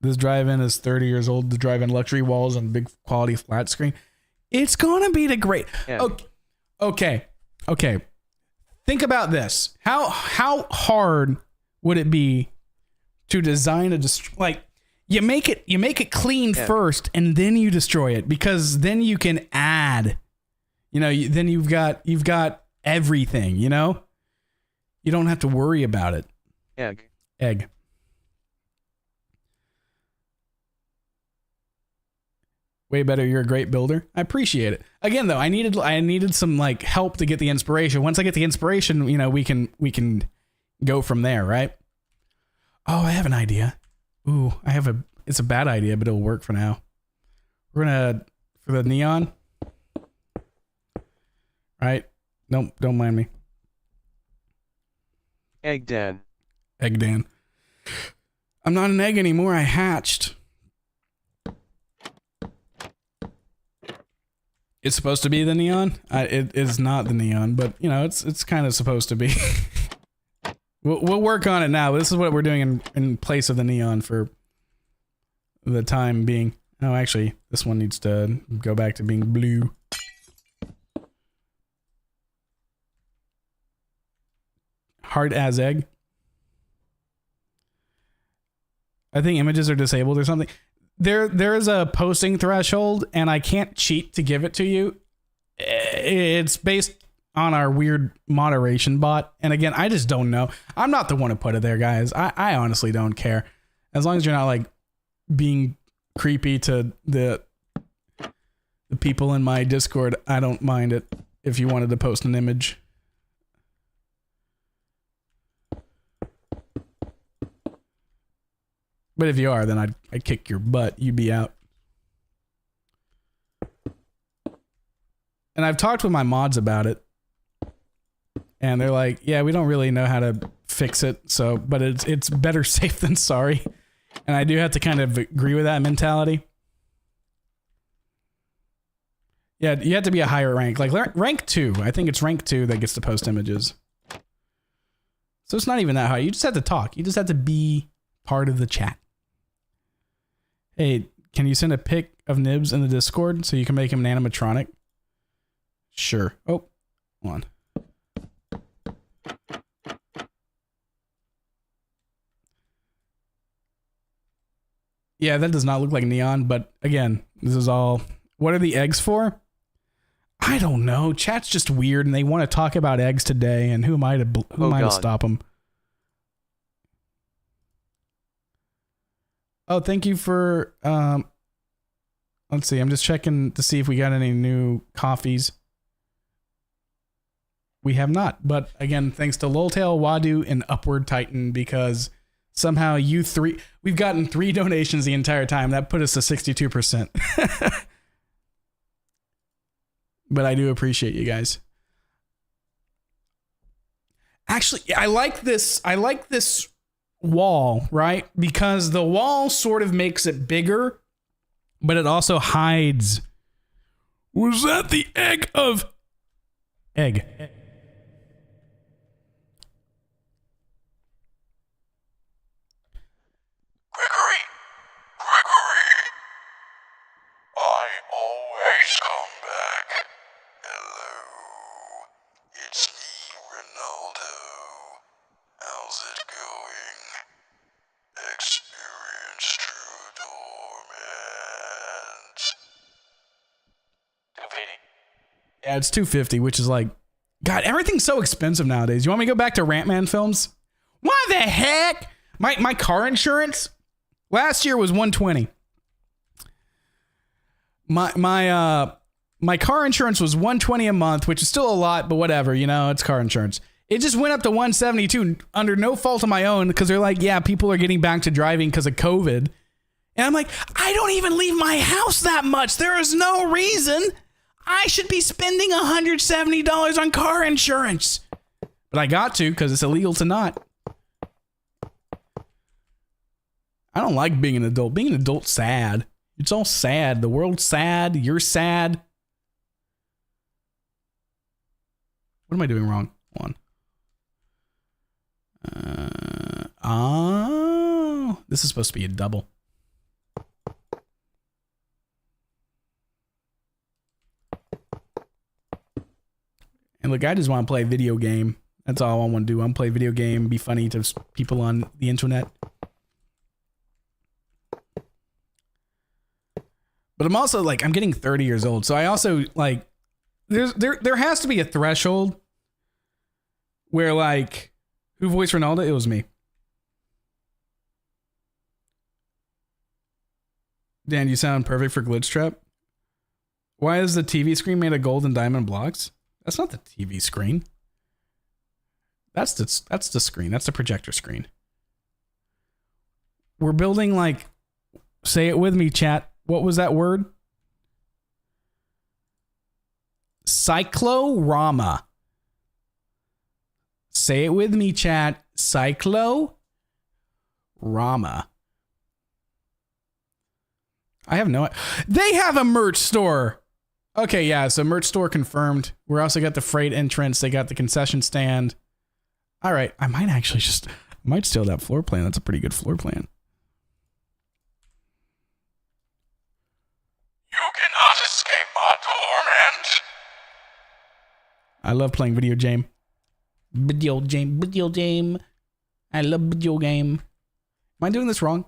[SPEAKER 2] This drive-in is 30 years old. The drive-in luxury walls and big quality flat screen. It's gonna be the great.
[SPEAKER 6] Egg.
[SPEAKER 2] Okay. Think about this. How hard would it be to design like you make it clean first and then you destroy it, because then you can add. Then you've got everything. You don't have to worry about it. Egg. Way better. You're a great builder. I appreciate it. Again, though, I needed some like help to get the inspiration. Once I get the inspiration, we can go from there, right? Oh, I have an idea. Ooh, it's a bad idea, but it'll work for now. We're gonna, for the neon, right? Nope, don't mind me.
[SPEAKER 6] Egg Dan.
[SPEAKER 2] Egg Dan. I'm not an egg anymore. I hatched. It's supposed to be the neon. It is not the neon, but it's kind of supposed to be. We'll work on it now. This is what we're doing in place of the neon for the time being. Oh, actually, this one needs to go back to being blue. Hard as egg. I think images are disabled or something. There is a posting threshold, and I can't cheat to give it to you. It's based on our weird moderation bot, and again, I just don't know. I'm not the one to put it there, guys. I honestly don't care, as long as you're not like being creepy to the people in my Discord. I don't mind it if you wanted to post an image. But if you are, then I'd kick your butt. You'd be out. And I've talked with my mods about it. And they're like, yeah, we don't really know how to fix it. So, but it's better safe than sorry. And I do have to kind of agree with that mentality. Yeah, you have to be a higher rank. Like rank 2. I think it's rank 2 that gets to post images. So it's not even that high. You just have to talk. You just have to be part of the chat. Hey, can you send a pic of Nibs in the Discord so you can make him an animatronic? Sure. Oh, hold on. Yeah, that does not look like neon, but again, this is all... What are the eggs for? I don't know. Chat's just weird, and they want to talk about eggs today, and who am I to stop them? Oh, thank you for, let's see, I'm just checking to see if we got any new coffees. We have not, but again, thanks to Loltail, Wadu, and Upward Titan, because somehow we've gotten 3 donations the entire time. That put us to 62%. But I do appreciate you guys. Actually, I like this wall, right? Because the wall sort of makes it bigger, but it also hides. Was that the egg of egg?
[SPEAKER 7] Gregory! I always come back. Hello. Ronaldo. How's it going? Experience true torment.
[SPEAKER 4] 250.
[SPEAKER 2] Yeah, it's 250, which is like, God, everything's so expensive nowadays. You want me to go back to MNAF? Why the heck? My car insurance last year was 120. My car insurance was 120 a month, which is still a lot, but whatever, you know, it's car insurance. It just went up to 172 under no fault of my own because they're like, yeah, people are getting back to driving because of COVID. And I'm like, I don't even leave my house that much. There is no reason I should be spending $170 on car insurance. But I got to because it's illegal to not. I don't like being an adult. Being an adult's sad. It's all sad. The world's sad. You're sad. What am I doing wrong? Hold on. Oh, this is supposed to be a double. And look, I just want to play a video game. That's all I want to do. I want to play a video game, be funny to people on the internet. But I'm also like, I'm getting 30 years old. So I also like, there has to be a threshold where like, who voiced Ronaldo? It was me. Dan, you sound perfect for Glitch Trap. Why is the TV screen made of gold and diamond blocks? That's not the TV screen. That's the screen. That's the projector screen. We're building like, say it with me, chat. What was that word? Cyclorama. Say it with me, chat. Cyclorama. I have no... They have a merch store. Okay, yeah, so merch store confirmed. We're also got the freight entrance. They got the concession stand. All right, I might actually just... might steal that floor plan. That's a pretty good floor plan.
[SPEAKER 7] You cannot escape my torment.
[SPEAKER 2] I love playing video game. Video game. I love video game. Am I doing this wrong?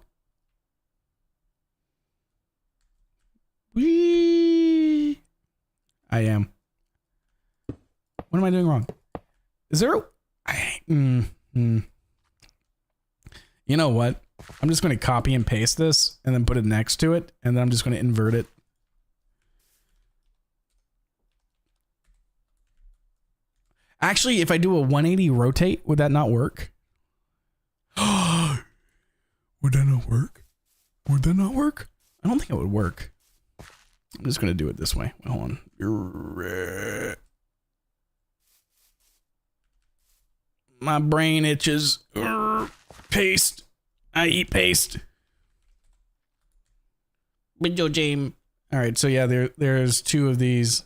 [SPEAKER 2] Whee! I am. What am I doing wrong? Is there a... You know what? I'm just going to copy and paste this and then put it next to it, and then I'm just going to invert it. Actually, if I do a 180 rotate, would that not work? Would that not work? Would that not work? I don't think it would work. I'm just going to do it this way. Hold on. My brain itches. Paste. I eat paste. Video game. All right, so yeah, there's two of these.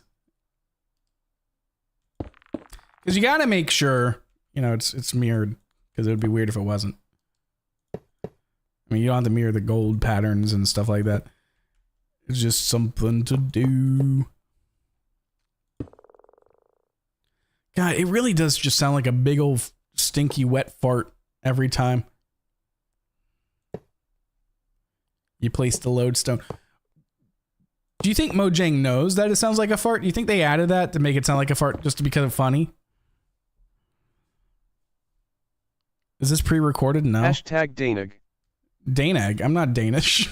[SPEAKER 2] Because you got to make sure, you know, it's mirrored. Because it would be weird if it wasn't. I mean, you don't have to mirror the gold patterns and stuff like that. It's just something to do. God, it really does just sound like a big old stinky wet fart every time. You place the lodestone. Do you think Mojang knows that it sounds like a fart? Do you think they added that to make it sound like a fart just because of funny? Is this pre-recorded? No.
[SPEAKER 6] Hashtag Danag.
[SPEAKER 2] Danag? I'm not Danish.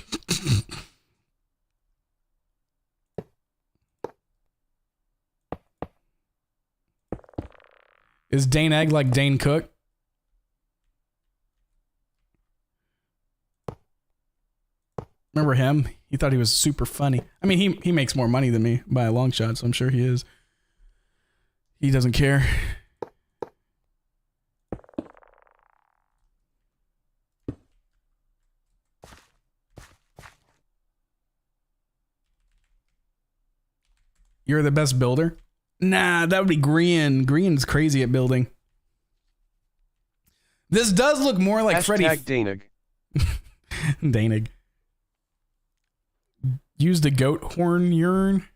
[SPEAKER 2] Is Danag like Dane Cook? Remember him? He thought he was super funny. I mean, he makes more money than me by a long shot, so I'm sure he is. He doesn't care. You're the best builder? Nah, that would be Green. Green's crazy at building. This does look more like Freddy.
[SPEAKER 6] Danag.
[SPEAKER 2] Danag. Use the goat horn urn.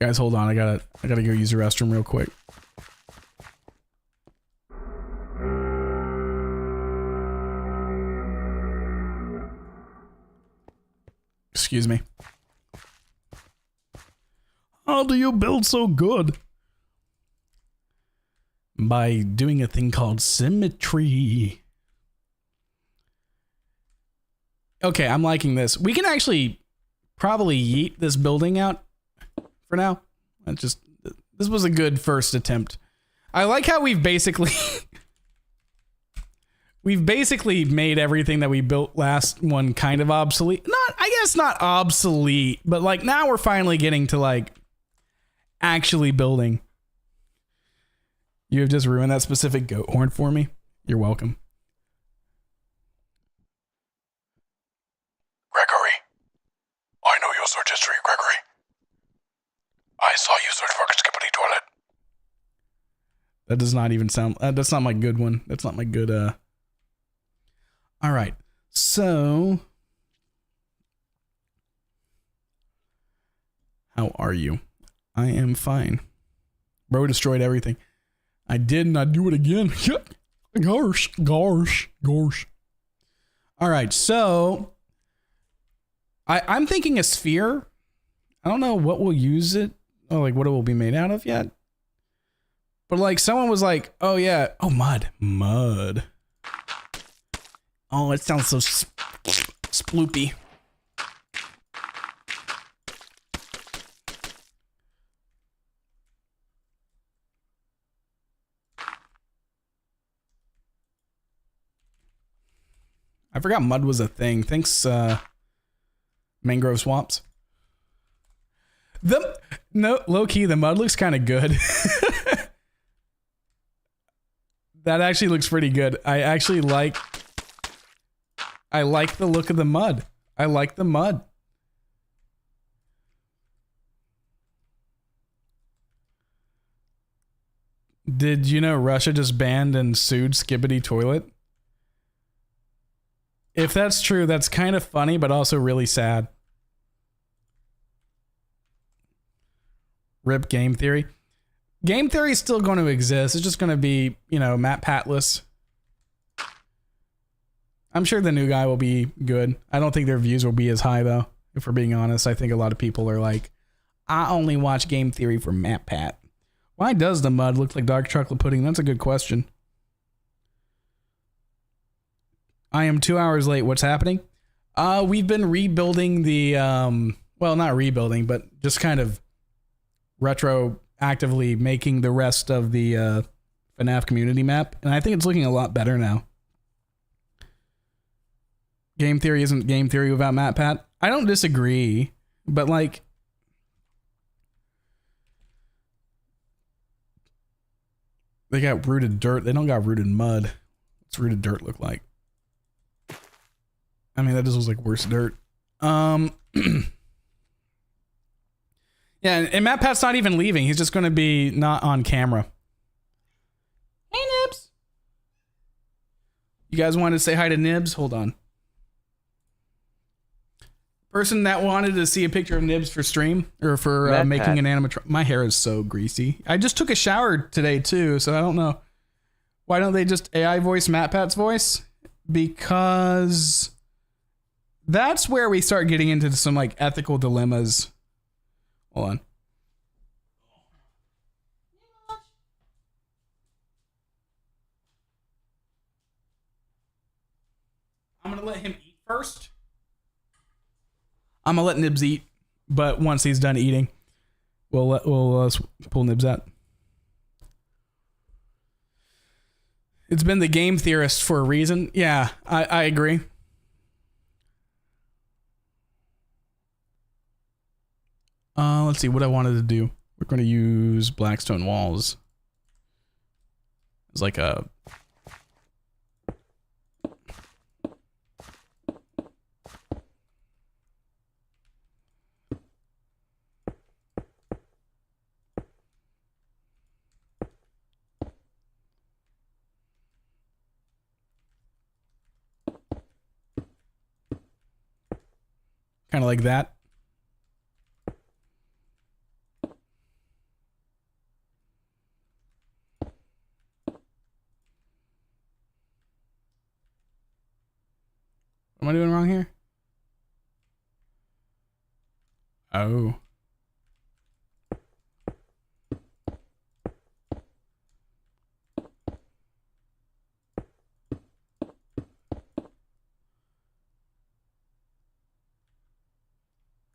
[SPEAKER 2] Guys, hold on. I gotta go use the restroom real quick. Excuse me. How do you build so good? By doing a thing called symmetry. Okay, I'm liking this. We can actually probably yeet this building out for now. This was a good first attempt. I like how we've basically made everything that we built last one kind of obsolete. I guess not obsolete, but like now we're finally getting to like actually building. You have just ruined that specific goat horn for me. You're welcome.
[SPEAKER 7] Gregory. I know your search history, Gregory. I saw you search for a skippity toilet.
[SPEAKER 2] That does not even sound... that's not my good one. That's not my good... Alright. So... How are you? I am fine. Bro destroyed everything. I did not do it again. Gosh. Alright, so... I'm thinking a sphere. I don't know what we'll use it... Oh, like what it will be made out of yet. But like someone was like, oh yeah, oh mud. Oh, it sounds so sploopy. I forgot mud was a thing. Thanks, mangrove swamps. Low key, the mud looks kind of good. That actually looks pretty good. I like the look of the mud. I like the mud. Did you know Russia just banned and sued Skibbity Toilet? If that's true, that's kind of funny, but also really sad. Rip Game Theory. Game Theory is still going to exist. It's just going to be, you know, Matt Patless. I'm sure the new guy will be good. I don't think their views will be as high, though. If we're being honest, I think a lot of people are like, I only watch Game Theory for Matt Pat. Why does the mud look like dark chocolate pudding? That's a good question. I am 2 hours late. What's happening? We've been rebuilding the, well, not rebuilding, but just kind of retroactively making the rest of the MNAF community map, and I think it's looking a lot better now. Game Theory isn't Game Theory without Matt Pat. I don't disagree, but like, they got rooted dirt. They don't got rooted mud. What's rooted dirt look like? I mean, that just looks like worse dirt. Yeah, and Matt Pat's not even leaving. He's just going to be not on camera. Hey, Nibs. You guys wanted to say hi to Nibs? Hold on. Person that wanted to see a picture of Nibs for stream or for making an animatronic. My hair is so greasy. I just took a shower today too, so I don't know. Why don't they just AI voice Matt Pat's voice? Because that's where we start getting into some like ethical dilemmas. Hold on. I'm gonna let him eat first. I'm gonna let Nibs eat, but once he's done eating, we'll pull Nibs out. It's been the game theorist for a reason. Yeah, I agree. Let's see what I wanted to do. We're going to use Blackstone walls. It's like a... kind of like that. Oh.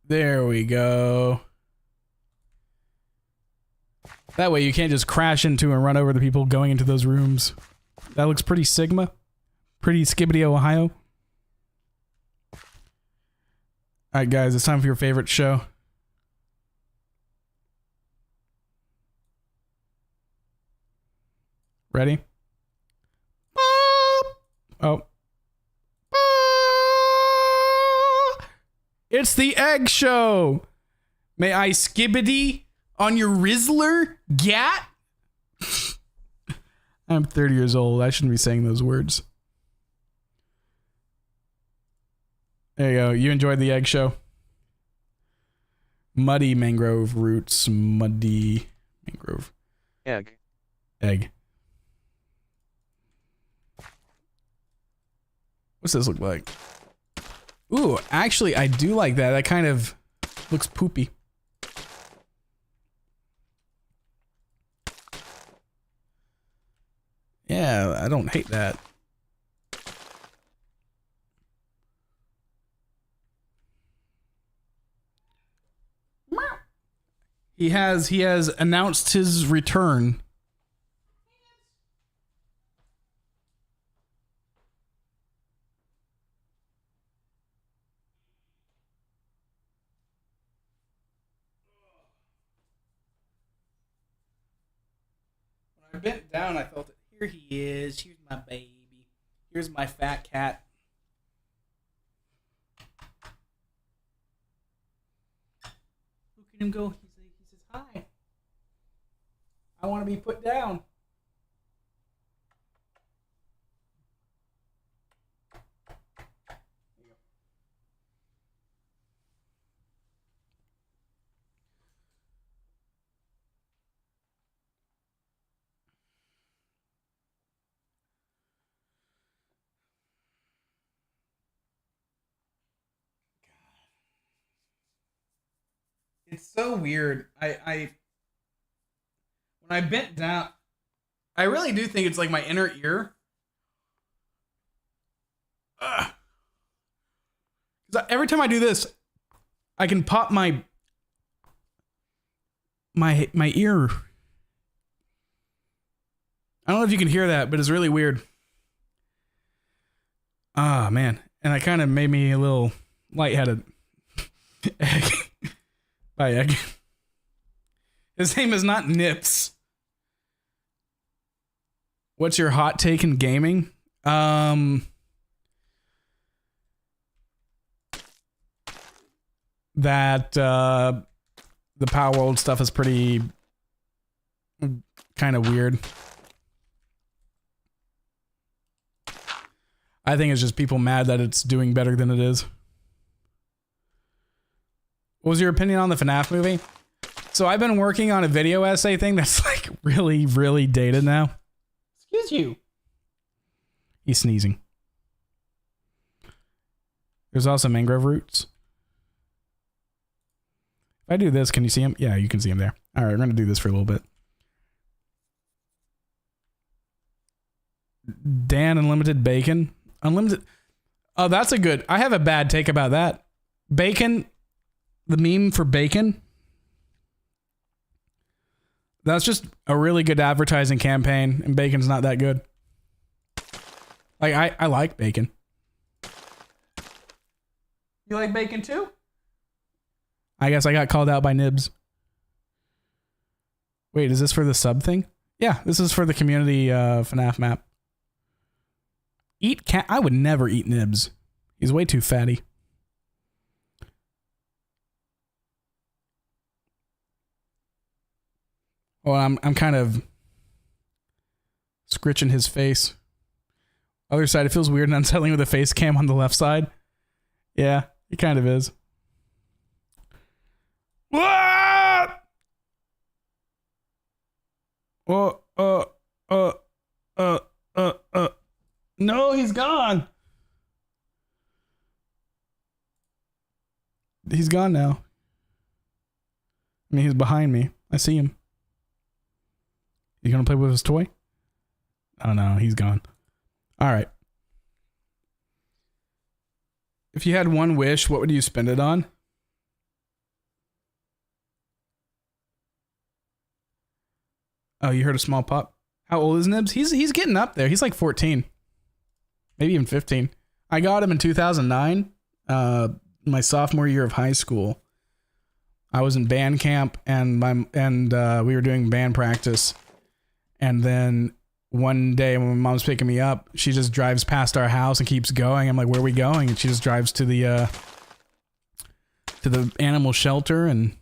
[SPEAKER 2] There we go. That way you can't just crash into and run over the people going into those rooms. That looks pretty Sigma. Pretty Skibbity, Ohio. Alright guys, it's time for your favorite show. Ready? Oh. It's the Egg Show! May I skibbity on your Rizzler? Gat? I'm 30 years old. I shouldn't be saying those words. There you go. You enjoyed the Egg Show. Muddy mangrove roots. Muddy mangrove.
[SPEAKER 6] Egg.
[SPEAKER 2] Egg. What's this look like? Ooh, actually, I do like that. That kind of looks poopy. Yeah, I don't hate that. He has announced his return. When I bent down, I felt it. Here he is. Here's my baby. Here's my fat cat. Look at him go. He says, hi. I want to be put down. There you go. It's so weird. I when I bent down, I really do think it's like my inner ear. 'Cause every time I do this, I can pop my ear. I don't know if you can hear that, but it's really weird. Ah, man. And that kind of made me a little lightheaded. Egg. Bye, Egg. His name is not Nips. What's your hot take in gaming? That the Power World stuff is pretty kind of weird. I think it's just people mad that it's doing better than it is. What was your opinion on the FNAF movie? So I've been working on a video essay thing that's like really, really dated now. Excuse you. He's sneezing. There's also mangrove roots. If I do this, can you see him? Yeah, you can see him there. All right, we're going to do this for a little bit. Dan Unlimited Bacon. Unlimited. Oh, that's a good. I have a bad take about that. Bacon. The meme for bacon. That's just a really good advertising campaign, and bacon's not that good. Like, I like bacon. You like bacon too? I guess I got called out by Nibs. Wait, is this for the sub thing? Yeah, this is for the community FNAF map. Eat cat? I would never eat Nibs. He's way too fatty. Well, I'm kind of scritching his face. Other side, it feels weird and unsettling with a face cam on the left side. Yeah, it kind of is. What? No, he's gone. He's gone now. I mean, he's behind me. I see him. You gonna play with his toy? Oh no, he's gone. All right. If you had one wish, what would you spend it on? Oh, you heard a small pop. How old is Nibs? He's getting up there. He's like 14. Maybe even 15. I got him in 2009, my sophomore year of high school. I was in band camp and we were doing band practice. And then one day when my mom's picking me up, she just drives past our house and keeps going. I'm like, where are we going? And she just drives to the animal shelter, and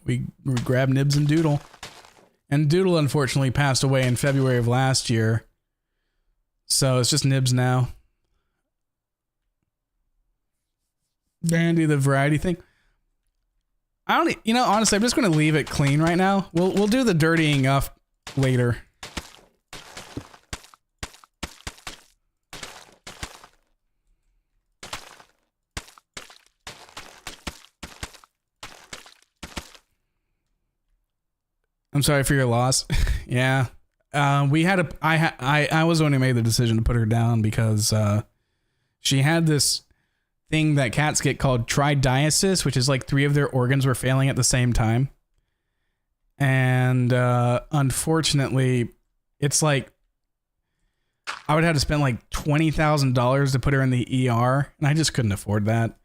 [SPEAKER 2] we grab Nibs and Doodle. And Doodle unfortunately passed away in February of last year. So it's just Nibs now. And do the variety thing. I don't, honestly, I'm just going to leave it clean right now. We'll do the dirtying up later. I'm sorry for your loss. Yeah. We had I was the one who made the decision to put her down because she had this thing that cats get called tridiasis, which is like 3 of their organs were failing at the same time. And unfortunately, it's like I would have to spend like $20,000 to put her in the ER, and I just couldn't afford that.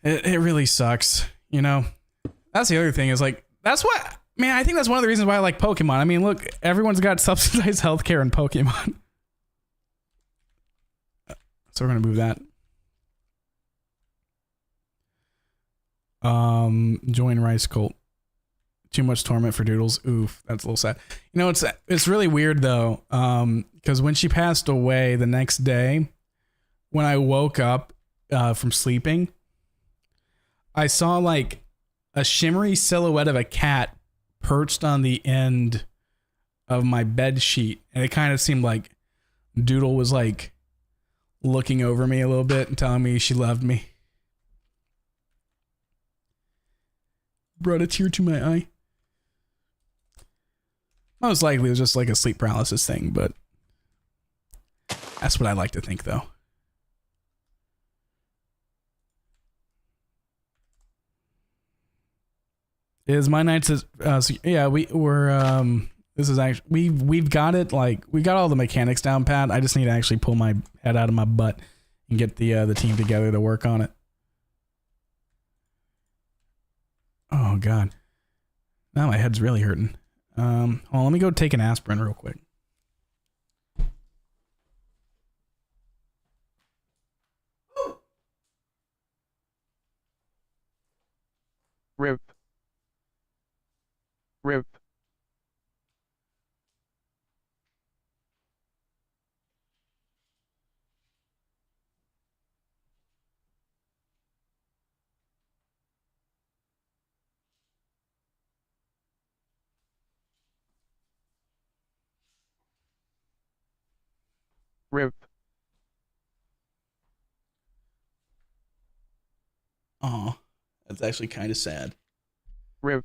[SPEAKER 2] It really sucks, That's the other thing is like, that's what, man, I think that's one of the reasons why I like Pokemon. I mean, look, everyone's got subsidized healthcare in Pokemon. So we're going to move that. Join Rice Cult. Too much torment for Doodles. Oof, that's a little sad. It's really weird though. Because when she passed away the next day, when I woke up from sleeping, I saw like a shimmery silhouette of a cat perched on the end of my bed sheet, and it kind of seemed like Doodle was like looking over me a little bit and telling me she loved me. Brought a tear to my eye. Most likely it was just like a sleep paralysis thing, but that's what I like to think though. Is my nights yeah, this is actually we've got it, like we got all the mechanics down pat. I just need to actually pull my head out of my butt and get the team together to work on it. Oh god. Now my head's really hurting. Hold on, let me go take an aspirin real quick.
[SPEAKER 6] Rip. Rip. Rip.
[SPEAKER 2] Oh, that's actually kind of sad.
[SPEAKER 6] Rip.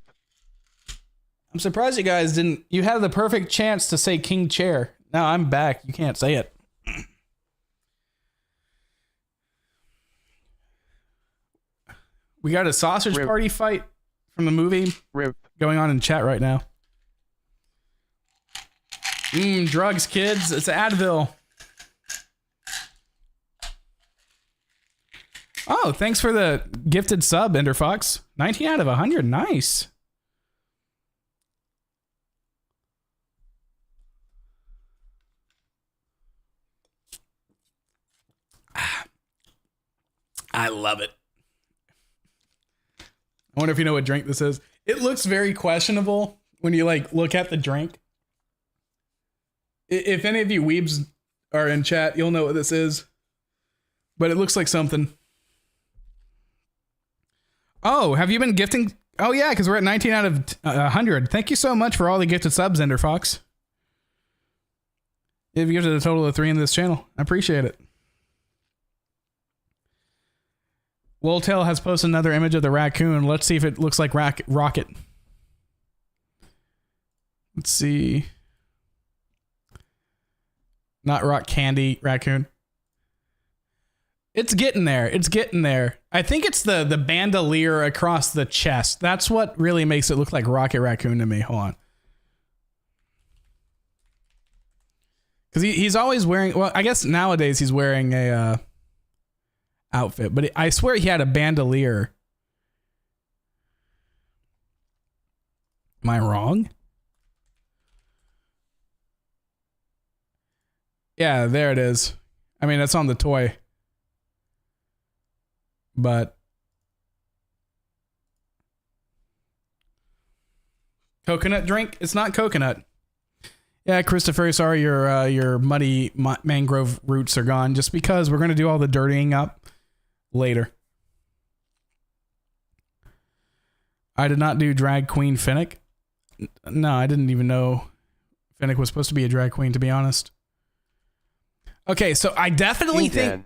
[SPEAKER 2] I'm surprised you guys didn't. You had the perfect chance to say King Chair. Now I'm back. You can't say it. We got a sausage
[SPEAKER 6] Rip.
[SPEAKER 2] party fight from the movie
[SPEAKER 6] Rip.
[SPEAKER 2] going on in chat right now. Drugs, kids. It's Advil. Oh, thanks for the gifted sub, Ender Fox. 19 out of 100. Nice. I love it. I wonder if you know what drink this is. It looks very questionable when you like look at the drink. If any of you weebs are in chat, you'll know what this is. But it looks like something. Oh, have you been gifting? Oh yeah, because we're at 19 out of 100. Thank you so much for all the gifted subs, Ender Fox. You've gifted a total of 3 in this channel. I appreciate it. Loltail has posted another image of the raccoon. Let's see if it looks like Rocket. Let's see. Not rock candy raccoon. It's getting there. It's getting there. I think it's the bandolier across the chest. That's what really makes it look like Rocket Raccoon to me. Hold on. Because he's always wearing... Well, I guess nowadays he's wearing a outfit. But I swear he had a bandolier. Am I wrong? Yeah, there it is. I mean, that's on the toy. But coconut drink? It's not coconut. Yeah, Christopher, sorry your muddy mangrove roots are gone. Just because we're going to do all the dirtying up later. I did not do drag queen Finnick. No, I didn't even know Finnick was supposed to be a drag queen, to be honest. Okay, so I definitely think...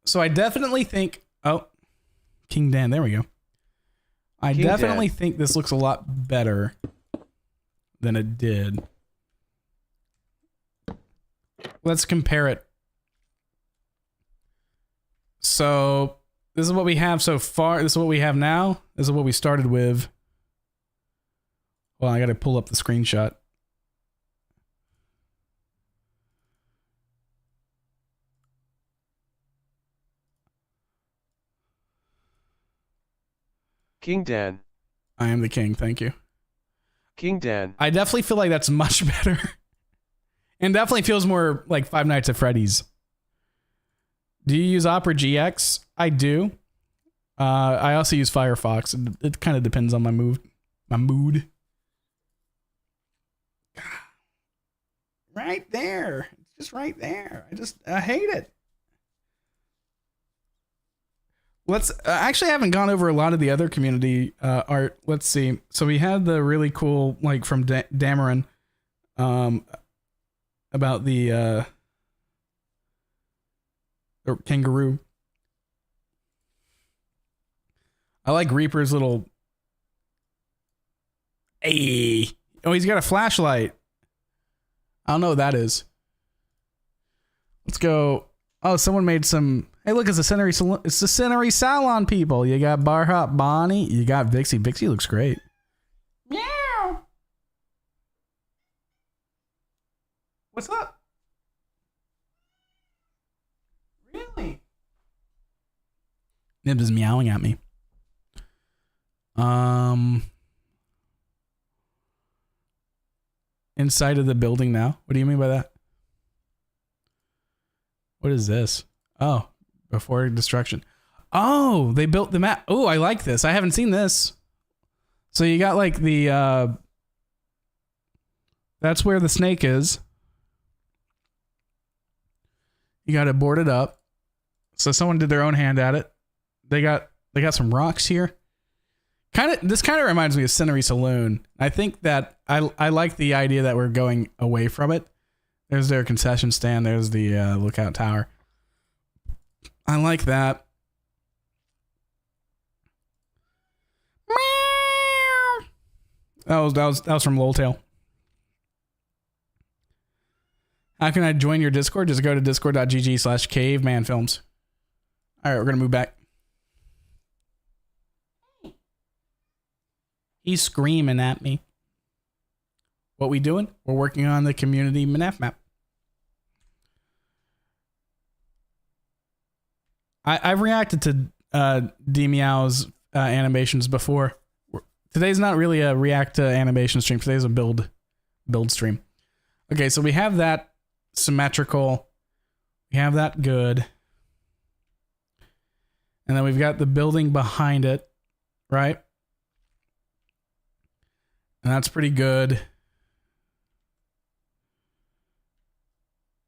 [SPEAKER 2] So I definitely think... Oh, King Dan, there we go. I definitely think this looks a lot better than it did. Let's compare it. So this is what we have so far. This is what we have now. This is what we started with. Well, I got to pull up the screenshot.
[SPEAKER 6] King Dan.
[SPEAKER 2] I am the king, thank you.
[SPEAKER 6] King Dan.
[SPEAKER 2] I definitely feel like that's much better. And definitely feels more like Five Nights at Freddy's. Do you use Opera GX? I do. I also use Firefox. It kind of depends on my mood. Right there. It's just right there. I hate it. Let's actually I haven't gone over a lot of the other community art. Let's see. So we had the really cool like from Damaryn about the kangaroo. I like Reaper's little Hey. Oh, he's got a flashlight. I don't know what that is. Let's go. Oh, someone made some. Hey, look, it's a Century Salon. It's the Century Salon people. You got Carhop Bonnie. You got Vixie. Vixie looks great. Meow. What's up? Really? Nibs is meowing at me. Inside of the building now. What do you mean by that? What is this? Oh, before destruction. Oh, they built the map. Oh, I like this. I haven't seen this. So you got like the, that's where the snake is. You got it boarded up. So someone did their own hand at it. They got some rocks here. This kind of reminds me of Century Saloon. I think that I like the idea that we're going away from it. There's their concession stand. There's the lookout tower. I like that. That was from Loltail. How can I join your Discord? Just go to discord.gg/CavemanFilms. All right, we're gonna move back. He's screaming at me. What we doing? We're working on the community MNAF map. I've reacted to D-Meow's animations before. Today's not really a react to animation stream. Today's a build stream. Okay, so we have that symmetrical. We have that good. And then we've got the building behind it, right? And that's pretty good.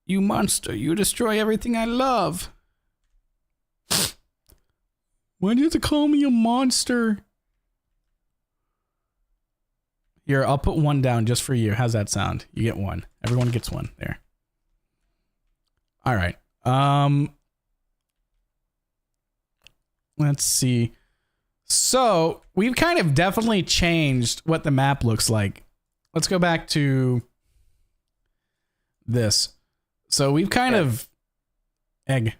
[SPEAKER 2] You monster, you destroy everything I love. Why do you have to call me a monster? Here, I'll put one down just for you. How's that sound? You get one. Everyone gets one. There. All right. Let's see. So we've kind of definitely changed what the map looks like. Let's go back to this. So we've kind of egg.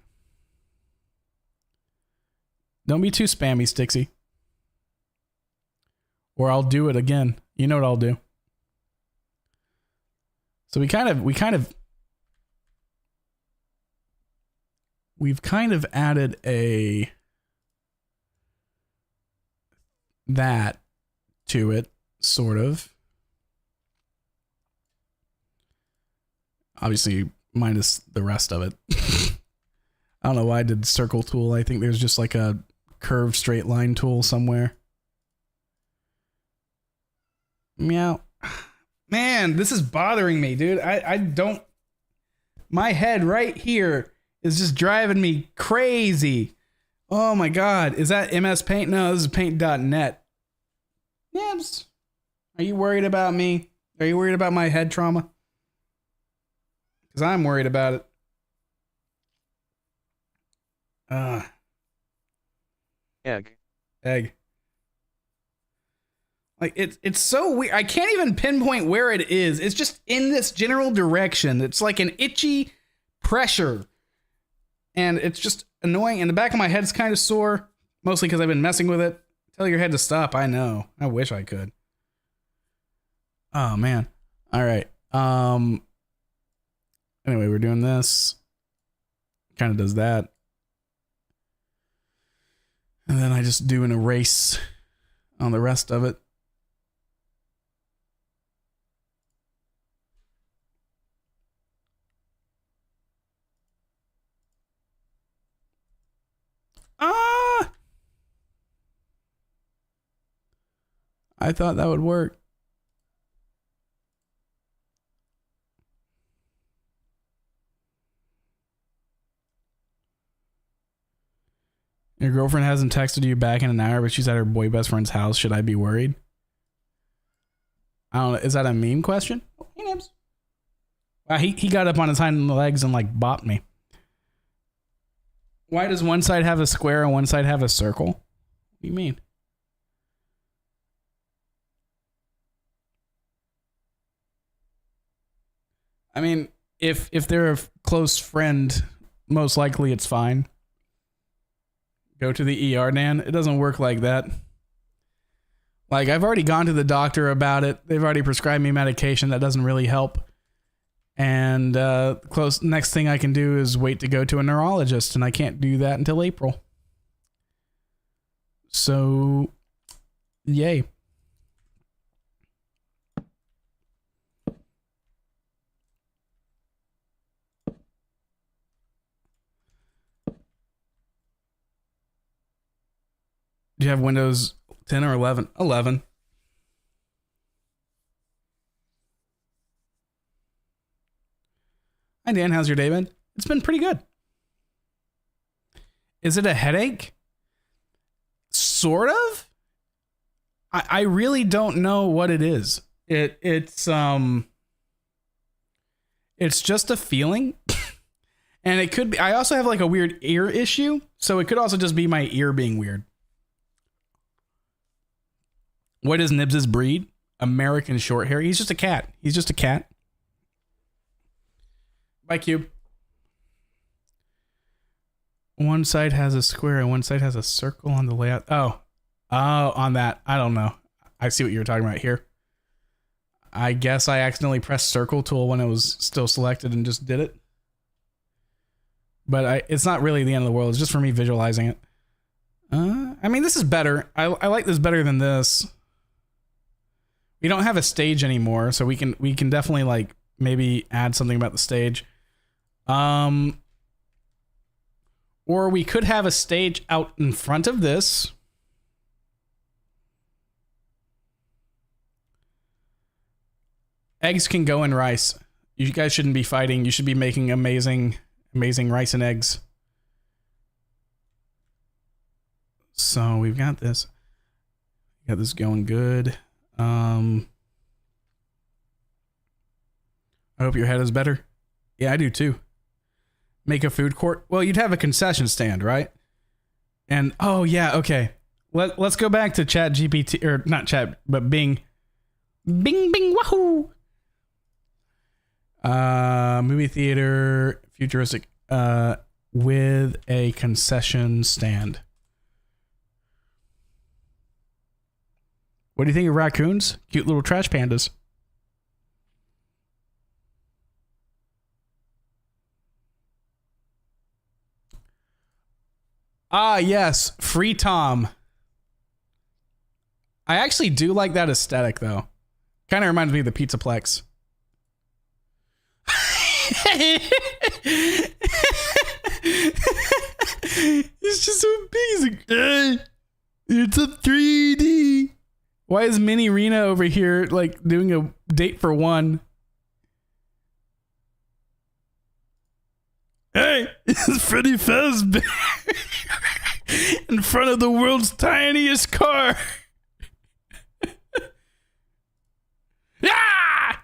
[SPEAKER 2] Don't be too spammy, Stixie. Or I'll do it again. You know what I'll do. So we've kind of added that to it, sort of. Obviously, minus the rest of it. I don't know why I did circle tool. I think there's just like a curved straight line tool somewhere. Meow. Man, this is bothering me, dude. I don't... My head right here is just driving me crazy. Oh my god. Is that MS Paint? No, this is paint.net. Nibs, are you worried about me? Are you worried about my head trauma? Because I'm worried about it. Egg. Like, it's so weird. I can't even pinpoint where it is. It's just in this general direction. It's like an itchy pressure. And it's just annoying. And the back of my head's kind of sore. Mostly because I've been messing with it. Tell your head to stop. I know. I wish I could. Oh, man. All right. Anyway, we're doing this. Kind of does that. And then I just do an erase on the rest of it. I thought that would work. Your girlfriend hasn't texted you back in an hour, but she's at her boy best friend's house. Should I be worried? I don't know. Is that a meme question? Hey, Nibs. Wow, he got up on his hind legs and like bopped me. Why does one side have a square and one side have a circle? What do you mean? I mean, if they're a close friend, most likely it's fine. Go to the ER, Dan. It doesn't work like that. Like, I've already gone to the doctor about it. They've already prescribed me medication that doesn't really help. And next thing I can do is wait to go to a neurologist, and I can't do that until April. So, yay. Do you have Windows 10 or 11? 11. Hi, Dan. How's your day been? It's been pretty good. Is it a headache? Sort of. I really don't know what it is. It's just a feeling. And it could be, I also have like a weird ear issue. So it could also just be my ear being weird. What is Nibs' breed? American short hair. He's just a cat. He's just a cat. Bye, Cube. One side has a square and one side has a circle on the layout. Oh, on that. I don't know. I see what you're talking about here. I guess I accidentally pressed circle tool when it was still selected and just did it. But it's not really the end of the world. It's just for me visualizing it. I mean, this is better. I like this better than this. We don't have a stage anymore, so we can definitely like maybe add something about the stage. Or we could have a stage out in front of this. Eggs can go in rice. You guys shouldn't be fighting. You should be making amazing rice and eggs. So we've got this. Got this going good. I hope your head is better. Yeah, I do too. Make a food court. Well, you'd have a concession stand, right? And oh yeah, okay. Let's go back to Chat GPT, or not Chat, but Bing. Bing Bing Wahoo. Movie theater, futuristic, with a concession stand. What do you think of raccoons? Cute little trash pandas. Ah, yes. Free Tom. I actually do like that aesthetic, though. Kind of reminds me of the Pizzaplex. It's just so big. It's like, it's a 3D. Why is Mini Rena over here, like, doing a date for one? Hey, it's Freddy Fazbear in front of the world's tiniest car. Yeah!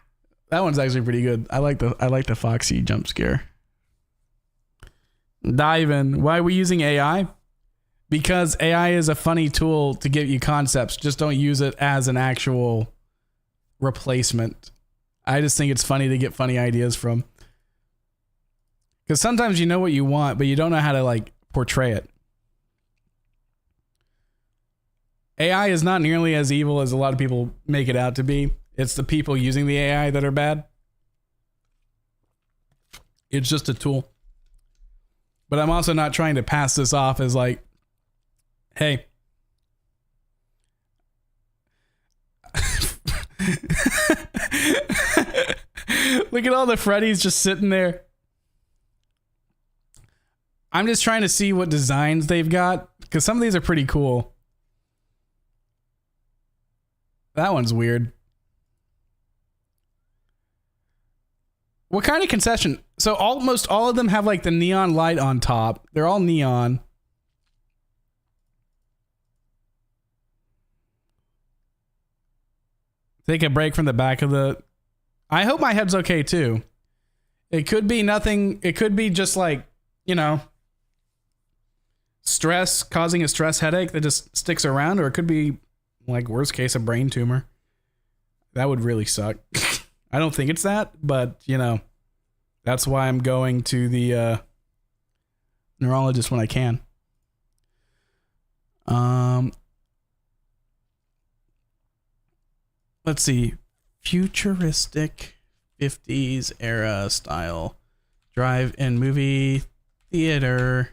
[SPEAKER 2] That one's actually pretty good. I like the Foxy jump scare. Diving. Why are we using AI? Because AI is a funny tool to give you concepts. Just don't use it as an actual replacement. I just think it's funny to get funny ideas from. Because sometimes you know what you want, but you don't know how to like portray it. AI is not nearly as evil as a lot of people make it out to be. It's the people using the AI that are bad. It's just a tool. But I'm also not trying to pass this off as like, hey. Look at all the Freddies just sitting there. I'm just trying to see what designs they've got, because some of these are pretty cool. That one's weird. What kind of concession? So almost all of them have like the neon light on top. They're all neon. Take a break from the back of the... I hope my head's okay too. It could be nothing. It could be just like, you know, stress causing a stress headache that just sticks around, or it could be like worst case a brain tumor. That would really suck. I don't think it's that, but you know, that's why I'm going to the neurologist when I can. Let's see. Futuristic 50s era style drive-in movie theater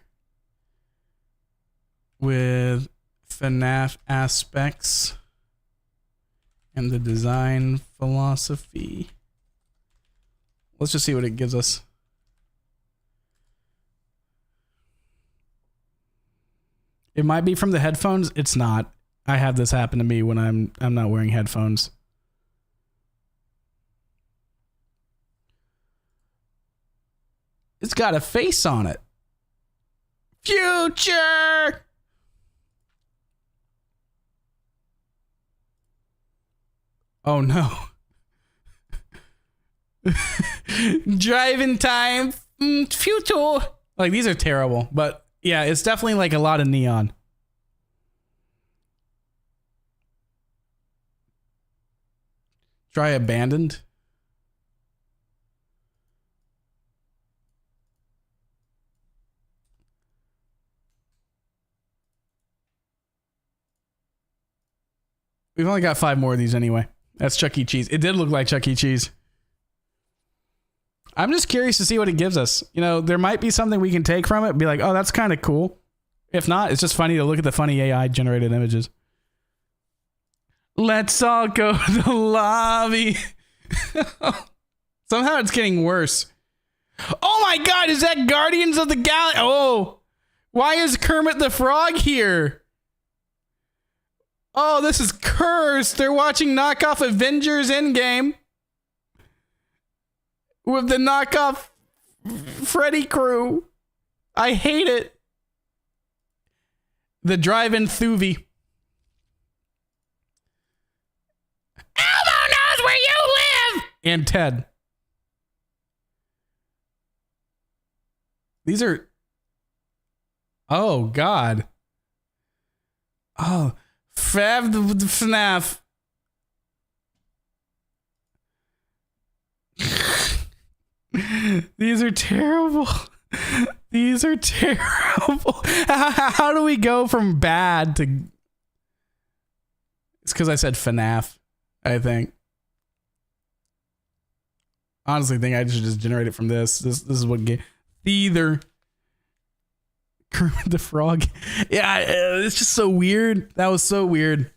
[SPEAKER 2] with MNAF aspects and the design philosophy. Let's just see what it gives us. It might be from the headphones. It's not. I have this happen to me when I'm not wearing headphones. It's got a face on it. Future! Oh no. Driving time. Future. Like, these are terrible. But yeah, it's definitely like a lot of neon. Try abandoned. We've only got 5 more of these anyway. That's Chuck E. Cheese. It did look like Chuck E. Cheese. I'm just curious to see what it gives us. You know, there might be something we can take from it. Be like, oh, that's kind of cool. If not, it's just funny to look at the funny AI generated images. Let's all go to the lobby. Somehow it's getting worse. Oh my God, is that Guardians of the Galaxy? Oh, why is Kermit the Frog here? Oh, this is cursed. They're watching knockoff Avengers Endgame with the knockoff Freddy crew. I hate it. The drive-in Thuvy. Elmo knows where you live. And Ted. These are... Oh, God. Oh, the FNAF. These are terrible. These are terrible. How do we go from bad to... It's because I said FNAF, I think. Honestly, I think I should just generate it from this. This is what game... Either... Kermit the Frog. Yeah, it's just so weird. That was so weird.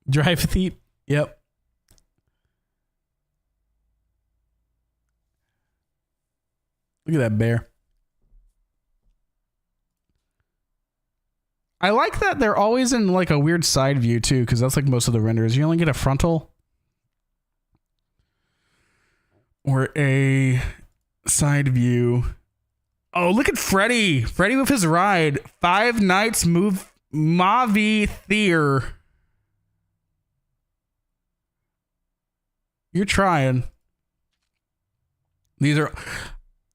[SPEAKER 2] Drive Thief. Yep. Look at that bear. I like that they're always in like a weird side view too, because that's like most of the renders. You only get a frontal or a side view. Oh, look at Freddy. Freddy with his ride. Five Nights Move Mavi Theer. You're trying. These are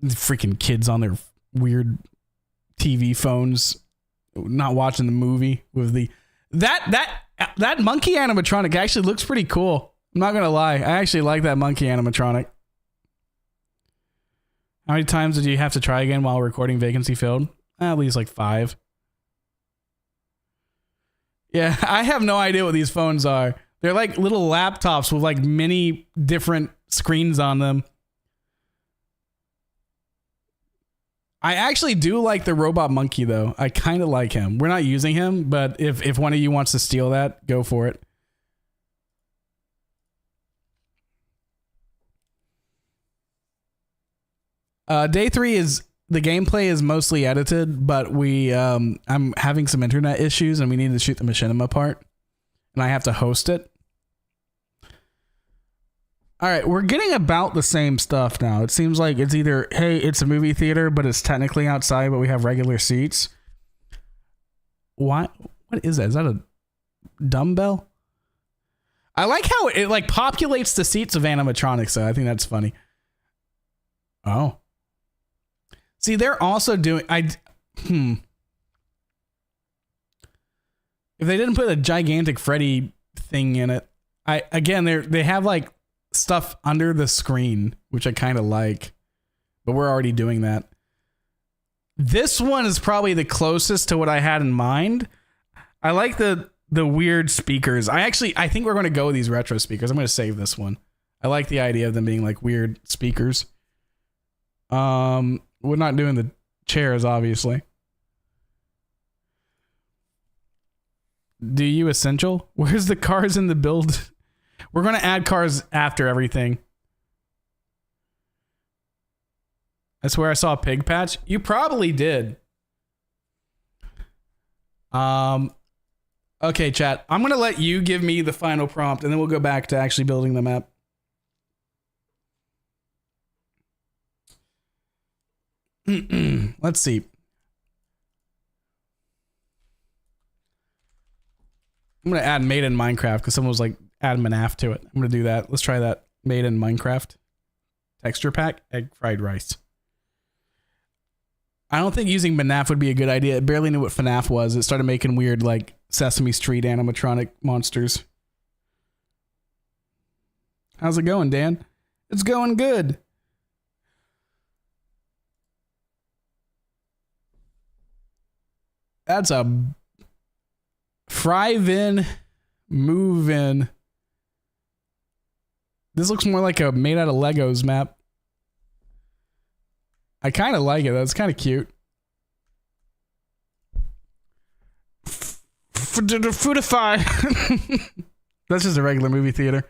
[SPEAKER 2] freaking kids on their weird TV phones, not watching the movie with the that monkey animatronic actually looks pretty cool. I'm not gonna lie. I actually like that monkey animatronic. How many times did you have to try again while recording Vacancy Filled? At least like 5. Yeah, I have no idea what these phones are. They're like little laptops with like many different screens on them. I actually do like the robot monkey though. I kind of like him. We're not using him, but if one of you wants to steal that, go for it. Day 3 is the gameplay is mostly edited, but I'm having some internet issues and we need to shoot the machinima part, and I have to host it. All right, we're getting about the same stuff now. It seems like it's either, hey, it's a movie theater, but it's technically outside, but we have regular seats. What is that? Is that a dumbbell? I like how it like populates the seats of animatronics, though. I think that's funny. Oh. See, they're also doing... If they didn't put a gigantic Freddy thing in it, they have like stuff under the screen, which I kind of like, but we're already doing that. This one is probably the closest to what I had in mind. I like the weird speakers. I think we're going to go with these retro speakers. I'm going to save this one. I like the idea of them being like weird speakers. We're not doing the chairs, obviously. Do you essential? Where's the cars in the build? We're going to add cars after everything. I swear I saw a pig patch. You probably did. Okay, chat. I'm going to let you give me the final prompt, and then we'll go back to actually building the map. Let's see. I'm going to add made in Minecraft because someone was like, add MNAF to it. I'm going to do that. Let's try that. Made in Minecraft. Texture pack, egg fried rice. I don't think using MNAF would be a good idea. It barely knew what FNAF was. It started making weird like Sesame Street animatronic monsters. How's it going, Dan? It's going good. That's a Fry-Vin move-in. This looks more like a made out of Legos map. I kind of like it. That's kind of cute. Foodify. That's just a regular movie theater.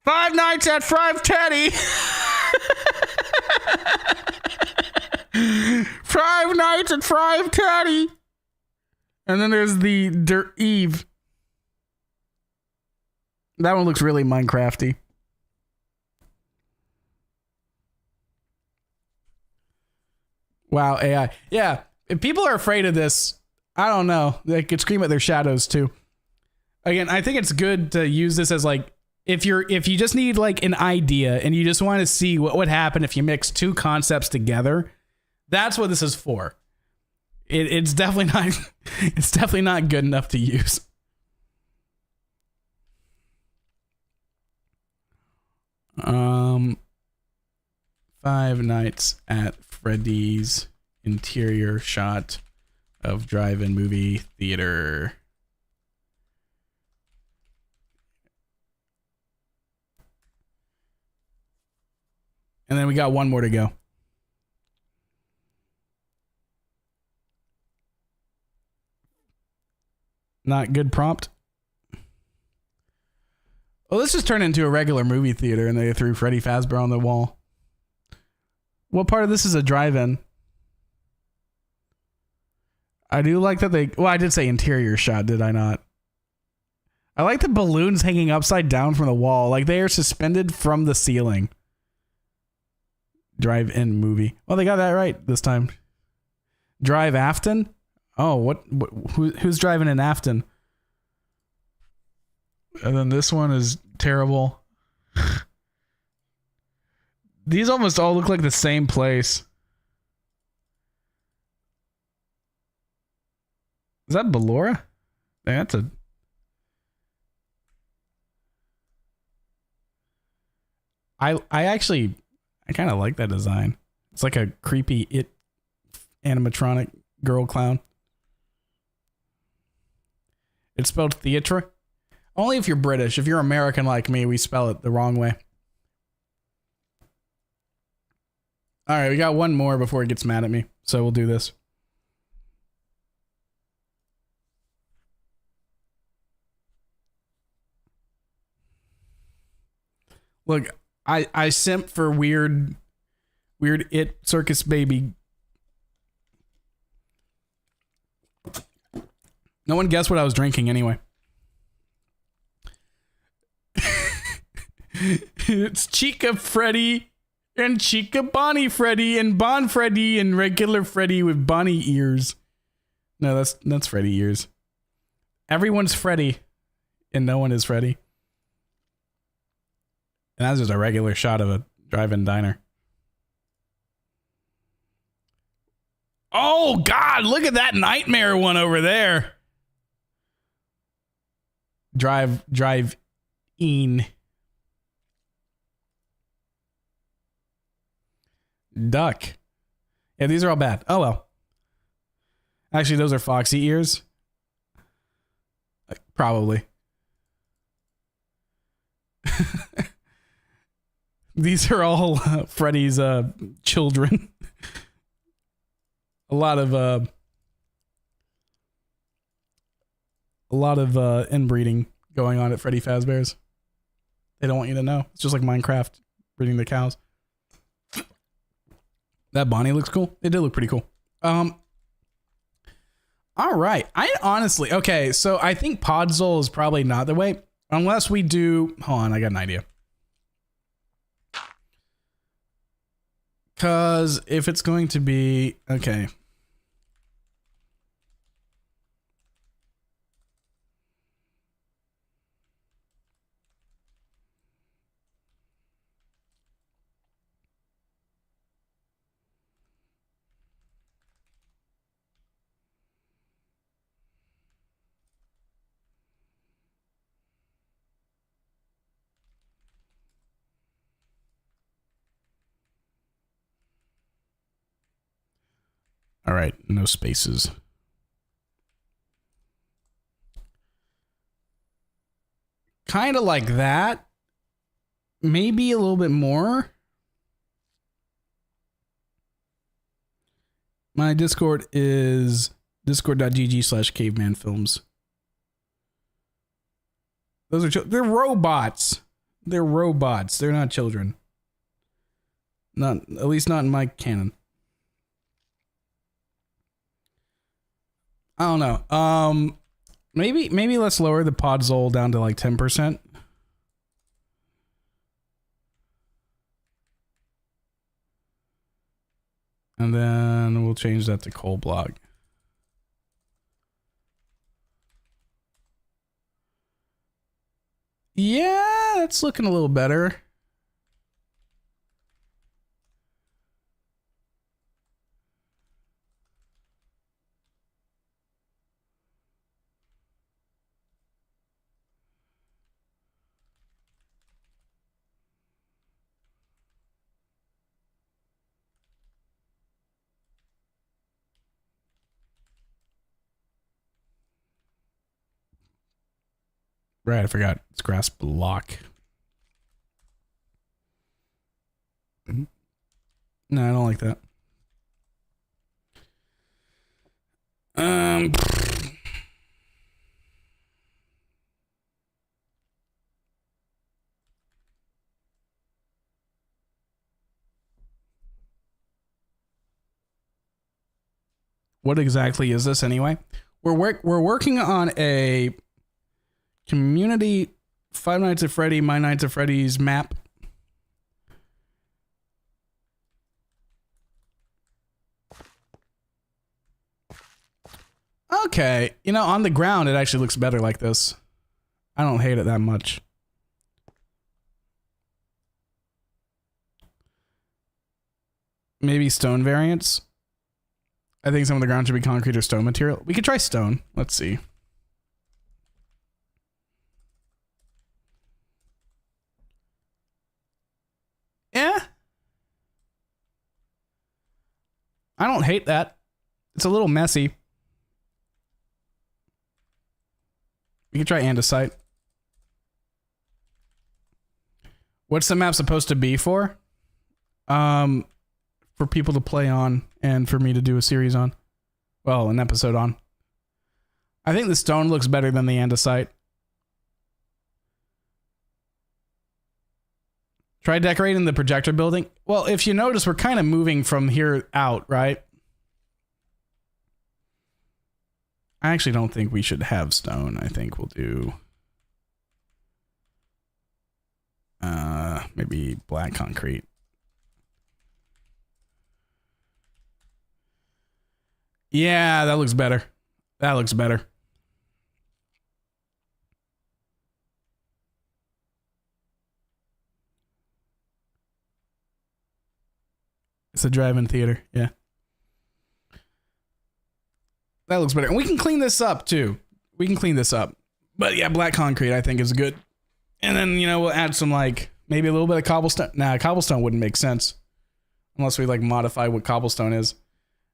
[SPEAKER 2] Five Nights at Five Teddy. Five Nights at Five Teddy. And then there's the Dirt Eve. That one looks really Minecrafty. Wow, AI. Yeah, if people are afraid of this, I don't know. They could scream at their shadows too. Again, I think it's good to use this as like, if you just need like an idea and you just want to see what would happen if you mix two concepts together, that's what this is for. It's definitely not. It's definitely not good enough to use. Five Nights at Freddy's interior shot of drive-in movie theater. And then we got one more to go. Not good prompt. Well, this just turned into a regular movie theater and they threw Freddy Fazbear on the wall. What part of this is a drive-in? I do like that they... Well, I did say interior shot, did I not? I like the balloons hanging upside down from the wall. Like they are suspended from the ceiling. Drive-in movie. Well, they got that right this time. Drive Afton? Oh, who's driving in Afton? And then this one is terrible. These almost all look like the same place. Is that Ballora? That's a... I kind of like that design. It's like a creepy animatronic girl clown. It's spelled theatre. Only if you're British. If you're American like me, we spell it the wrong way. All right, we got one more before he gets mad at me. So we'll do this. Look, I simp for weird it circus baby. No one guessed what I was drinking anyway. It's Chica Freddy and Chica Bonnie Freddy and Bon Freddy and regular Freddy with Bonnie ears. No, that's Freddy ears. Everyone's Freddy and no one is Freddy. And that's just a regular shot of a drive-in diner. Oh God, look at that nightmare one over there. Drive-in. Duck. Yeah, these are all bad. Oh well. Actually, those are Foxy ears. Probably. These are all Freddy's children. A lot of inbreeding going on at Freddy Fazbear's. They don't want you to know. It's just like Minecraft breeding the cows. That Bonnie looks cool. It did look pretty cool. All right. I honestly, okay, so I think Podzol is probably not the way, unless we do, hold on, I got an idea. Because if it's going to be, okay. All right, no spaces. Kind of like that. Maybe a little bit more. My Discord is discord.gg/CavemanFilms. Those are they're robots. They're robots. They're not children. Not, at least not in my canon. I don't know. Maybe let's lower the Podzol down to like 10%. And then we'll change that to coal block. Yeah, that's looking a little better. Right, I forgot. It's grass block. No, I don't like that. What exactly is this anyway? We're working on a community Five Nights at Freddy, My Nights at Freddy's map. Okay, you know, on the ground it actually looks better like this. I don't hate it that much. Maybe stone variants. I think some of the ground should be concrete or stone material. We could try stone. Let's see. Yeah. I don't hate that. It's a little messy. We can try andesite. What's the map supposed to be for? For people to play on and for me to do a series on. Well, an episode on. I think the stone looks better than the andesite. Try decorating the projector building. Well, if you notice, we're kind of moving from here out, right? I actually don't think we should have stone. I think we'll do maybe black concrete. Yeah, that looks better. That looks better. It's a drive-in theater, yeah. That looks better. And we can clean this up, too. We can clean this up. But yeah, black concrete, I think, is good. And then, you know, we'll add some, like, maybe a little bit of cobblestone. Nah, cobblestone wouldn't make sense. Unless we, like, modify what cobblestone is.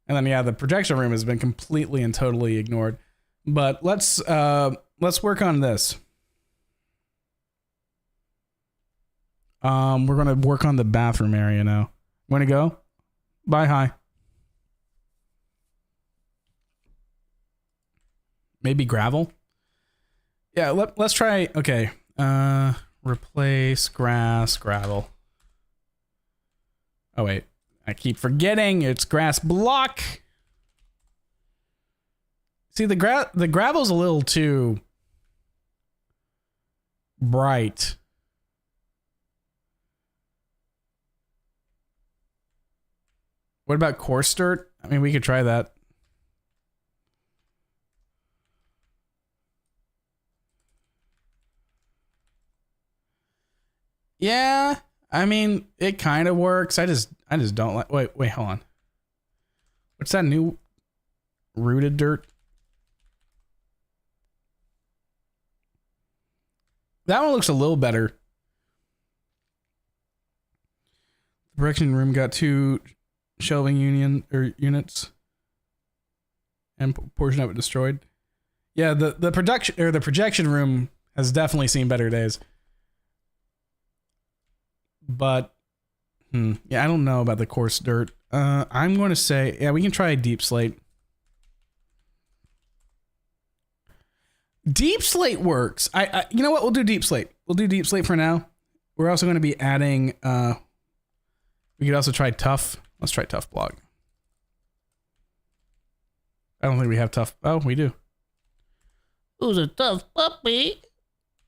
[SPEAKER 2] And then, yeah, the projection room has been completely and totally ignored. But let's work on this. We're going to work on the bathroom area now. Want to go? Bye, hi. Maybe gravel? Yeah, let's try, okay. Replace grass, gravel. Oh, wait. I keep forgetting it's grass block. See, the gravel's a little too bright. What about coarse dirt? I mean, we could try that. Yeah, I mean, it kind of works. I just don't like. Wait, hold on. What's that new rooted dirt? That one looks a little better. The production room got 2 shelving units, and a portion of it destroyed. Yeah, the projection room has definitely seen better days. But yeah, I don't know about the coarse dirt. I'm going to say, yeah, we can try deep slate. Deep slate works. You know what? We'll do deep slate. We'll do deep slate for now. We're also going to be adding, we could also try tough. Let's try tough block. I don't think we have tough. Oh, we do.
[SPEAKER 8] Who's a tough puppy?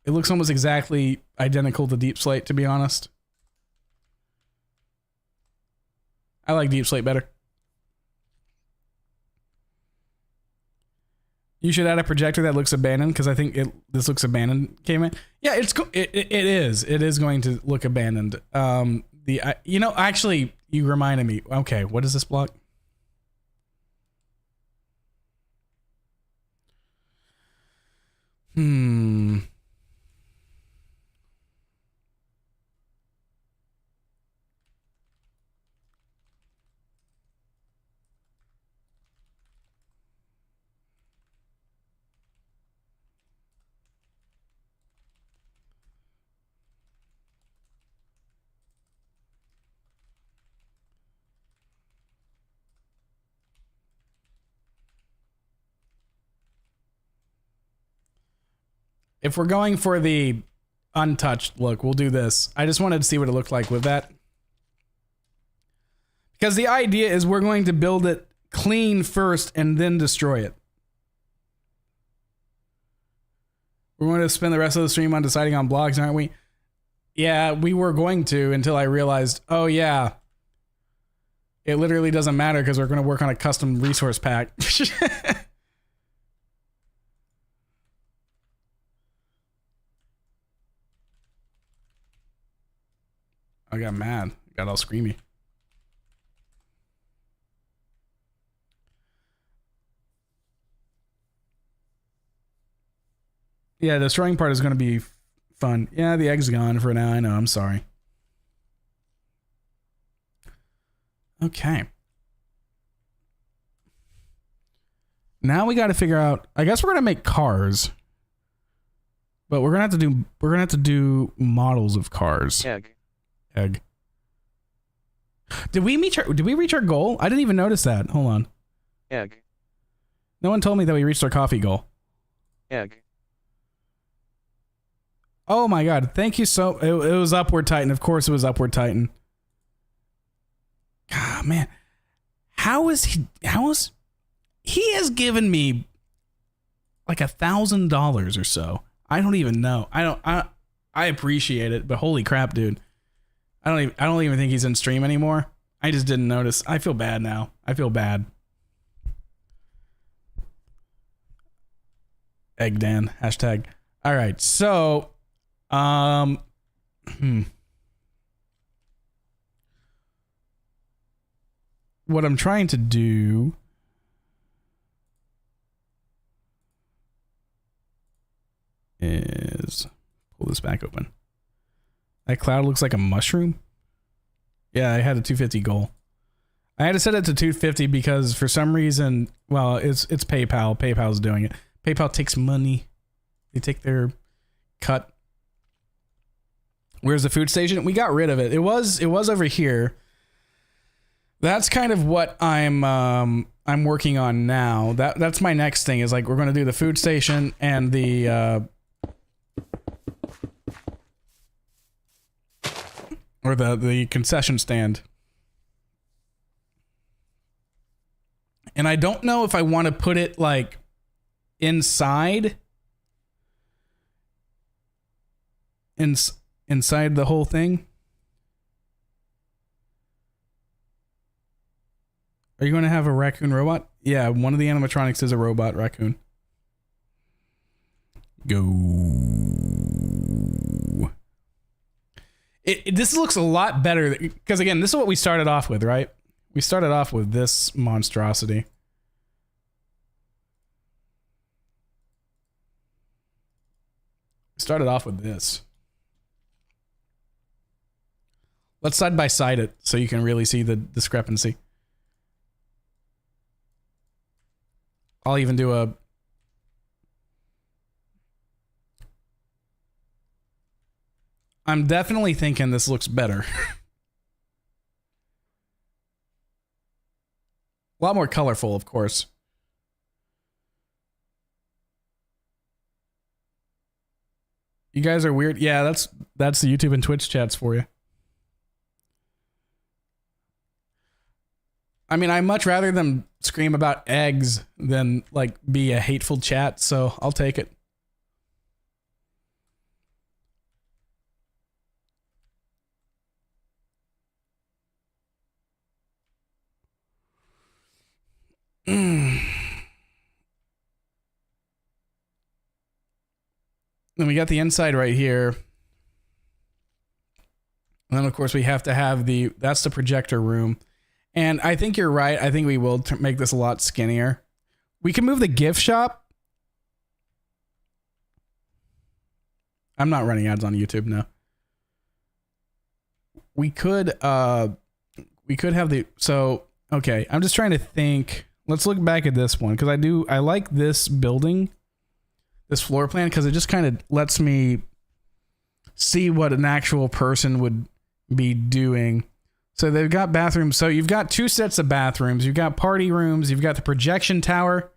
[SPEAKER 2] It looks almost exactly identical to deep slate, to be honest. I like deep slate better. You should add a projector that looks abandoned, because I think this looks abandoned, Caveman. Yeah, it is. It is going to look abandoned. You know, actually, you reminded me. Okay, what is this block? If we're going for the untouched look, we'll do this. I just wanted to see what it looked like with that. Because the idea is we're going to build it clean first and then destroy it. We're going to spend the rest of the stream on deciding on blocks, aren't we? Yeah, we were going to until I realized, oh yeah, it literally doesn't matter because we're going to work on a custom resource pack. I got mad. Got all screamy. Yeah, the destroying part is going to be fun. Yeah, the egg's gone for now. I know. I'm sorry. Okay. Now we got to figure out. I guess we're gonna make cars, but we're gonna have to do models of cars. Egg. Did we reach our goal? I didn't even notice that. Hold on.
[SPEAKER 6] Egg.
[SPEAKER 2] No one told me that we reached our coffee goal.
[SPEAKER 6] Egg.
[SPEAKER 2] Oh my god! Thank you so. It was Upward Titan. Of course, it was Upward Titan. God, man, how is he? He has given me like $1,000 or so. I don't even know. I appreciate it, but holy crap, dude! I don't even think he's in stream anymore. I just didn't notice. I feel bad now. I feel bad. Egg Dan hashtag. All right, so. What I'm trying to do is pull this back open. That cloud looks like a mushroom. Yeah, I had a 250 goal. I had to set it to 250 because for some reason, well, it's PayPal. PayPal's doing it. PayPal takes money. They take their cut. Where's the food station? We got rid of it. It was over here. That's kind of what I'm working on now. That's my next thing is like we're going to do the food station and the or the concession stand. And I don't know if I want to put it like inside the whole thing. Are you going to have a raccoon robot? Yeah, one of the animatronics is a robot raccoon. Go. This looks a lot better because again, this is what we started off with, right? We started off with this monstrosity. We started off with this. Let's side by side it so you can really see the discrepancy. I'll even do a... I'm definitely thinking this looks better. A lot more colorful, of course. You guys are weird. Yeah, that's the YouTube and Twitch chats for you. I mean, I'd much rather them scream about eggs than like be a hateful chat, so I'll take it. Then we got the inside right here. And then of course we have to have that's the projector room. And I think you're right. I think we will make this a lot skinnier. We can move the gift shop. I'm not running ads on YouTube now. We could have okay, I'm just trying to think. Let's look back at this one because I like this building, this floor plan, because it just kind of lets me see what an actual person would be doing. So they've got bathrooms. So you've got two sets of bathrooms. You've got party rooms. You've got the projection tower,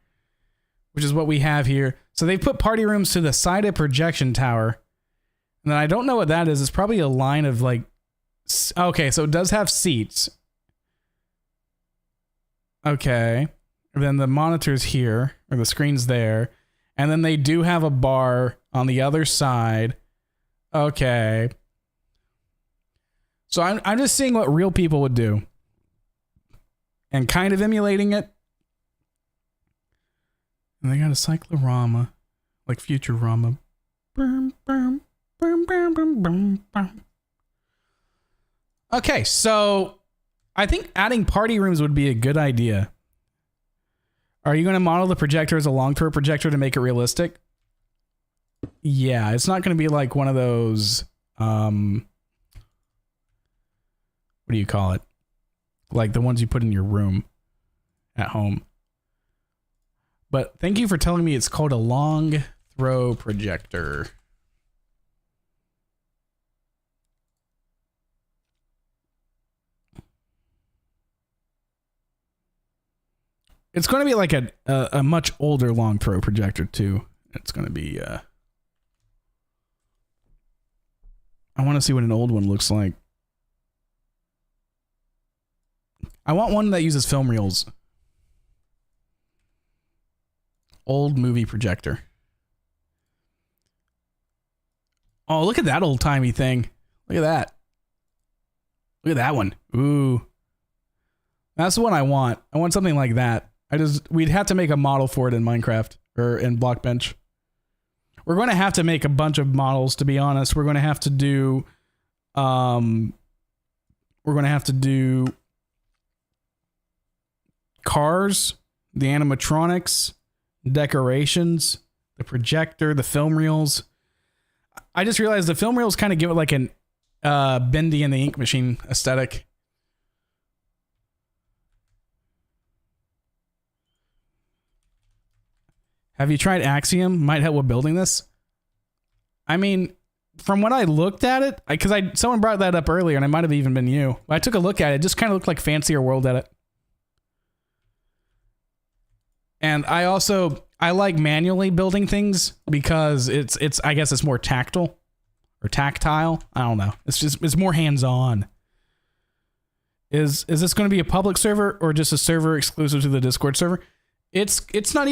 [SPEAKER 2] which is what we have here. So they've put party rooms to the side of projection tower. And then I don't know what that is. It's probably a line of like, okay, so it does have seats. Okay. And then the monitor's here, or the screen's there. And then they do have a bar on the other side. Okay. So I'm just seeing what real people would do. And kind of emulating it. And they got a cyclorama. Like Futurama. Okay, so I think adding party rooms would be a good idea. Are you going to model the projector as a long-throw projector to make it realistic? Yeah, it's not going to be like one of those, what do you call it? Like the ones you put in your room at home. But thank you for telling me it's called a long-throw projector. It's going to be like a much older long throw projector too. It's going to be, I want to see what an old one looks like. I want one that uses film reels. Old movie projector. Oh, look at that old timey thing. Look at that. Look at that one. Ooh. That's the one I want. I want something like that. We'd have to make a model for it in Minecraft or in Blockbench. We're going to have to make a bunch of models, to be honest. We're going to have to do, cars, the animatronics, decorations, the projector, the film reels. I just realized the film reels kind of give it like an Bendy and the Ink Machine aesthetic. Have you tried Axiom? Might help with building this. I mean, from when I looked at it, because someone brought that up earlier, and it might have even been you. I took a look at it. It just kind of looked like fancier World Edit. And I like manually building things because I guess it's more tactile or tactile. I don't know. It's more hands-on. Is this going to be a public server or just a server exclusive to the Discord server? It's not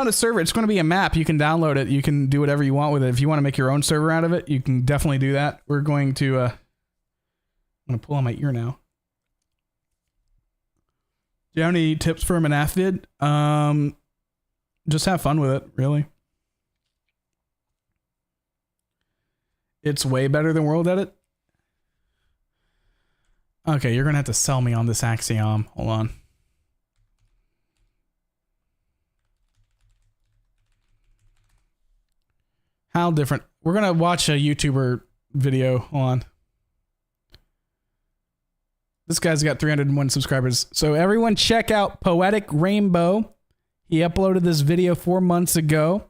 [SPEAKER 2] a server. It's going to be a map. You can download it. You can do whatever you want with it. If you want to make your own server out of it, you can definitely do that. We're going to, I'm going to pull on my ear now. Do you have any tips for a MNAF vid? Just have fun with it, really. It's way better than World Edit. Okay, you're going to have to sell me on this Axiom. Hold on. How different. We're going to watch a YouTuber video. Hold on. This guy's got 301 subscribers. So everyone check out Poetic Rainbow. He uploaded this video 4 months ago.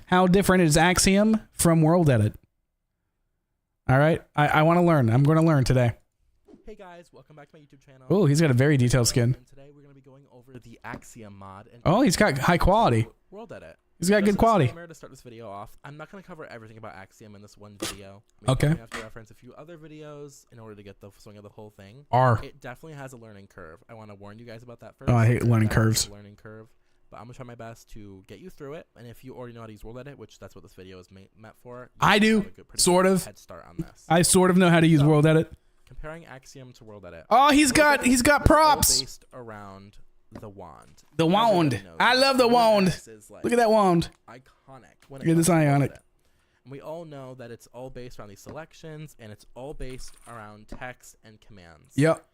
[SPEAKER 2] How different is Axiom from World Edit? All right. I want to learn. I'm going to learn today.
[SPEAKER 9] Hey guys, welcome back to my YouTube channel.
[SPEAKER 2] Oh, he's got a very detailed skin.
[SPEAKER 9] And today we're going to be going over the Axiom mod. And
[SPEAKER 2] oh, he's got high quality.
[SPEAKER 9] World Edit.
[SPEAKER 2] He's got good quality.
[SPEAKER 9] To start this video off, I'm not going to cover everything about Axiom in this one video.
[SPEAKER 2] Okay.
[SPEAKER 9] I have to reference a few other videos in order to get the swing of the whole thing. It definitely has a learning curve. I want to warn you guys about that first.
[SPEAKER 2] Oh, I hate learning curves.
[SPEAKER 9] Learning curve. But I'm going to try my best to get you through it. And if you already know how to use World Edit, which that's what this video is meant for.
[SPEAKER 2] I do. Sort of.
[SPEAKER 9] Head start on this.
[SPEAKER 2] I sort of know how to use World Edit.
[SPEAKER 9] Comparing Axiom to World Edit.
[SPEAKER 2] Oh, he's got props.
[SPEAKER 9] Based around the wand.
[SPEAKER 2] The wand. I love the wand. Look at that wand.
[SPEAKER 9] Iconic.
[SPEAKER 2] Look at this ionic.
[SPEAKER 9] And we all know that it's all based around these selections, and it's all based around text and commands.
[SPEAKER 2] Yep.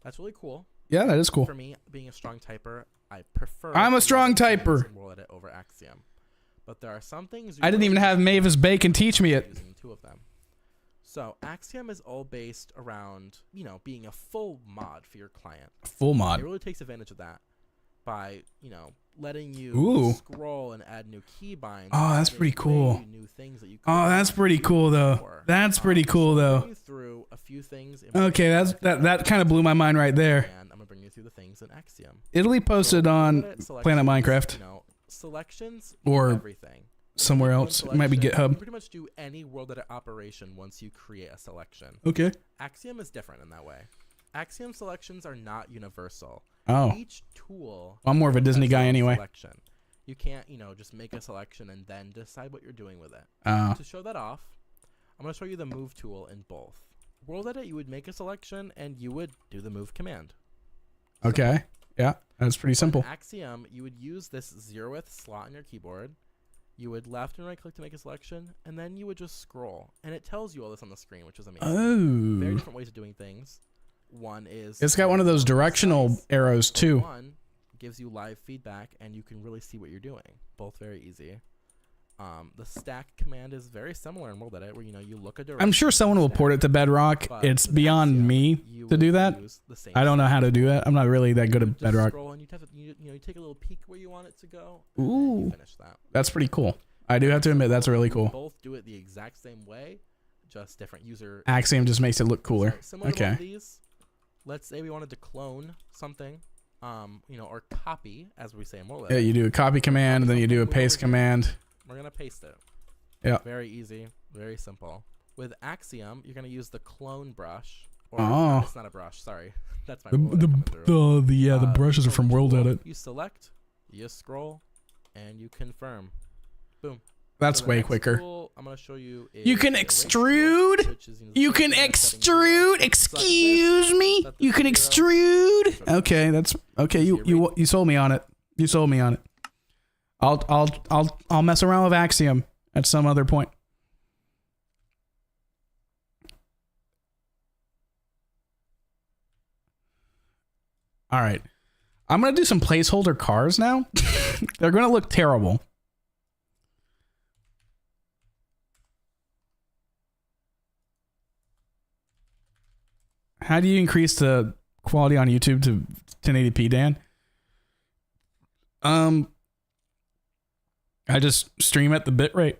[SPEAKER 9] That's really cool.
[SPEAKER 2] Yeah, that is cool.
[SPEAKER 9] For me, being a strong typer, I prefer.
[SPEAKER 2] I'm a strong typer.
[SPEAKER 9] World Edit over Axiom. But there are some things.
[SPEAKER 2] I didn't even have Mavis Bacon teach me it.
[SPEAKER 9] Using two of them. So Axiom is all based around, being a full mod for your client.
[SPEAKER 2] Full mod.
[SPEAKER 9] It really takes advantage of that by, letting you scroll and add new keybinds.
[SPEAKER 2] Oh, that's pretty cool.
[SPEAKER 9] New things that you
[SPEAKER 2] that's pretty cool though. That's pretty cool though.
[SPEAKER 9] Through a few things.
[SPEAKER 2] Okay, that kind of blew my mind right there.
[SPEAKER 9] And I'm gonna bring you through the things in Axiom.
[SPEAKER 2] Italy posted on Planet Minecraft.
[SPEAKER 9] selections
[SPEAKER 1] Or
[SPEAKER 9] everything.
[SPEAKER 1] somewhere
[SPEAKER 9] One
[SPEAKER 1] else. It might be
[SPEAKER 9] selection, You
[SPEAKER 1] GitHub.
[SPEAKER 9] pretty much do any world edit operation once you create a selection.
[SPEAKER 1] Okay.
[SPEAKER 9] Axiom is different in that way. Axiom selections are not universal.
[SPEAKER 1] Oh.
[SPEAKER 9] Each tool.
[SPEAKER 1] I'm more of a Disney
[SPEAKER 9] has
[SPEAKER 1] guy
[SPEAKER 9] their own
[SPEAKER 1] anyway.
[SPEAKER 9] Selection. You can't, just make a selection and then decide what you're doing with it. To show that off, I'm going to show you the move tool in both. World edit, you would make a selection and you would do the move command.
[SPEAKER 1] Okay. Yeah, that's pretty simple.
[SPEAKER 9] In Axiom, you would use this 0th slot on your keyboard. You would left and right click to make a selection, and then you would just scroll. And it tells you all this on the screen, which is amazing.
[SPEAKER 1] Oh.
[SPEAKER 9] Very different ways of doing things. One is...
[SPEAKER 1] It's got one of those directional arrows too.
[SPEAKER 9] One gives you live feedback, and you can really see what you're doing. Both very easy. The stack command is very similar in World Edit, where you look at direction.
[SPEAKER 1] I'm sure someone will port it to Bedrock. It's beyond me to do that. I don't know how to do that. I'm not really that good at Bedrock.
[SPEAKER 9] Scroll and you take a little peek where you want it to go.
[SPEAKER 1] Ooh,
[SPEAKER 9] you finish that.
[SPEAKER 1] That's pretty cool. I do have to admit that's really cool.
[SPEAKER 9] Both do it the exact same way, just different user.
[SPEAKER 1] Axiom just makes it look cooler.
[SPEAKER 9] Similar to one of these, let's say we wanted to clone something, or copy, as we say in World Edit.
[SPEAKER 1] Yeah, you do a copy command, and then you do a paste command.
[SPEAKER 9] We're gonna paste it.
[SPEAKER 1] Yeah.
[SPEAKER 9] Very easy, very simple. With Axiom, you're gonna use the clone brush. Or it's not a brush. Sorry, that's my
[SPEAKER 1] the brushes are from World Edit.
[SPEAKER 9] You select, you scroll, and you confirm. Boom.
[SPEAKER 1] That's
[SPEAKER 9] So the
[SPEAKER 1] way
[SPEAKER 9] next
[SPEAKER 1] quicker.
[SPEAKER 9] tool I'm gonna show you.
[SPEAKER 1] You can extrude. You can extrude. Excuse me. You can extrude. Okay, that's okay. You sold me on it. You sold me on it. I'll mess around with Axiom at some other point. All right. I'm going to do some placeholder cars now. They're going to look terrible. How do you increase the quality on YouTube to 1080p, Dan? I just stream at the bitrate.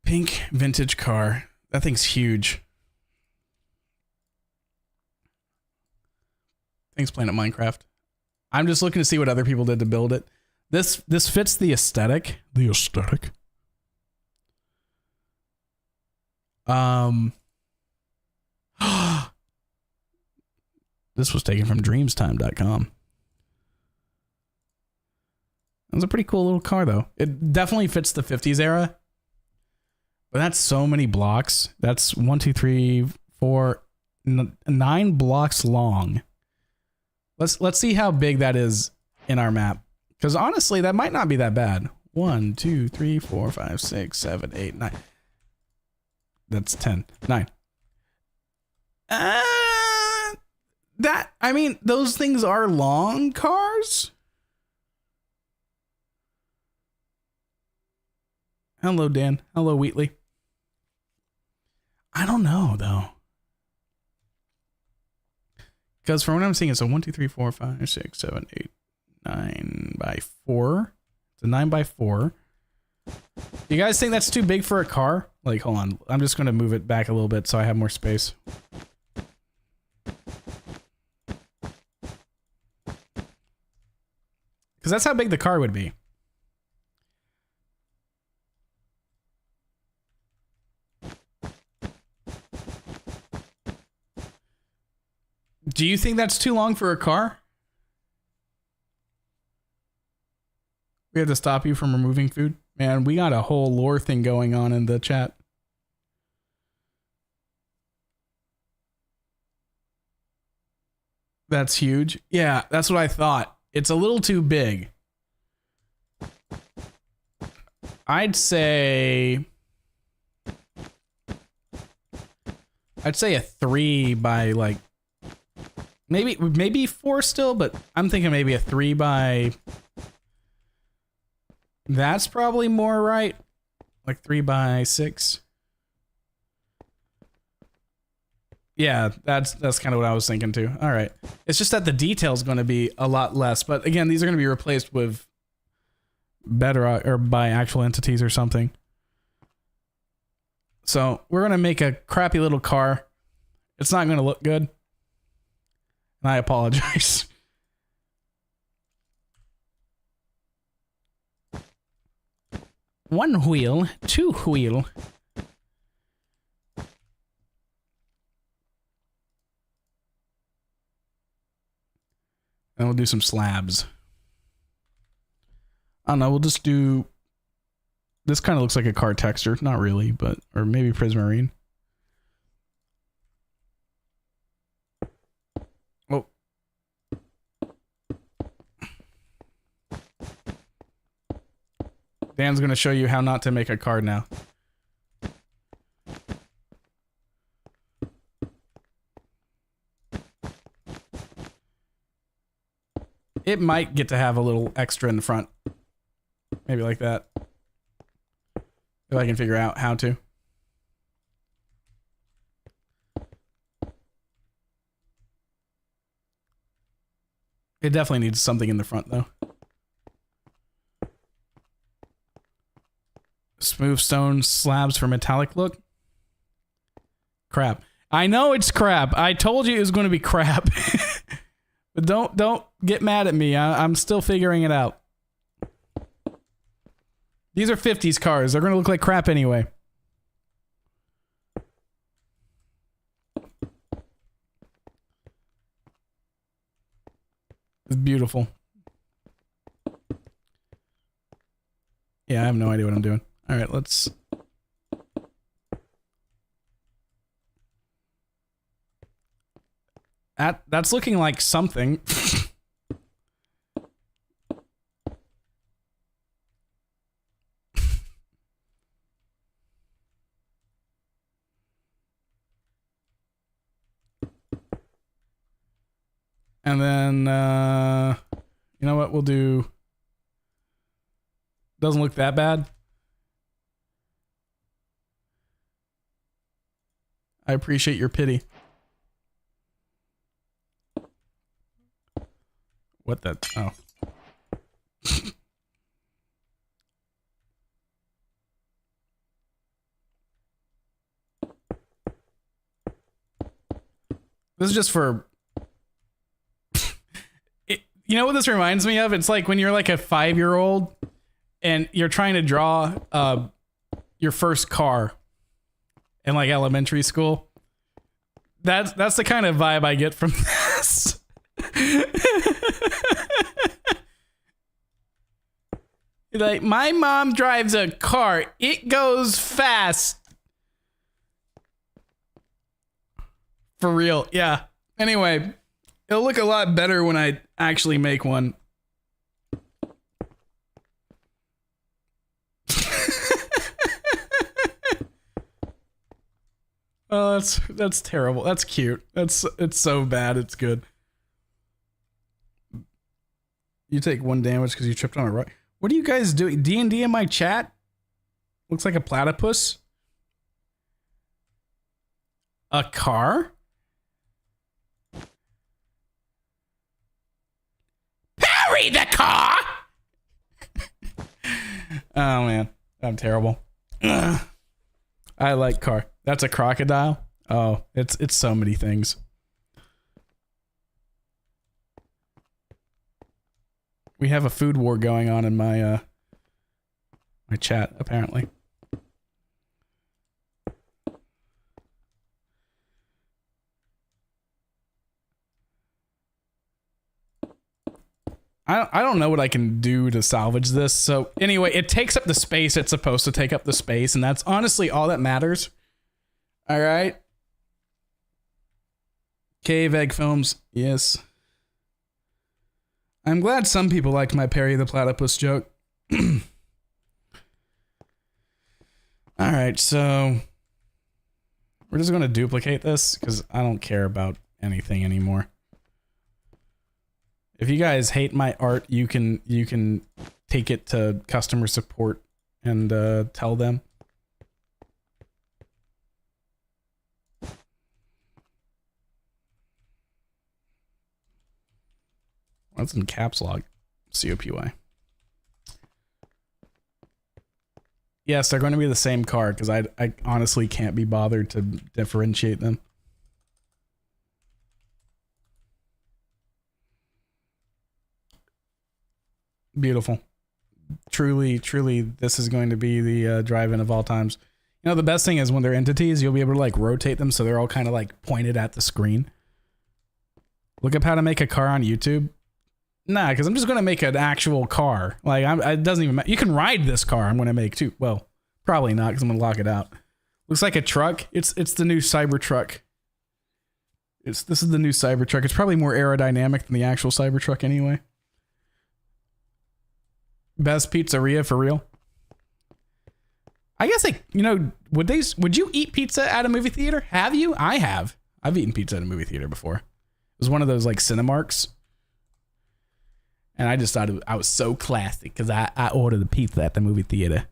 [SPEAKER 1] Pink vintage car. That thing's huge. Thanks, Planet Minecraft. I'm just looking to see what other people did to build it. This fits the aesthetic. The aesthetic. This was taken from dreamstime.com. It's a pretty cool little car, though. It definitely fits the 50s era. But that's so many blocks. That's 1, 2, 3, 4, 9 blocks long. Let's see how big that is in our map. Because honestly, that might not be that bad. 1, 2, 3, 4, 5, 6, 7, 8, 9. That's 10. 9. Those things are long cars. Hello, Dan. Hello, Wheatley. I don't know, though. Because from what I'm seeing, it's a 1, 2, 3, 4, 5, 6, 7, 8, 9 by 4. It's a 9 by 4. You guys think that's too big for a car? Like, hold on. I'm just going to move it back a little bit so I have more space. Because that's how big the car would be. Do you think that's too long for a car? We had to stop you from removing food? Man, we got a whole lore thing going on in the chat. That's huge. Yeah, that's what I thought. It's a little too big. I'd say a 3 by like maybe 4 still, but I'm thinking maybe a 3 by. That's probably more right. Like 3 by 6. Yeah, that's kind of what I was thinking too. All right. It's just that the detail's going to be a lot less, but again, these are going to be replaced with Bedrock or by actual entities or something. So we're going to make a crappy little car. It's not going to look good. And I apologize.
[SPEAKER 2] 1 wheel, 2 wheel. And we'll do some slabs. I don't know, we'll just do... This kind of looks like a car texture. Not really, but... Or maybe prismarine. Oh. Dan's going to show you how not to make a card now. It might get to have a little extra in the front. Maybe like that. If I can figure out how to. It definitely needs something in the front though. Smooth stone slabs for metallic look. Crap. I know it's crap. I told you it was going to be crap. But don't get mad at me. I'm still figuring it out. These are 50s cars. They're going to look like crap anyway. It's beautiful. Yeah, I have no idea what I'm doing. All right, let's... That's looking like something. And then, you know what we'll do? Doesn't look that bad. I appreciate your pity. What the? Oh. This is just for... You know what this reminds me of? It's like when you're like a 5-year-old and you're trying to draw your first car in like elementary school. That's the kind of vibe I get from this. Like, my mom drives a car. It goes fast. For real, yeah. Anyway, it'll look a lot better when I actually make one. Oh, that's terrible. That's cute. It's so bad. It's good. You take 1 damage because you tripped on a rock. What are you guys doing? D&D in my chat? Looks like a platypus. A car? Parry the car! Oh man, I'm terrible. Ugh. I like car. That's a crocodile? Oh, it's so many things. We have a food war going on in my my chat, apparently. I don't know what I can do to salvage this. So anyway, it takes up the space it's supposed to take up the space, and that's honestly all that matters. All right. CavemanFilms, yes. I'm glad some people liked my Perry the Platypus joke. All right, so we're just going to duplicate this because I don't care about anything anymore. If you guys hate my art, you can take it to customer support and tell them. That's in caps lock. COPY. Yes, they're going to be the same card because I honestly can't be bothered to differentiate them. Beautiful. truly, this is going to be the drive-in of all times. You know, the best thing is when they're entities, you'll be able to like rotate them so they're all kind of like pointed at the screen. Look up how to make a car on YouTube. Nah, because I'm just going to make an actual car. Like, it doesn't even matter. You can ride this car I'm going to make too. Well, probably not because I'm going to lock it out. Looks like a truck. It's the new Cybertruck. This is the new Cybertruck. It's probably more aerodynamic than the actual Cybertruck anyway. Best pizzeria for real. I guess would you eat pizza at a movie theater? Have you? I have. I've eaten pizza at a movie theater before. It was one of those like Cinemarks. And I just thought I was so classic because I ordered the pizza at the movie theater.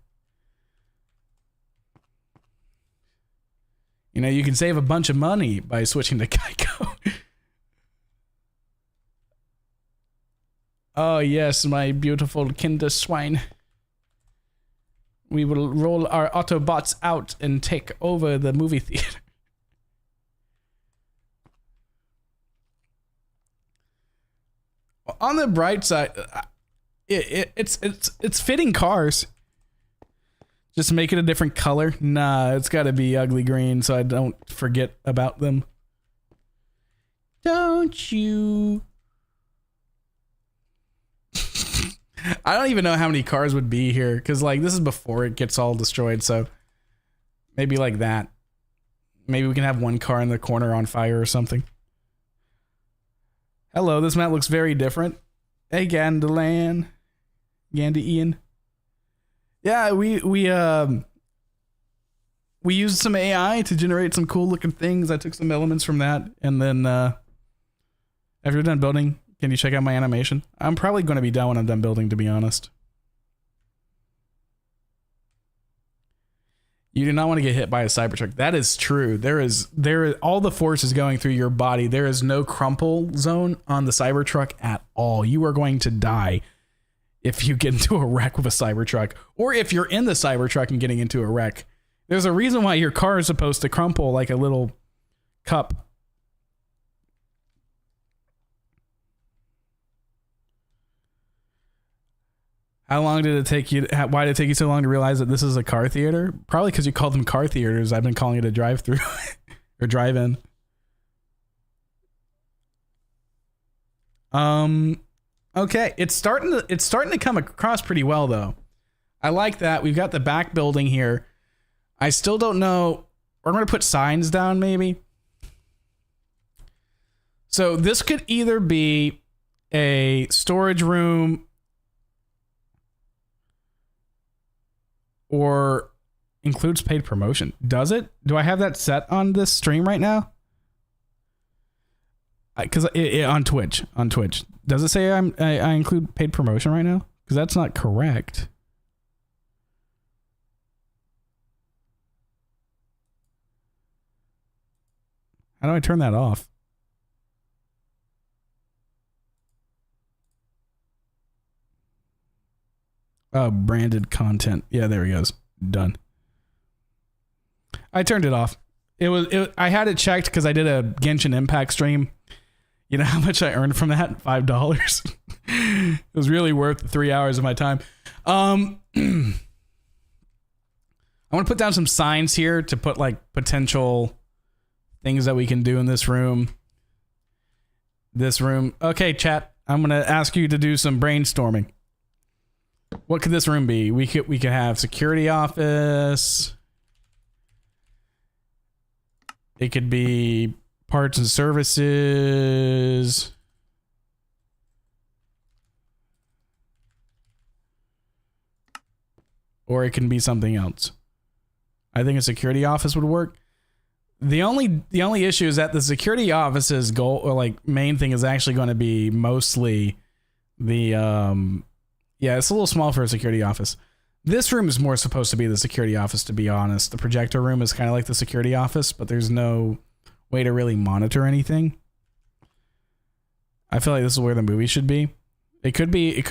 [SPEAKER 2] You know, you can save a bunch of money by switching to Geico. Oh, yes, my beautiful Kinderswine. We will roll our Autobots out and take over the movie theater. On the bright side, it's fitting cars. Just make it a different color. Nah, it's got to be ugly green so I don't forget about them. Don't you? I don't even know how many cars would be here because like this is before it gets all destroyed. So maybe like that. Maybe we can have one car in the corner on fire or something. Hello, this map looks very different. Hey, Gandalan. Ian. Yeah, we used some AI to generate some cool looking things. I took some elements from that, and then after we're done building, can you check out my animation? I'm probably going to be done when I'm done building, to be honest. You do not want to get hit by a Cybertruck. That is true. There is all the force is going through your body. There is no crumple zone on the Cybertruck at all. You are going to die if you get into a wreck with a Cybertruck, or if you're in the Cybertruck and getting into a wreck. There's a reason why your car is supposed to crumple like a little cup. How long did it take you? Why did it take you so long to realize that this is a car theater? Probably because you called them car theaters. I've been calling it a drive-through or drive-in. Okay, it's starting to come across pretty well though. I like that. We've got the back building here. I still don't know. We're going to put signs down maybe. So this could either be a storage room or includes paid promotion. Does it? Do I have that set on this stream right now? Because on Twitch. Does it say I include paid promotion right now? Because that's not correct. How do I turn that off? Oh, branded content. Yeah, there he goes. Done. I turned it off. I had it checked because I did a Genshin Impact stream. You know how much I earned from that? $5. It was really worth the 3 hours of my time. I want to put down some signs here to put like potential things that we can do in this room. Okay, chat. I'm going to ask you to do some brainstorming. What could this room be? We could have security office. It could be parts and services. Or it can be something else. I think a security office would work. The only issue is that the security office's goal or like main thing is actually going to be mostly the yeah, it's a little small for a security office. This room is more supposed to be the security office, to be honest. The projector room is kind of like the security office, but there's no way to really monitor anything. I feel like this is where the movie should be. It could be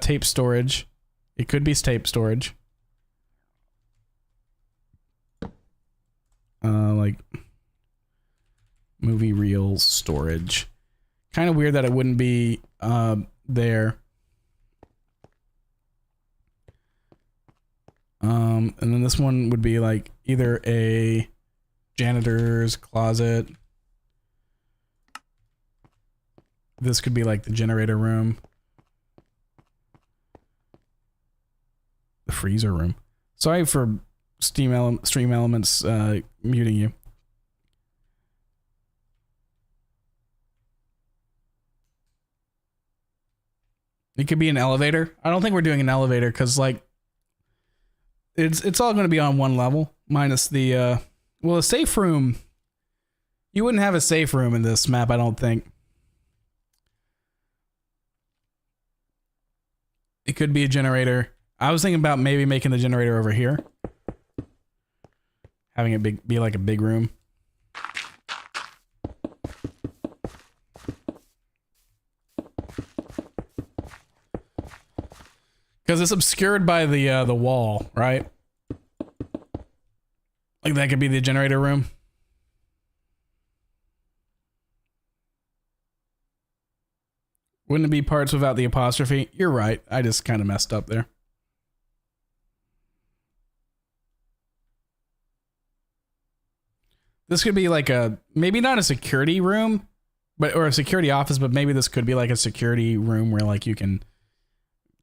[SPEAKER 2] tape storage. It could be tape storage. Like movie reel storage. Kind of weird that it wouldn't be there. And then this one would be like either a janitor's closet. This could be like the generator room. The freezer room. Sorry for stream elements muting you. It could be an elevator. I don't think we're doing an elevator because like it's all going to be on one level minus the well, a safe room. You wouldn't have a safe room in this map, I don't think. It could be a generator. I was thinking about maybe making the generator over here. Having it be like a big room. Because it's obscured by the wall, right? Like that could be the generator room. Wouldn't it be parts without the apostrophe? You're right. I just kind of messed up there. This could be like a, maybe not a security room, but, or a security office, but maybe this could be like a security room where like you can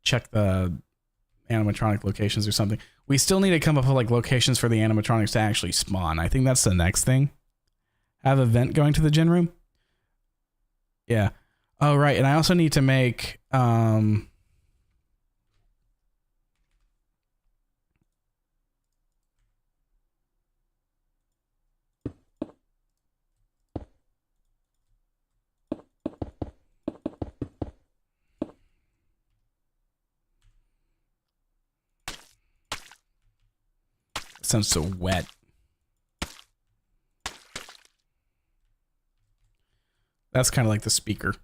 [SPEAKER 2] check the animatronic locations or something. We still need to come up with like locations for the animatronics to actually spawn. I think that's the next thing. Have a vent going to the gen room. Yeah. Oh, right. And I also need to make, sounds so wet. That's kind of like the speaker.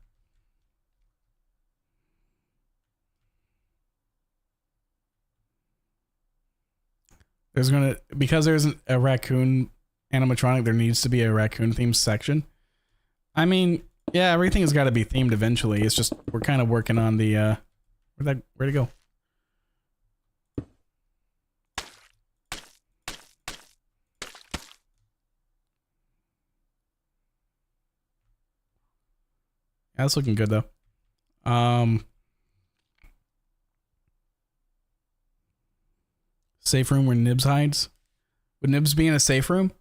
[SPEAKER 2] There's gonna, because there's a raccoon animatronic, there needs to be a raccoon themed section. I mean, yeah, everything has got to be themed eventually. It's just we're kind of working on the where'd it go? Yeah, that's looking good though. Safe room where Nibs hides. Would Nibs be in a safe room?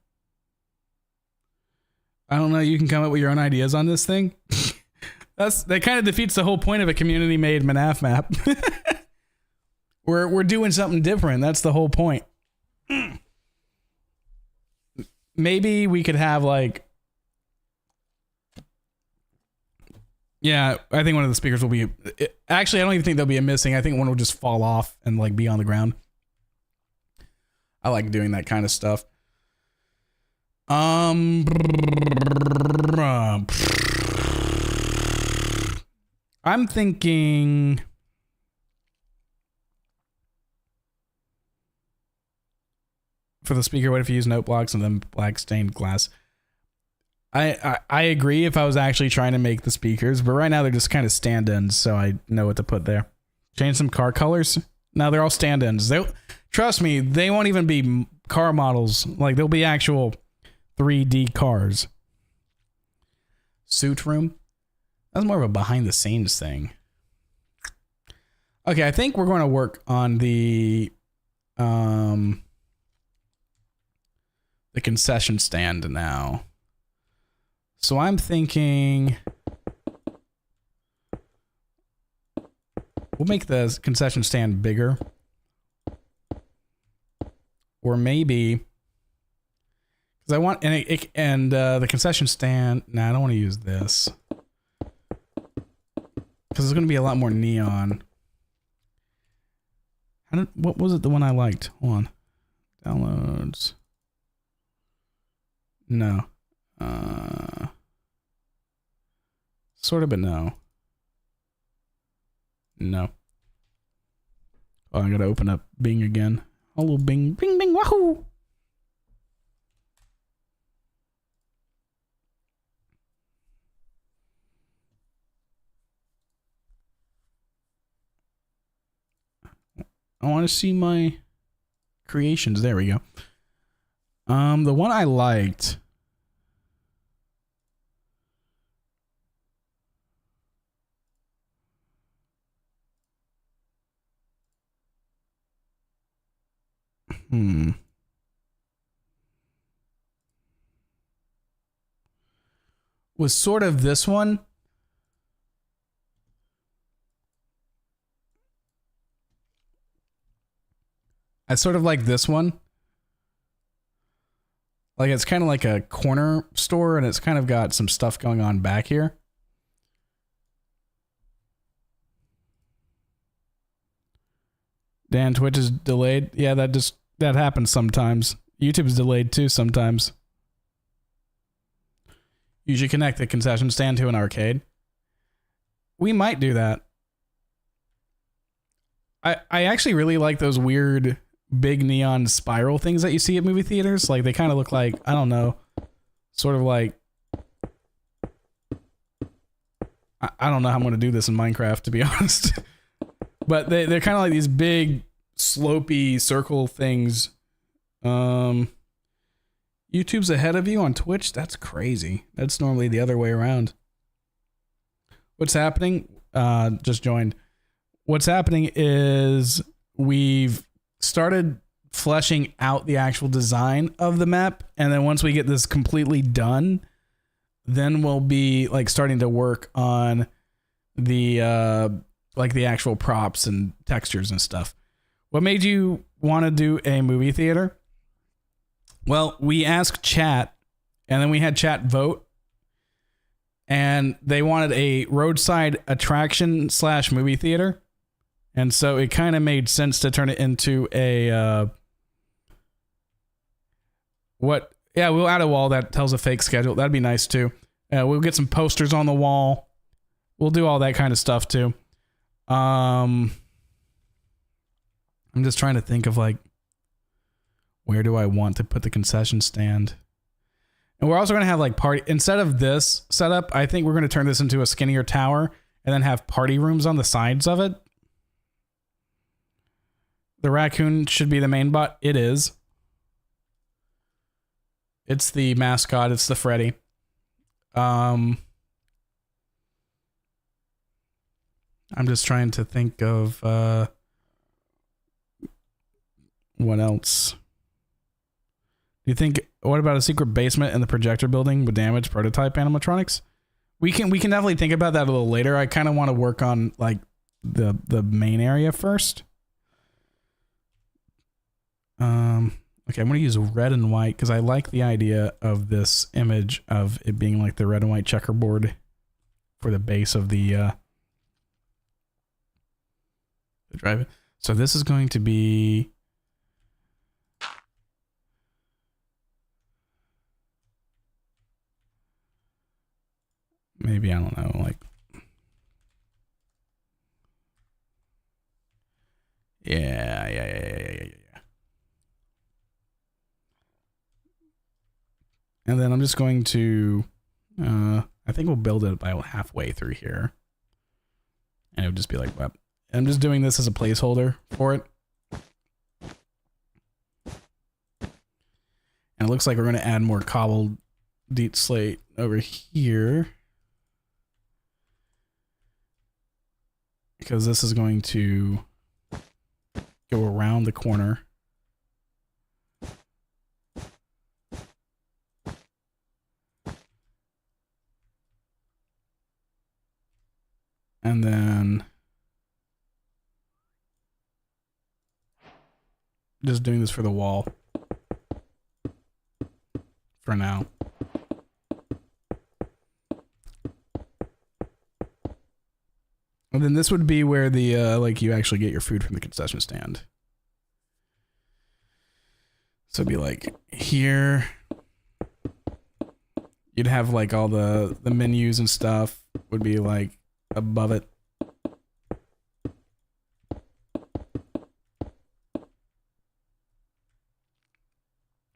[SPEAKER 2] I don't know. You can come up with your own ideas on this thing. That kind of defeats the whole point of a community-made MNAF map. We're doing something different. That's the whole point. Maybe we could have like, yeah, I think one of the speakers will be. Actually, I don't even think there'll be a missing. I think one will just fall off and like be on the ground. I like doing that kind of stuff. I'm thinking for the speaker, what if you use note blocks and then black stained glass? I agree if I was actually trying to make the speakers, but right now they're just kind of stand-ins, so I know what to put there. Change some car colors. No, they're all stand-ins. Trust me, they won't even be car models. Like, they'll be actual 3D cars. Suit room. That's more of a behind-the-scenes thing. Okay, I think we're going to work on the concession stand now. So I'm thinking we'll make the concession stand bigger. Or maybe, because I want, the concession stand, nah, I don't want to use this. Because it's going to be a lot more neon. What was it, the one I liked? Hold on. Downloads. No. Sort of, but no. No. Oh, I gotta open up Bing again. Hello, Bing. Bing, Bing, wahoo! I want to see my creations. There we go. The one I liked. Was sort of this one. I sort of like this one. Like it's kind of like a corner store and it's kind of got some stuff going on back here. Dan, Twitch is delayed. Yeah, that happens sometimes. YouTube is delayed too sometimes. You should connect the concession stand to an arcade. We might do that. I actually really like those weird big neon spiral things that you see at movie theaters. Like they kind of look like, I don't know, sort of like, I don't know how I'm going to do this in Minecraft, to be honest. But they're kind of like these big slopey circle things. YouTube's ahead of you on Twitch? That's crazy. That's normally the other way around. What's happening? Just joined. What's happening is we've started fleshing out the actual design of the map, and then once we get this completely done, then we'll be like starting to work on the like the actual props and textures and stuff. What made you want to do a movie theater? Well, we asked chat, and then we had chat vote, and they wanted a roadside attraction / movie theater. And so it kind of made sense to turn it into a, we'll add a wall that tells a fake schedule. That'd be nice too. We'll get some posters on the wall. We'll do all that kind of stuff too. I'm just trying to think of like, where do I want to put the concession stand? And we're also going to have like instead of this setup, I think we're going to turn this into a skinnier tower and then have party rooms on the sides of it. The raccoon should be the main bot. It is. It's the mascot. It's the Freddy. I'm just trying to think of what else. Do you think? What about a secret basement in the projector building with damaged prototype animatronics? We can definitely think about that a little later. I kind of want to work on like the main area first. Okay, I'm going to use red and white because I like the idea of this image of it being like the red and white checkerboard for the base of the drive. So this is going to be maybe, I don't know, like yeah. And then I'm just going to, I think we'll build it about halfway through here. And it would just be like, well, I'm just doing this as a placeholder for it. And it looks like we're going to add more cobbled deep slate over here. Because this is going to go around the corner. And then just doing this for the wall for now. And then this would be where the like you actually get your food from the concession stand. So it'd be like here. You'd have like all the menus and stuff would be like above it.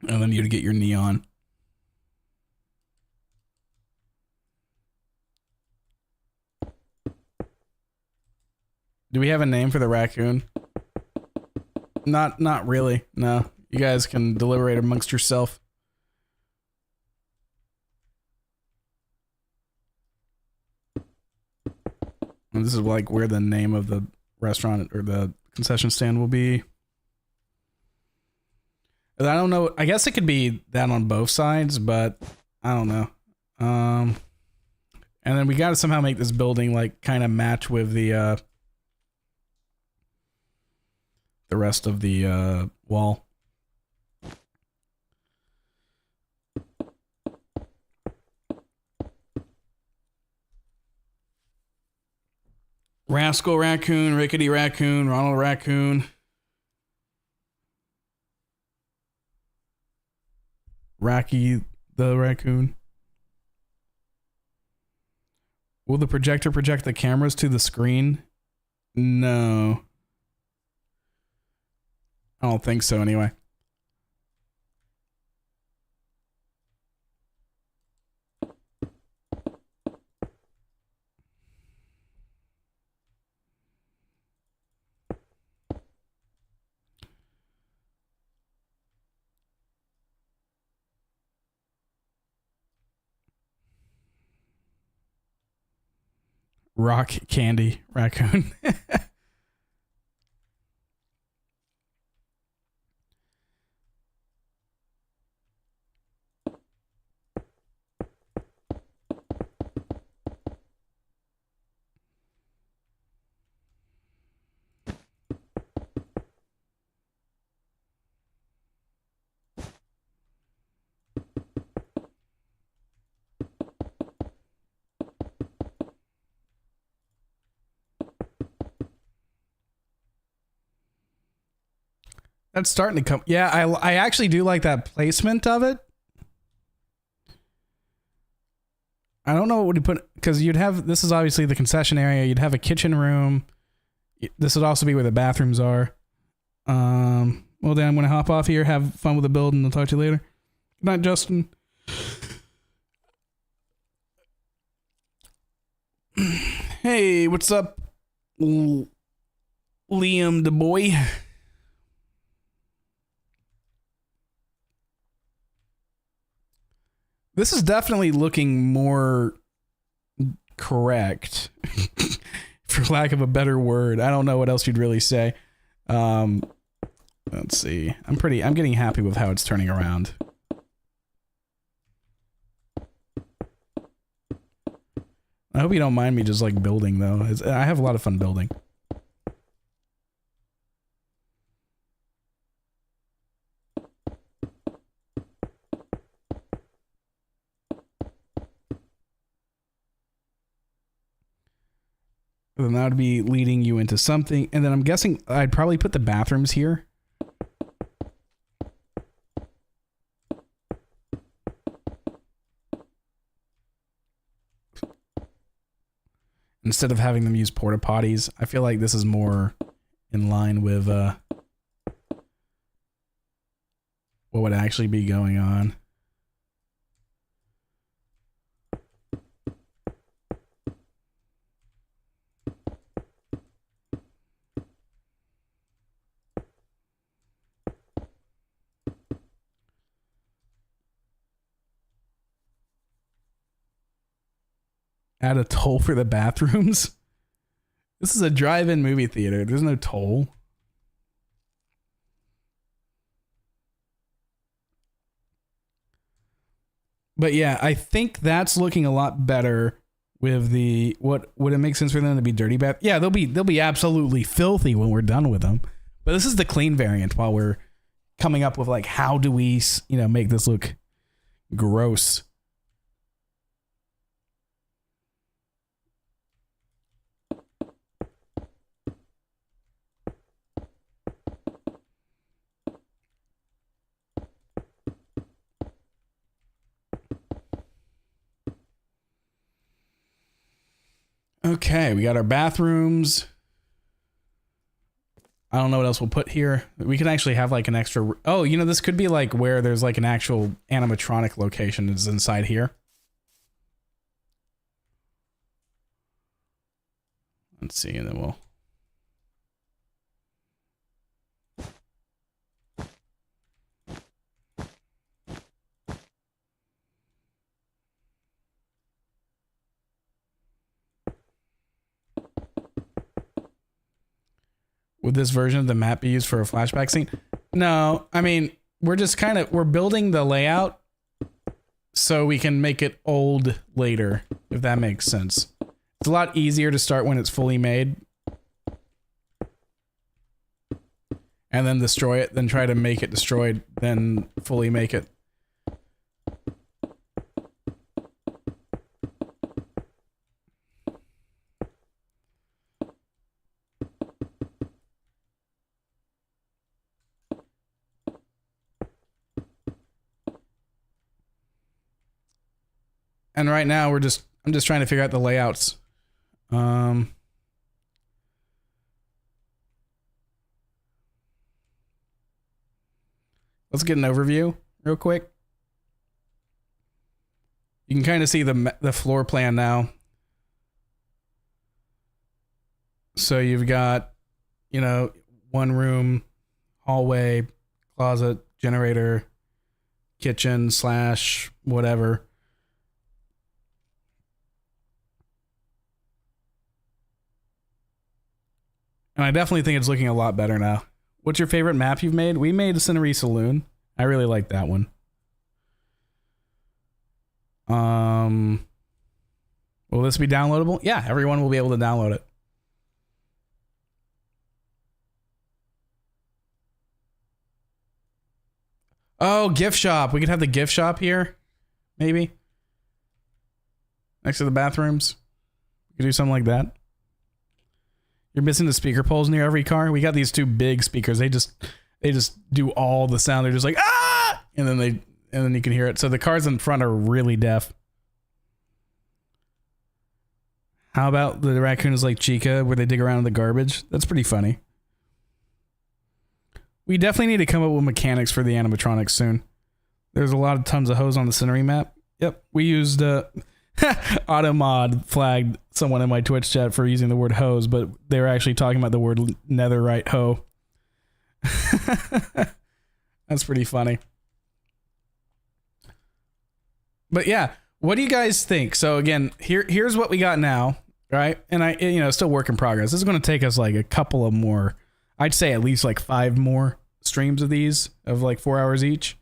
[SPEAKER 2] And then you'd get your neon. Do we have a name for the raccoon? Not really. No. You guys can deliberate amongst yourself. And this is like where the name of the restaurant or the concession stand will be. I don't know. I guess it could be that on both sides, but I don't know. And then we got to somehow make this building like kind of match with the rest of the wall. Rascal Raccoon, Rickety Raccoon, Ronald Raccoon. Racky the Raccoon. Will the projector project the cameras to the screen? No. I don't think so anyway. Rock Candy Raccoon. That's starting to come. Yeah, I actually do like that placement of it. I don't know what would you put, because you'd have, this is obviously the concession area. You'd have a kitchen room. This would also be where the bathrooms are. Well, then I'm going to hop off here, have fun with the build, and I'll talk to you later. Good night, Justin. Hey, what's up, Liam the boy? This is definitely looking more correct, for lack of a better word. I don't know what else you'd really say. Let's see. I'm getting happy with how it's turning around. I hope you don't mind me just like building though. I have a lot of fun building. Then that would be leading you into something. And then I'm guessing I'd probably put the bathrooms here. Instead of having them use porta potties, I feel like this is more in line with what would actually be going on. Add a toll for the bathrooms? This is a drive-in movie theater. There's no toll. But yeah, I think that's looking a lot better with the would it make sense for them to be dirty bath? Yeah, they'll be absolutely filthy when we're done with them. But this is the clean variant while we're coming up with like how do we, make this look gross. Okay, we got our bathrooms. I don't know what else we'll put here. We can actually have like an extra... Oh, this could be like where there's like an actual animatronic location is inside here. Let's see, and then we'll... Would this version of the map be used for a flashback scene? No, I mean, we're building the layout so we can make it old later, if that makes sense. It's a lot easier to start when it's fully made and then destroy it than try to make it destroyed, then fully make it. And right now I'm just trying to figure out the layouts. Let's get an overview real quick. You can kind of see the floor plan now. So you've got, you know, one room, hallway, closet, generator, kitchen / whatever. And I definitely think it's looking a lot better now. What's your favorite map you've made? We made Cinery Saloon. I really like that one. Will this be downloadable? Yeah, everyone will be able to download it. Oh, gift shop. We could have the gift shop here. Maybe. Next to the bathrooms. We could do something like that. You're missing the speaker poles near every car. We got these 2 big speakers. They just do all the sound. They're just like, ah, and then you can hear it. So the cars in front are really deaf. How about the raccoon is like Chica, where they dig around in the garbage? That's pretty funny. We definitely need to come up with mechanics for the animatronics soon. There's tons of hose on the scenery map. Yep, we used Automod flagged someone in my Twitch chat for using the word hose, but they were actually talking about the word netherite hoe. That's pretty funny. But yeah, what do you guys think? So again, here's what we got now, right? And still work in progress. This is going to take us like a couple of more, I'd say at least like 5 more streams of these of like 4 hours each.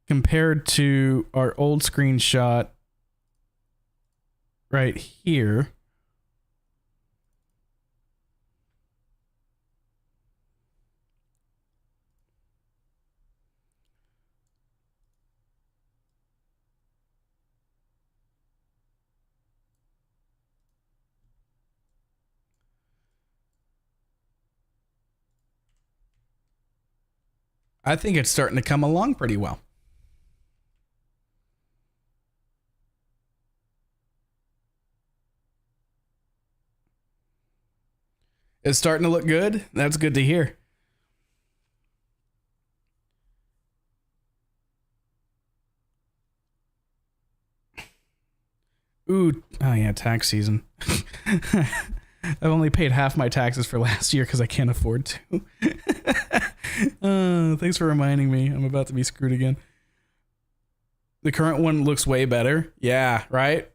[SPEAKER 2] Compared to our old screenshot right here. I think it's starting to come along pretty well. It's starting to look good. That's good to hear. Ooh, oh yeah, tax season. I've only paid half my taxes for last year because I can't afford to. Thanks for reminding me. I'm about to be screwed again. The current one looks way better. Yeah, right?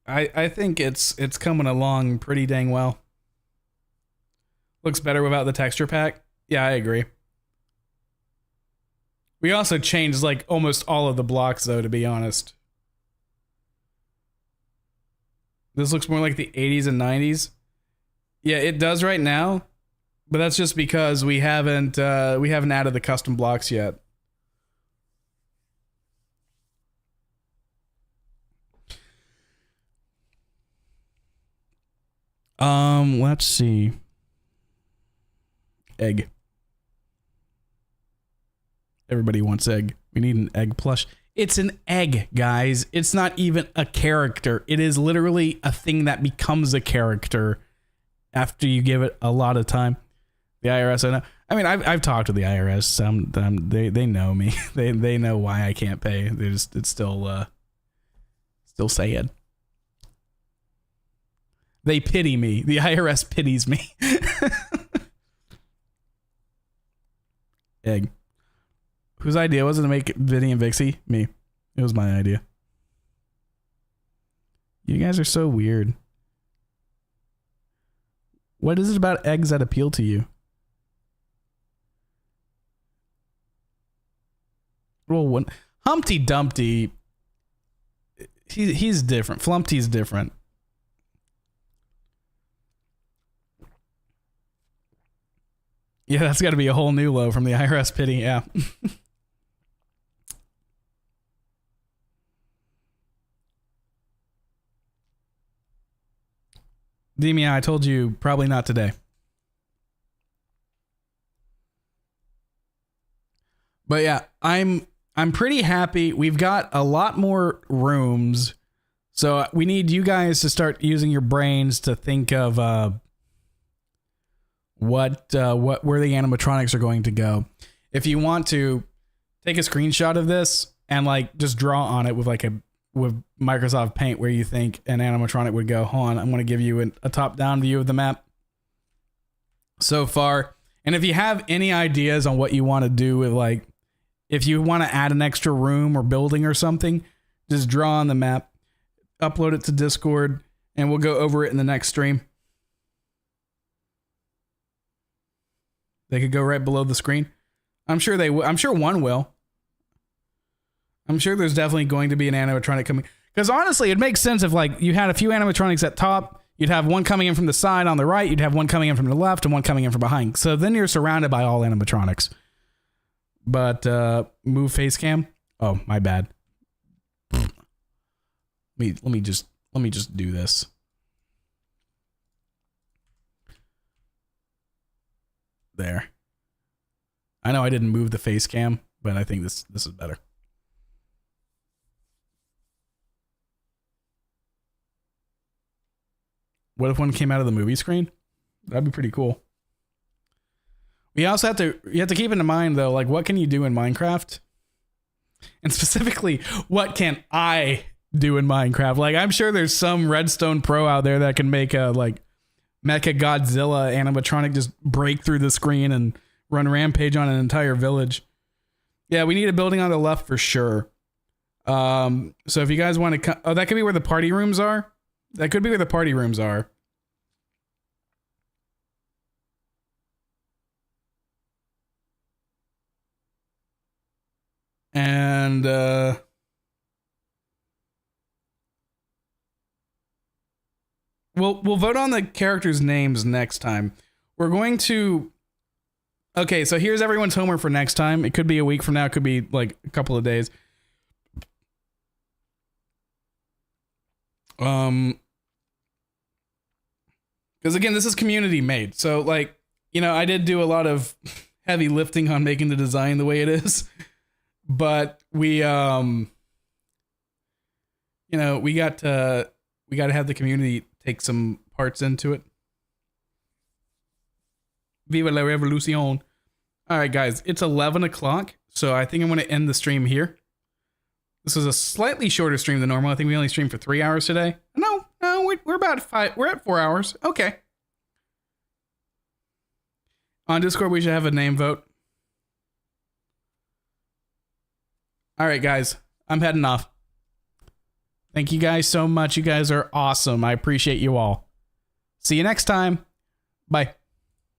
[SPEAKER 2] I think it's coming along pretty dang well. Looks better without the texture pack. Yeah, I agree. We also changed like almost all of the blocks though, to be honest. This looks more like the 80s and 90s. Yeah, it does right now, but that's just because we haven't added the custom blocks yet. Let's see. Egg. Everybody wants egg. We need an egg plush. It's an egg, guys. It's not even a character. It is literally a thing that becomes a character after you give it a lot of time. The IRS, I know. I mean, I've talked to the IRS. They know me. They know why I can't pay. It's still sad. They pity me. The IRS pities me. Egg. Whose idea was it to make Vinny and Vixie? Me. It was my idea. You guys are so weird. What is it about eggs that appeal to you? Well, Humpty Dumpty, he's different. Flumpty's different. Yeah, that's got to be a whole new low from the IRS pity. Yeah. Demia, I told you probably not today. But yeah, I'm pretty happy. We've got a lot more rooms, so we need you guys to start using your brains to think of where the animatronics are going to go. If you want to take a screenshot of this and like just draw on it with with Microsoft Paint where you think an animatronic would go. Hold on, I'm going to give you a top-down view of the map so far. And if you have any ideas on what you want to do with, like, if you want to add an extra room or building or something, just draw on the map, upload it to Discord, and we'll go over it in the next stream. They could go right below the screen. I'm sure they will. I'm sure one will. I'm sure there's definitely going to be an animatronic coming. Because honestly, it makes sense if like you had a few animatronics at top, you'd have one coming in from the side on the right, you'd have one coming in from the left, and one coming in from behind. So then you're surrounded by all animatronics. But move face cam. Oh, my bad. Let me just do this. There. I know I didn't move the face cam, but I think this is better. What if one came out of the movie screen? That'd be pretty cool. You have to keep in mind though, like what can you do in Minecraft? And specifically, what can I do in Minecraft? Like I'm sure there's some Redstone pro out there that can make a like Mecha Godzilla animatronic just break through the screen and run rampage on an entire village. Yeah, we need a building on the left for sure. So if you guys want to, that could be where the party rooms are. That could be where the party rooms are. And we'll vote on the characters' names next time. We're going to. Okay, so here's everyone's homework for next time. It could be a week from now. It could be like a couple of days. Because again, this is community made. So like, you know, I did do a lot of heavy lifting on making the design the way it is. But we, you know, we got to have the community take some parts into it. Viva la revolucion. All right, guys, it's 11 o'clock. So I think I'm going to end the stream here. This is a slightly shorter stream than normal. I think we only streamed for 3 hours today. No, we're about 5. We're at 4 hours. Okay. On Discord, we should have a name vote. All right, guys, I'm heading off. Thank you guys so much. You guys are awesome. I appreciate you all. See you next time. Bye.